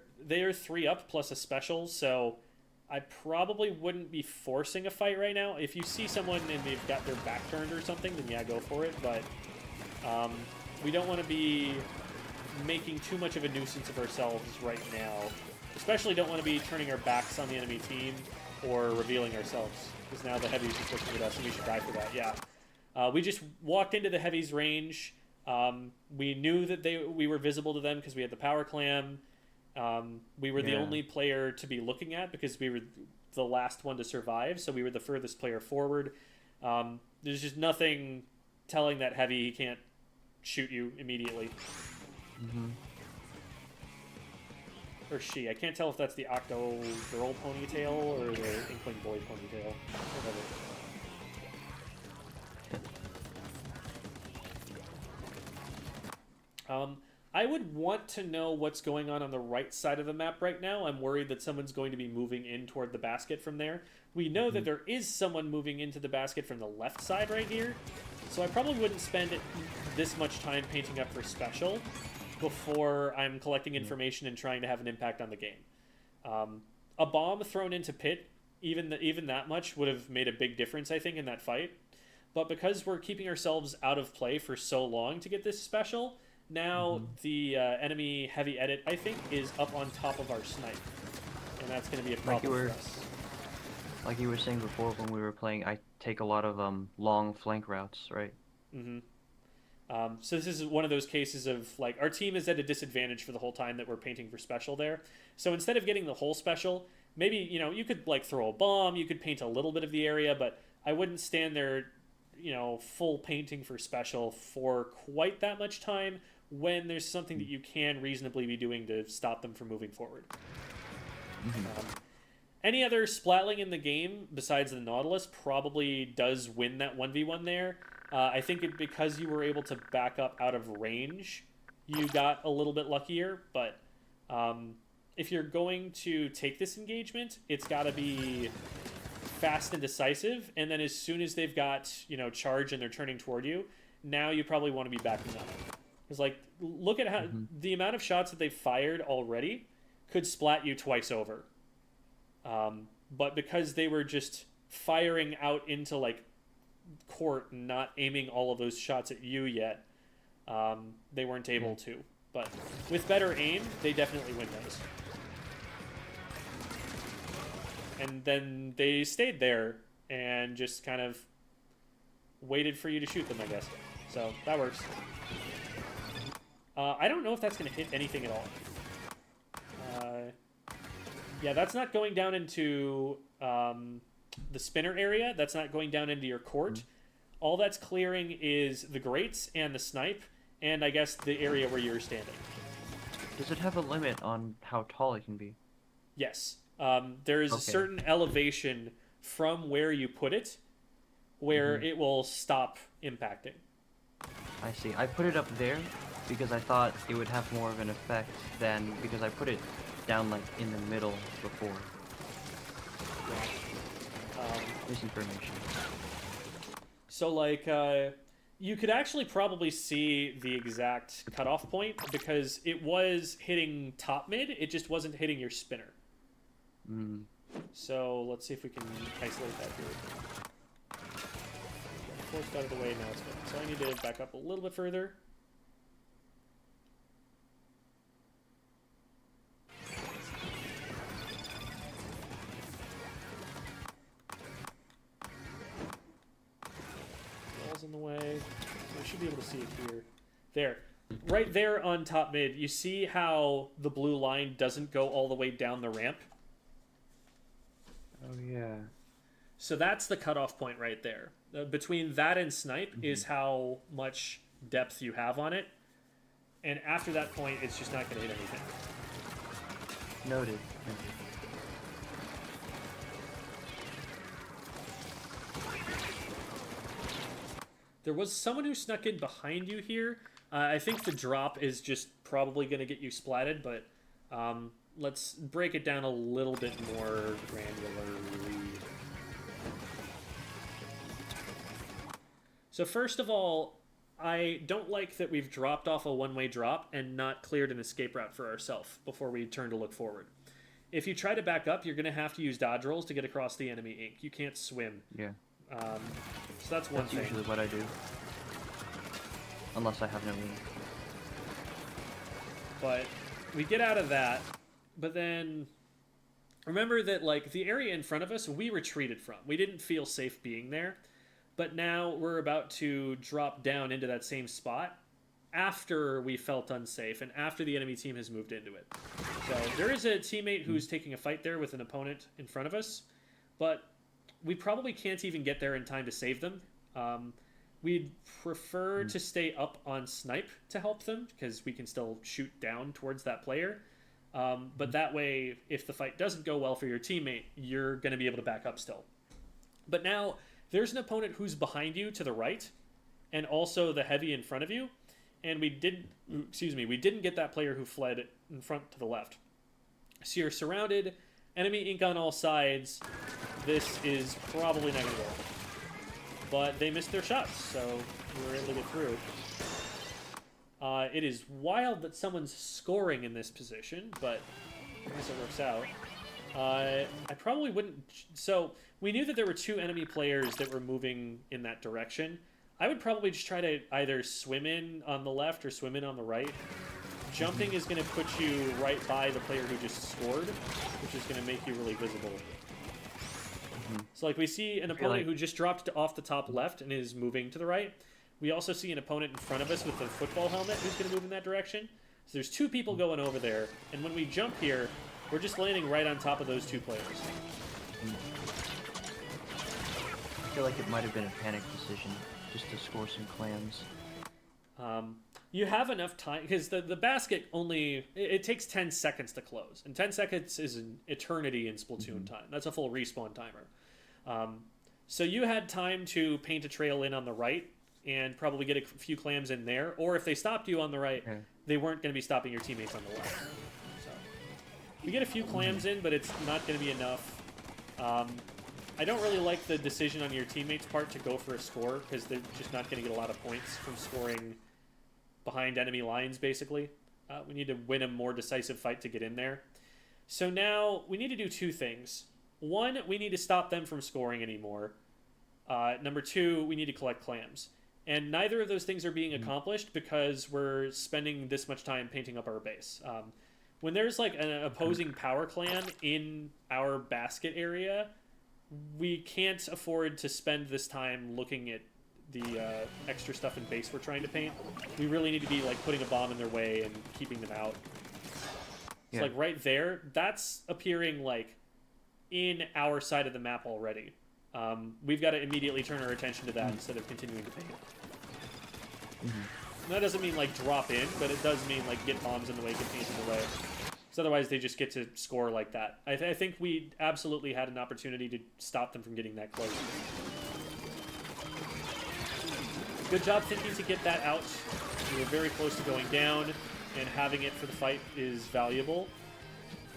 3 up plus a special. So I probably wouldn't be forcing a fight right now. If you see someone and they've got their back turned or something, then yeah, go for it. But we don't want to be making too much of a nuisance of ourselves right now. Especially don't want to be turning our backs on the enemy team or revealing ourselves, because now the heavies just looking at us and we should die for that. Yeah, we just walked into the heavies range. We knew that we were visible to them because we had the power clam. We were the only player to be looking at because we were the last one to survive, so we were the furthest player forward. There's just nothing telling that heavy he can't shoot you immediately. Mm-hmm. Or she. I can't tell if that's the Octo girl ponytail or the Inkling boy ponytail. Whatever. I would want to know what's going on the right side of the map right now. I'm worried that someone's going to be moving in toward the basket from there. We know that there is someone moving into the basket from the left side right here. So I probably wouldn't spend this much time painting up for special before I'm collecting information and trying to have an impact on the game. A bomb thrown into pit, even that much, would have made a big difference, I think, in that fight. But because we're keeping ourselves out of play for so long to get this special, now the enemy heavy edit, I think, is up on top of our snipe. And that's going to be a problem for us. Like you were saying before when we were playing, I take a lot of long flank routes, right? Mm-hmm. So this is one of those cases of, like, our team is at a disadvantage for the whole time that we're painting for special there. So instead of getting the whole special, maybe, you could, like, throw a bomb, you could paint a little bit of the area, but I wouldn't stand there, full painting for special for quite that much time when there's something that you can reasonably be doing to stop them from moving forward. Mm-hmm. Any other splatling in the game besides the Nautilus probably does win that 1v1 there. I think because you were able to back up out of range, you got a little bit luckier, but if you're going to take this engagement, it's got to be fast and decisive, and then as soon as they've got, charge and they're turning toward you, now you probably want to be backing up. Because, like, look at how the amount of shots that they've fired already could splat you twice over. But because they were just firing out into, like, court and not aiming all of those shots at you yet, they weren't able to. But with better aim, they definitely win those. And then they stayed there and just kind of waited for you to shoot them, I guess. So that works. I don't know if that's going to hit anything at all. Yeah, that's not going down into the spinner area. That's not going down into your court. All that's clearing is the grates and the snipe, and I guess the area where you're standing. Does it have a limit on how tall it can be? Yes. There is a certain elevation from where you put it where it will stop impacting. I see. I put it up there because I thought it would have more of an effect than because I put it down, like, in the middle before. Misinformation. So, like, you could actually probably see the exact cutoff point because it was hitting top mid, it just wasn't hitting your spinner. So, let's see if we can isolate that here. Forced out of the way, now it's good. So I need to back up a little bit further. Walls in the way. So we should be able to see it here. There. Right there on top mid, you see how the blue line doesn't go all the way down the ramp? Oh, yeah. So that's the cutoff point right there. Between that and snipe is how much depth you have on it. And after that point, it's just not going to hit anything. Noted. There was someone who snuck in behind you here. I think the drop is just probably going to get you splatted, but let's break it down a little bit more granularly. So first of all, I don't like that we've dropped off a one-way drop and not cleared an escape route for ourselves before we turn to look forward. If you try to back up, you're going to have to use dodge rolls to get across the enemy ink. You can't swim. Yeah. So that's one thing. That's usually what I do. Unless I have no ink. But we get out of that, but then remember that, like, the area in front of us, we retreated from. We didn't feel safe being there. But now we're about to drop down into that same spot after we felt unsafe and after the enemy team has moved into it. So there is a teammate who's taking a fight there with an opponent in front of us, but we probably can't even get there in time to save them. We'd prefer to stay up on snipe to help them because we can still shoot down towards that player. But that way, if the fight doesn't go well for your teammate, you're going to be able to back up still. But now there's an opponent who's behind you to the right, and also the heavy in front of you, and we didn't get that player who fled in front to the left. So you're surrounded, enemy ink on all sides. This is probably not going to work. But they missed their shots, so we were able to get through. It is wild that someone's scoring in this position, but I guess it works out. I probably wouldn't... So, we knew that there were two enemy players that were moving in that direction. I would probably just try to either swim in on the left or swim in on the right. Jumping is going to put you right by the player who just scored, which is going to make you really visible. So, like, we see an opponent who just dropped off the top left and is moving to the right. We also see an opponent in front of us with a football helmet who's going to move in that direction. So there's two people going over there, and when we jump here, we're just landing right on top of those two players. I feel like it might have been a panic decision, just to score some clams. You have enough time, because the basket only, it takes 10 seconds to close, and 10 seconds is an eternity in Splatoon time. That's a full respawn timer. So you had time to paint a trail in on the right, and probably get a few clams in there, or if they stopped you on the right, they weren't going to be stopping your teammates on the left. So we get a few clams in, but it's not going to be enough. I don't really like the decision on your teammates' part to go for a score, because they're just not going to get a lot of points from scoring behind enemy lines, basically. We need to win a more decisive fight to get in there. So now we need to do two things. One, we need to stop them from scoring anymore. Number two, we need to collect clams. And neither of those things are being accomplished because we're spending this much time painting up our base. When there's like an opposing power clan in our basket area, we can't afford to spend this time looking at the extra stuff in base we're trying to paint. We really need to be like putting a bomb in their way and keeping them out. So like right there, that's appearing like in our side of the map already. We've got to immediately turn our attention to that instead of continuing to paint. That doesn't mean like drop in, but it does mean like get bombs in the way, get paint in the way. Because otherwise they just get to score like that. I think we absolutely had an opportunity to stop them from getting that close. Good job thinking to get that out. We were very close to going down, and having it for the fight is valuable.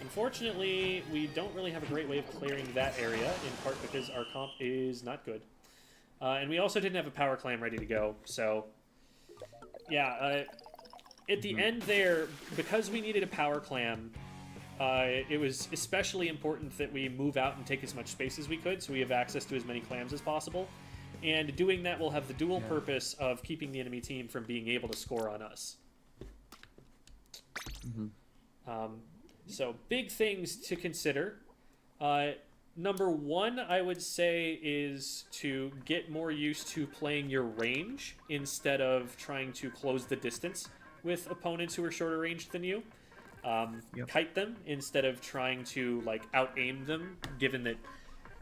Unfortunately, we don't really have a great way of clearing that area, in part because our comp is not good. And we also didn't have a power clam ready to go, so... Yeah, at the end there, because we needed a power clam, it was especially important that we move out and take as much space as we could, so we have access to as many clams as possible. And doing that will have the dual purpose of keeping the enemy team from being able to score on us. So, big things to consider. Number one, I would say, is to get more used to playing your range instead of trying to close the distance with opponents who are shorter range than you. Kite them instead of trying to like out-aim them, given that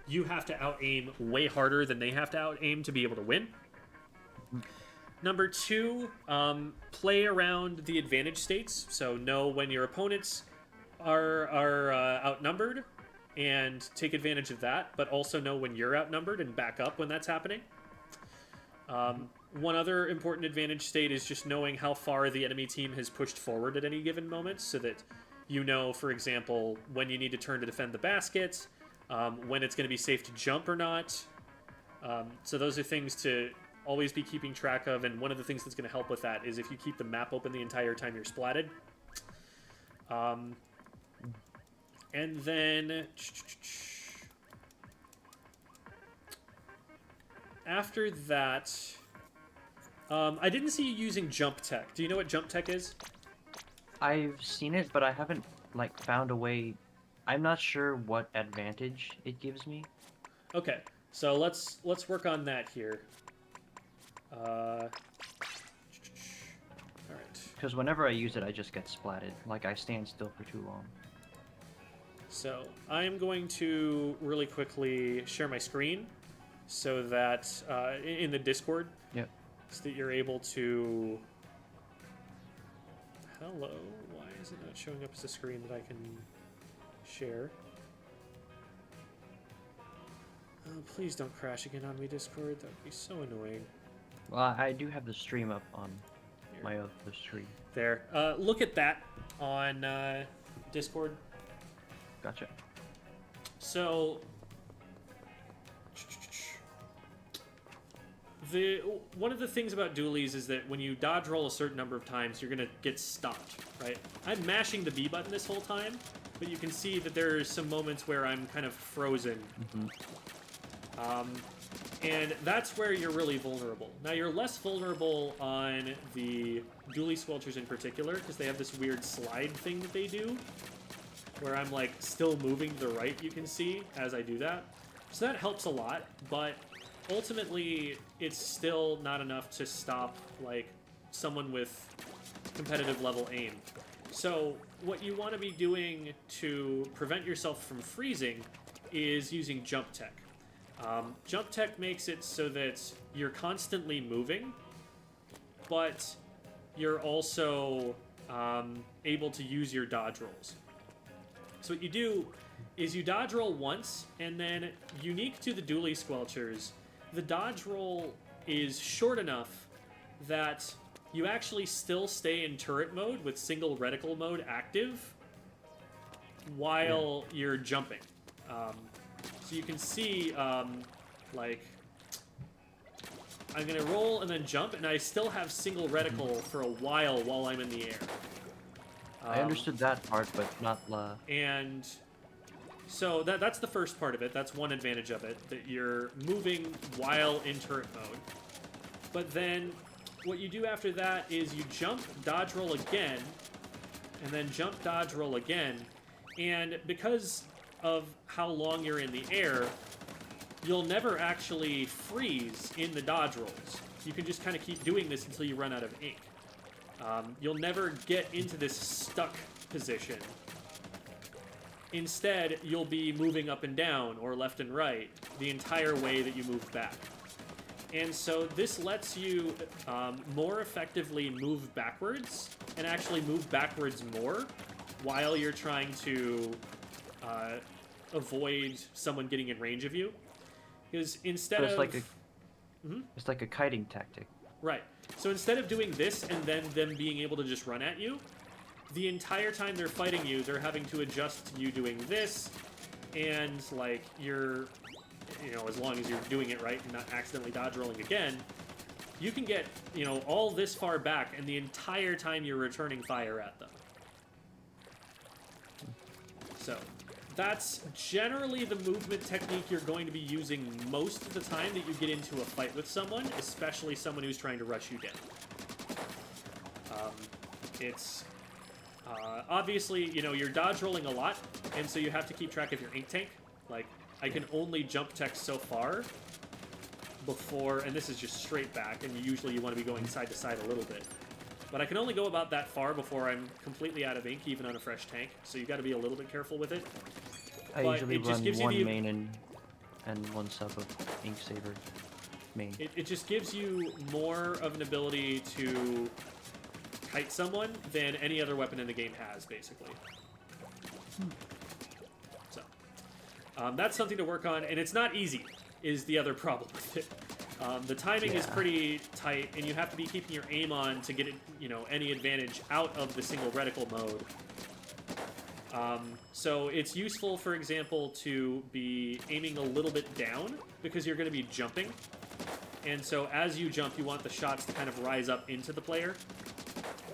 you have to out-aim way harder than they have to out-aim to be able to win. Number 2, play around the advantage states. So know when your opponents are outnumbered and take advantage of that, but also know when you're outnumbered and back up when that's happening. One other important advantage state is just knowing how far the enemy team has pushed forward at any given moment, so that you know, for example, when you need to turn to defend the basket, when it's going to be safe to jump or not. So those are things to always be keeping track of, and one of the things that's going to help with that is if you keep the map open the entire time you're splatted. And then after that, I didn't see you using jump tech. Do you know what jump tech is? I've seen it, but I haven't like found a way. I'm not sure what advantage it gives me. Okay, so let's work on that here. All right. Because whenever I use it, I just get splatted. Like I stand still for too long. So I'm going to really quickly share my screen so that in the Discord, yep, so that you're able to. Hello, why is it not showing up as a screen that I can share? Oh, please don't crash again on me, Discord. That would be so annoying. Well, I do have the stream up on my other stream. There. Look at that on Discord. Gotcha. So, one of the things about dualies is that when you dodge roll a certain number of times, you're going to get stopped, right? I'm mashing the B button this whole time, but you can see that there are some moments where I'm kind of frozen. And that's where you're really vulnerable. Now, you're less vulnerable on the dually squelchers in particular, because they have this weird slide thing that they do, where I'm, like, still moving to the right, you can see, as I do that. So that helps a lot, but ultimately, it's still not enough to stop, like, someone with competitive level aim. So what you want to be doing to prevent yourself from freezing is using jump tech. Jump tech makes it so that you're constantly moving, but you're also able to use your dodge rolls. So what you do is you dodge roll once, and then, unique to the dually squelchers, the dodge roll is short enough that you actually still stay in turret mode with single reticle mode active while you're jumping. So you can see, like, I'm going to roll and then jump, and I still have single reticle for a while I'm in the air. I understood that part, but not And so that's the first part of it. That's one advantage of it, that you're moving while in turret mode. But then what you do after that is you jump, dodge roll again, and then jump, dodge roll again. And because of how long you're in the air, you'll never actually freeze in the dodge rolls. You can just kind of keep doing this until you run out of ink. You'll never get into this stuck position. Instead, you'll be moving up and down, or left and right, the entire way that you move back. And so this lets you more effectively move backwards, and actually move backwards more, while you're trying to avoid someone getting in range of you. Because instead of... It's like a kiting tactic. Right. So instead of doing this and then them being able to just run at you, the entire time they're fighting you, they're having to adjust to you doing this, and, like, you're, you know, as long as you're doing it right and not accidentally dodge rolling again, you can get, you know, all this far back, and the entire time you're returning fire at them. So, that's generally the movement technique you're going to be using most of the time that you get into a fight with someone, especially someone who's trying to rush you down. It's obviously, you know, you're dodge rolling a lot, and so you have to keep track of your ink tank. Like, I can only jump tech so far before, and this is just straight back, and usually you want to be going side to side a little bit. But I can only go about that far before I'm completely out of ink, even on a fresh tank, so you got to be a little bit careful with it. I But usually it just run gives you one the... main and and 1 sub of Ink Saber main. It just gives you more of an ability to kite someone than any other weapon in the game has, basically. So, that's something to work on, and it's not easy, is the other problem with it. The timing is pretty tight, and you have to be keeping your aim on to get it, any advantage out of the single reticle mode. So it's useful, for example, to be aiming a little bit down because you're going to be jumping. And so as you jump, you want the shots to kind of rise up into the player,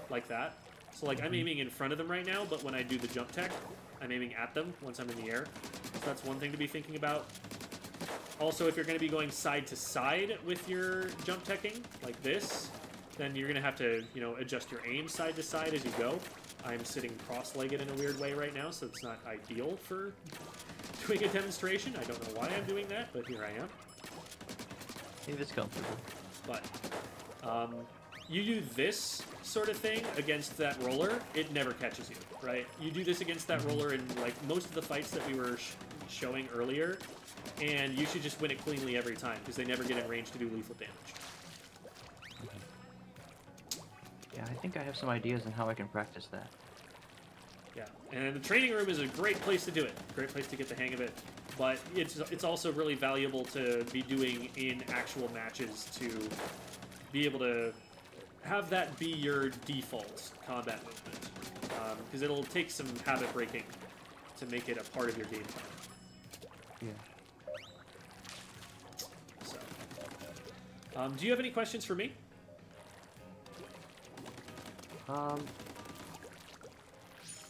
like that. So like I'm aiming in front of them right now, but when I do the jump tech, I'm aiming at them once I'm in the air. So that's one thing to be thinking about. Also, if you're going to be going side to side with your jump teching, like this, then you're going to have to, adjust your aim side to side as you go. I'm sitting cross-legged in a weird way right now, so it's not ideal for doing a demonstration. I don't know why I'm doing that, but here I am. If it's comfortable. But you do this sort of thing against that roller, it never catches you, right? You do this against that roller in like most of the fights that we were showing earlier, and you should just win it cleanly every time because they never get in range to do lethal damage. Yeah, I think I have some ideas on how I can practice that. Yeah, and the training room is a great place to do it. Great place to get the hang of it. But it's also really valuable to be doing in actual matches to be able to have that be your default combat movement. Because it'll take some habit breaking to make it a part of your game plan. Yeah. So, do you have any questions for me?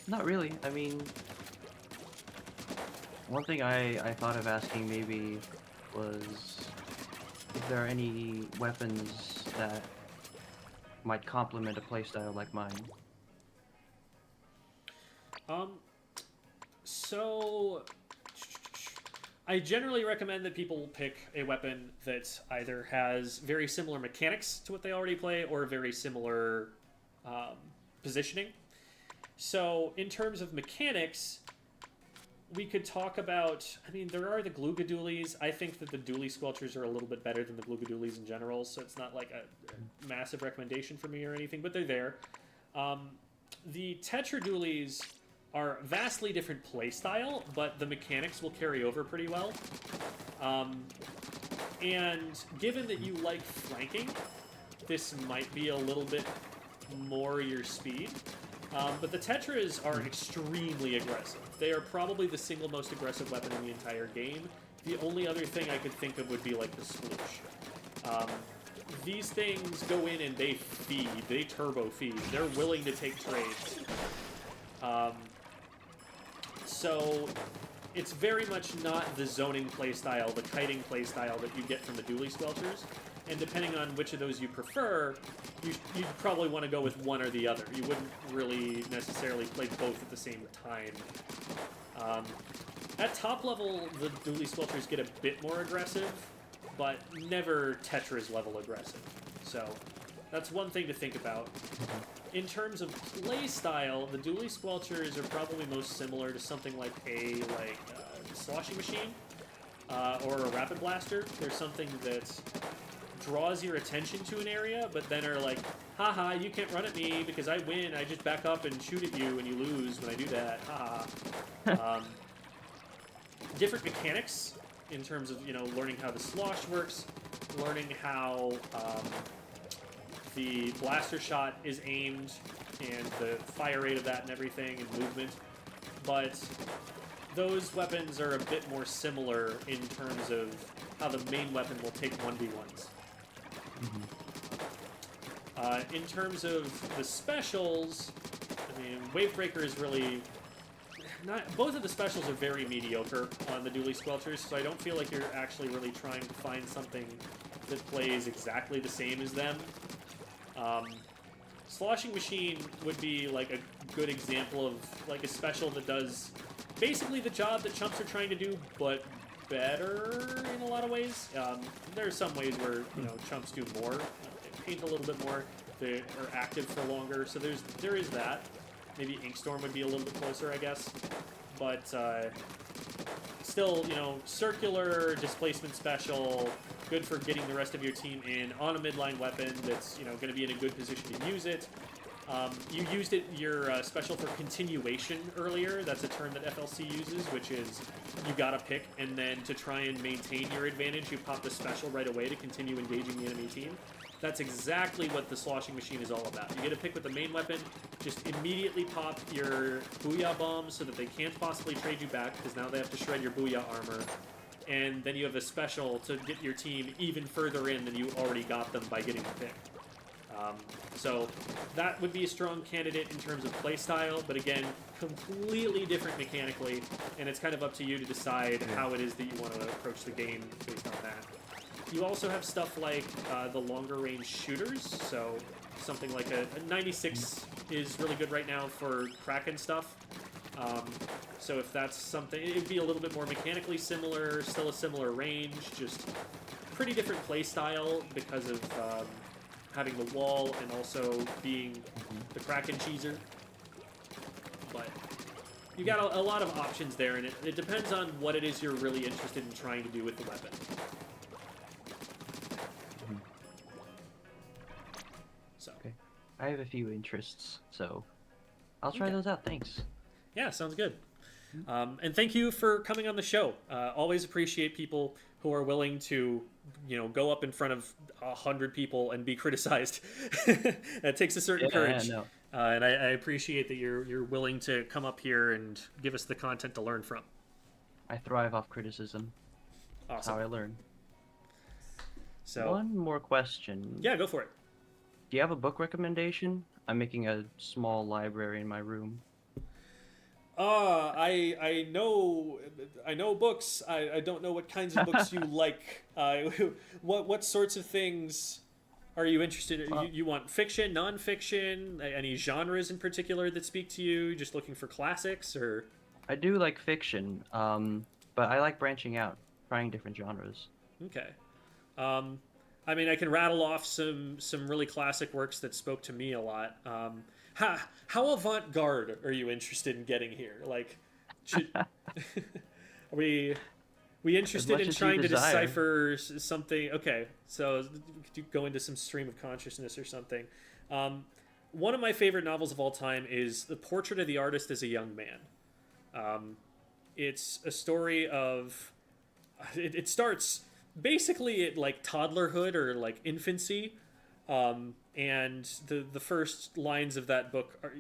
Not really. I mean, one thing I thought of asking maybe was if there are any weapons that might complement a playstyle like mine. So I generally recommend that people pick a weapon that either has very similar mechanics to what they already play or very similar positioning. So in terms of mechanics, we could talk about, there are the Gloogadoolies. I think that the Dually Squelchers are a little bit better than the Gloogadoolies in general, so it's not like a massive recommendation for me or anything, but they're there. The Tetradoolies are vastly different playstyle, but the mechanics will carry over pretty well. And given that you like flanking, this might be a little bit more your speed. But the Tetras are extremely aggressive. They are probably the single most aggressive weapon in the entire game. The only other thing I could think of would be like the Sploosh. These things go in and they feed. They turbo feed. They're willing to take trades. So it's very much not the zoning playstyle, the kiting playstyle that you get from the Dually Squelchers. And depending on which of those you prefer, you'd probably want to go with one or the other. You wouldn't really necessarily play both at the same time. At top level, the Dually Squelchers get a bit more aggressive, but never Tetris level aggressive. So that's one thing to think about. In terms of play style, the Dually Squelchers are probably most similar to something like a sloshing machine or a rapid blaster. There's something that draws your attention to an area, but then are like, haha, you can't run at me because I win. I just back up and shoot at you and you lose when I do that. Haha. Different mechanics in terms of, learning how the slosh works, learning how the blaster shot is aimed and the fire rate of that and everything and movement. But those weapons are a bit more similar in terms of how the main weapon will take 1v1s. In terms of the specials, Wavebreaker is really not. Both of the specials are very mediocre on the Dually Squelchers, so I don't feel like you're actually really trying to find something that plays exactly the same as them. Sloshing Machine would be like a good example of like a special that does basically the job that chumps are trying to do, but better in a lot of ways. There are some ways where chumps do more. They paint a little bit more. They are active for longer. So there is that. Maybe Inkstorm would be a little bit closer, I guess. But still, you know, circular displacement special, good for getting the rest of your team in on a midline weapon that's, you know, going to be in a good position to use it. You used your special for continuation earlier. That's a term that FLC uses, which is you gotta pick, and then to try and maintain your advantage, you pop the special right away to continue engaging the enemy team. That's exactly what the sloshing machine is all about. You get a pick with the main weapon, just immediately pop your booyah bombs so that they can't possibly trade you back, because now they have to shred your booyah armor. And then you have a special to get your team even further in than you already got them by getting the pick. So that would be a strong candidate in terms of playstyle, but again, completely different mechanically, and it's kind of up to you to decide how it is that you want to approach the game based on that. You also have stuff like the longer range shooters, so something like a 96 is really good right now for Kraken stuff. So if that's something, it'd be a little bit more mechanically similar, still a similar range, just pretty different playstyle because of having the wall and also being the Kraken cheeser. But you got a lot of options there, and it depends on what it is you're really interested in trying to do with the weapon. So. Okay. I have a few interests, so I'll try those out. Thanks. Yeah, sounds good. And thank you for coming on the show. Always appreciate people who are willing to, you know, go up in front of 100 people and be criticized. That takes a certain courage. Yeah, no. And I appreciate that you're willing to come up here and give us the content to learn from. I thrive off criticism. Awesome. That's how I learn. So one more question. Yeah, go for it. Do you have a book recommendation? I'm making a small library in my room. I know books. I don't know what kinds of books you like. What sorts of things are you interested in? You want fiction, nonfiction, any genres in particular that speak to you? Just looking for classics, or? I do like fiction, but I like branching out, trying different genres. Okay. I mean, I can rattle off some really classic works that spoke to me a lot. How avant-garde are you interested in getting here? Like, are we interested in trying to decipher something? Okay, so could you go into some stream of consciousness or something? One of my favorite novels of all time is The Portrait of the Artist as a Young Man. It's a story of... It starts basically at, like, toddlerhood or, like, infancy. And the first lines of that book are,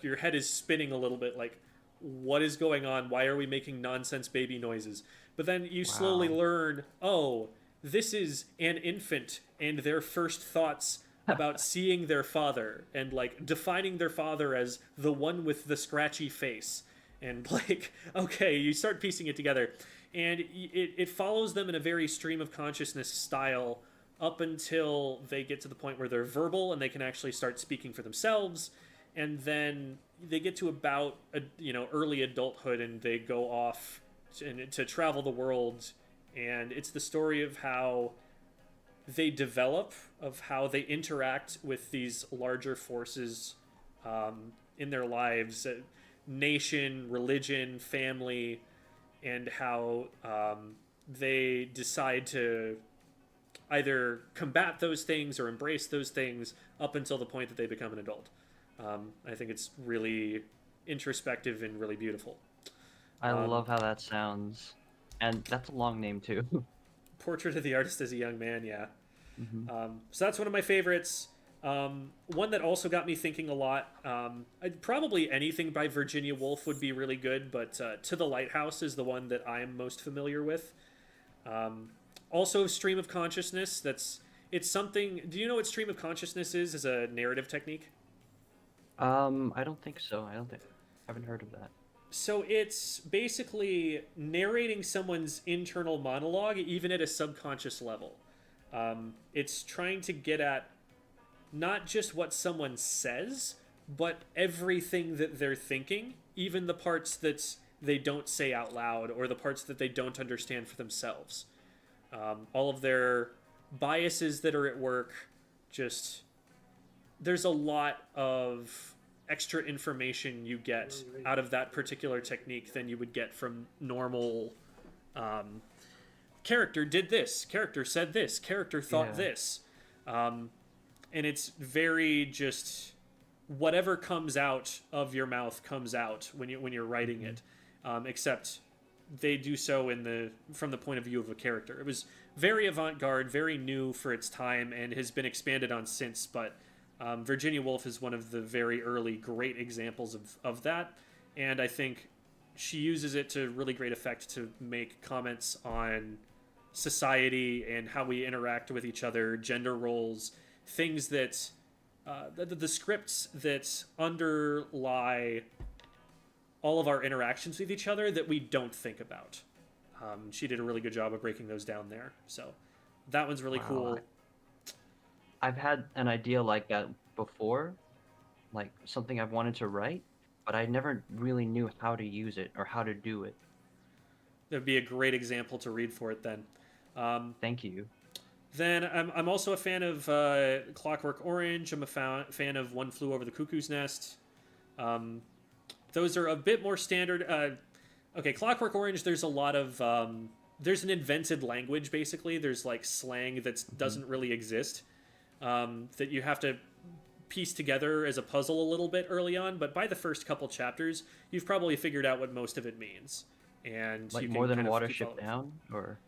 your head is spinning a little bit, like, what is going on? Why are we making nonsense baby noises? But then you slowly learn, oh, this is an infant and their first thoughts about seeing their father and, like, defining their father as the one with the scratchy face. And, like, okay, you start piecing it together. And it follows them in a very stream of consciousness style up until they get to the point where they're verbal and they can actually start speaking for themselves. And then they get to about, early adulthood, and they go off to travel the world. And it's the story of how they develop, of how they interact with these larger forces in their lives, nation, religion, family, and how they decide to either combat those things or embrace those things up until the point that they become an adult. I think it's really introspective and really beautiful. I love how that sounds. And that's a long name, too. Portrait of the Artist as a Young Man, yeah. Mm-hmm. So that's one of my favorites. One that also got me thinking a lot. Probably anything by Virginia Woolf would be really good, but To the Lighthouse is the one that I am most familiar with. Also, stream of consciousness. It's something. Do you know what stream of consciousness is as a narrative technique? I don't think so. I haven't heard of that. So it's basically narrating someone's internal monologue, even at a subconscious level. It's trying to get at not just what someone says, but everything that they're thinking, even the parts that they don't say out loud or the parts that they don't understand for themselves. All of their biases that are at work, just... There's a lot of extra information you get out of that particular technique than you would get from normal character did this, character said this, character thought this. And it's very just whatever comes out of your mouth comes out when you're writing it, except they do so from the point of view of a character. It was very avant-garde, very new for its time, and has been expanded on since, but Virginia Woolf is one of the very early great examples of that, and I think she uses it to really great effect to make comments on society and how we interact with each other, gender roles, things that the scripts that underlie all of our interactions with each other that we don't think about. She did a really good job of breaking those down there. So that one's really cool. I've had an idea like that before, like something I've wanted to write, but I never really knew how to use it or how to do it. That would be a great example to read for it then. Thank you. Then I'm also a fan of Clockwork Orange. I'm a fan of One Flew Over the Cuckoo's Nest. Those are a bit more standard. Okay, Clockwork Orange, there's a lot of... there's an invented language, basically. There's, like, slang that doesn't really exist. That you have to piece together as a puzzle a little bit early on. But by the first couple chapters, you've probably figured out what most of it means. And like you more than kind of Watership Down? Or...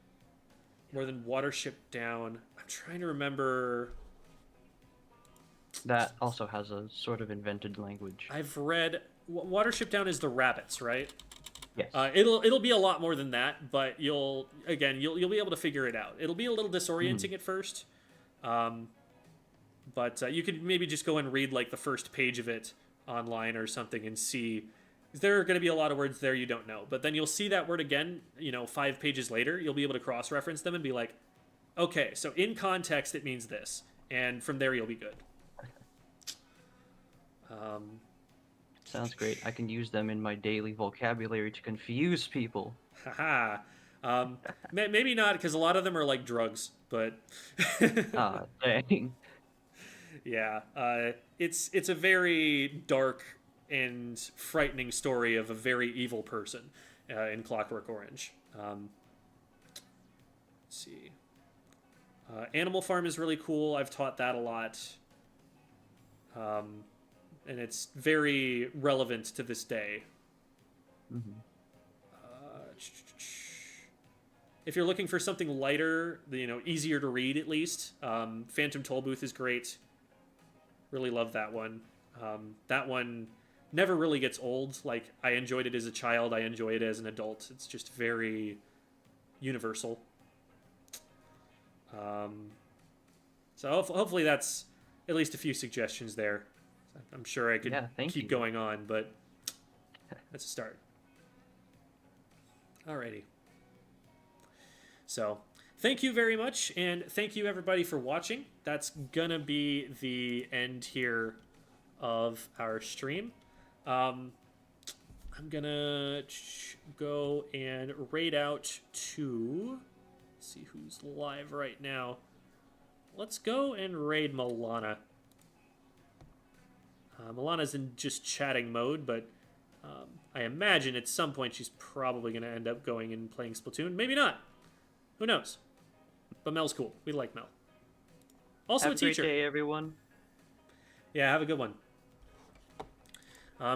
More than Watership Down. I'm trying to remember... That also has a sort of invented language. I've read... Watership Down is the rabbits, right? Yes. It'll be a lot more than that, but you'll be able to figure it out. It'll be a little disorienting at first, but you could maybe just go and read like the first page of it online or something and see. There are going to be a lot of words there you don't know, but then you'll see that word again, 5 pages later. You'll be able to cross-reference them and be like, okay, so in context it means this, and from there you'll be good. Sounds great. I can use them in my daily vocabulary to confuse people. Haha. Maybe not, because a lot of them are like drugs, but... Ah, dang. Yeah. It's a very dark and frightening story of a very evil person in Clockwork Orange. Let's see. Animal Farm is really cool. I've taught that a lot. And it's very relevant to this day. Mm-hmm. If you're looking for something lighter, easier to read at least, Phantom Tollbooth is great. Really love that one. That one never really gets old. Like, I enjoyed it as a child. I enjoy it as an adult. It's just very universal. So hopefully that's at least a few suggestions there. I'm sure I could keep going on, but that's a start. Alrighty. So, thank you very much, and thank you everybody for watching. That's gonna be the end here of our stream. I'm gonna go and raid out to... Let's see who's live right now. Let's go and raid Milana. Milana's in just chatting mode, but I imagine at some point she's probably going to end up going and playing Splatoon. Maybe not. Who knows? But Mel's cool. We like Mel. Also have a teacher. Have a great day, everyone. Yeah, have a good one.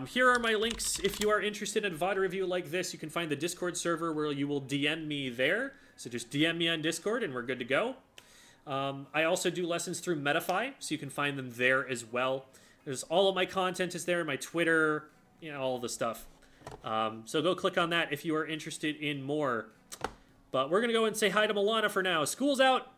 Here are my links. If you are interested in a VOD review like this, you can find the Discord server where you will DM me there. So just DM me on Discord and we're good to go. I also do lessons through Metafy, so you can find them there as well. There's all of my content is there, my Twitter, all the stuff. So go click on that if you are interested in more. But we're going to go and say hi to Milana for now. School's out!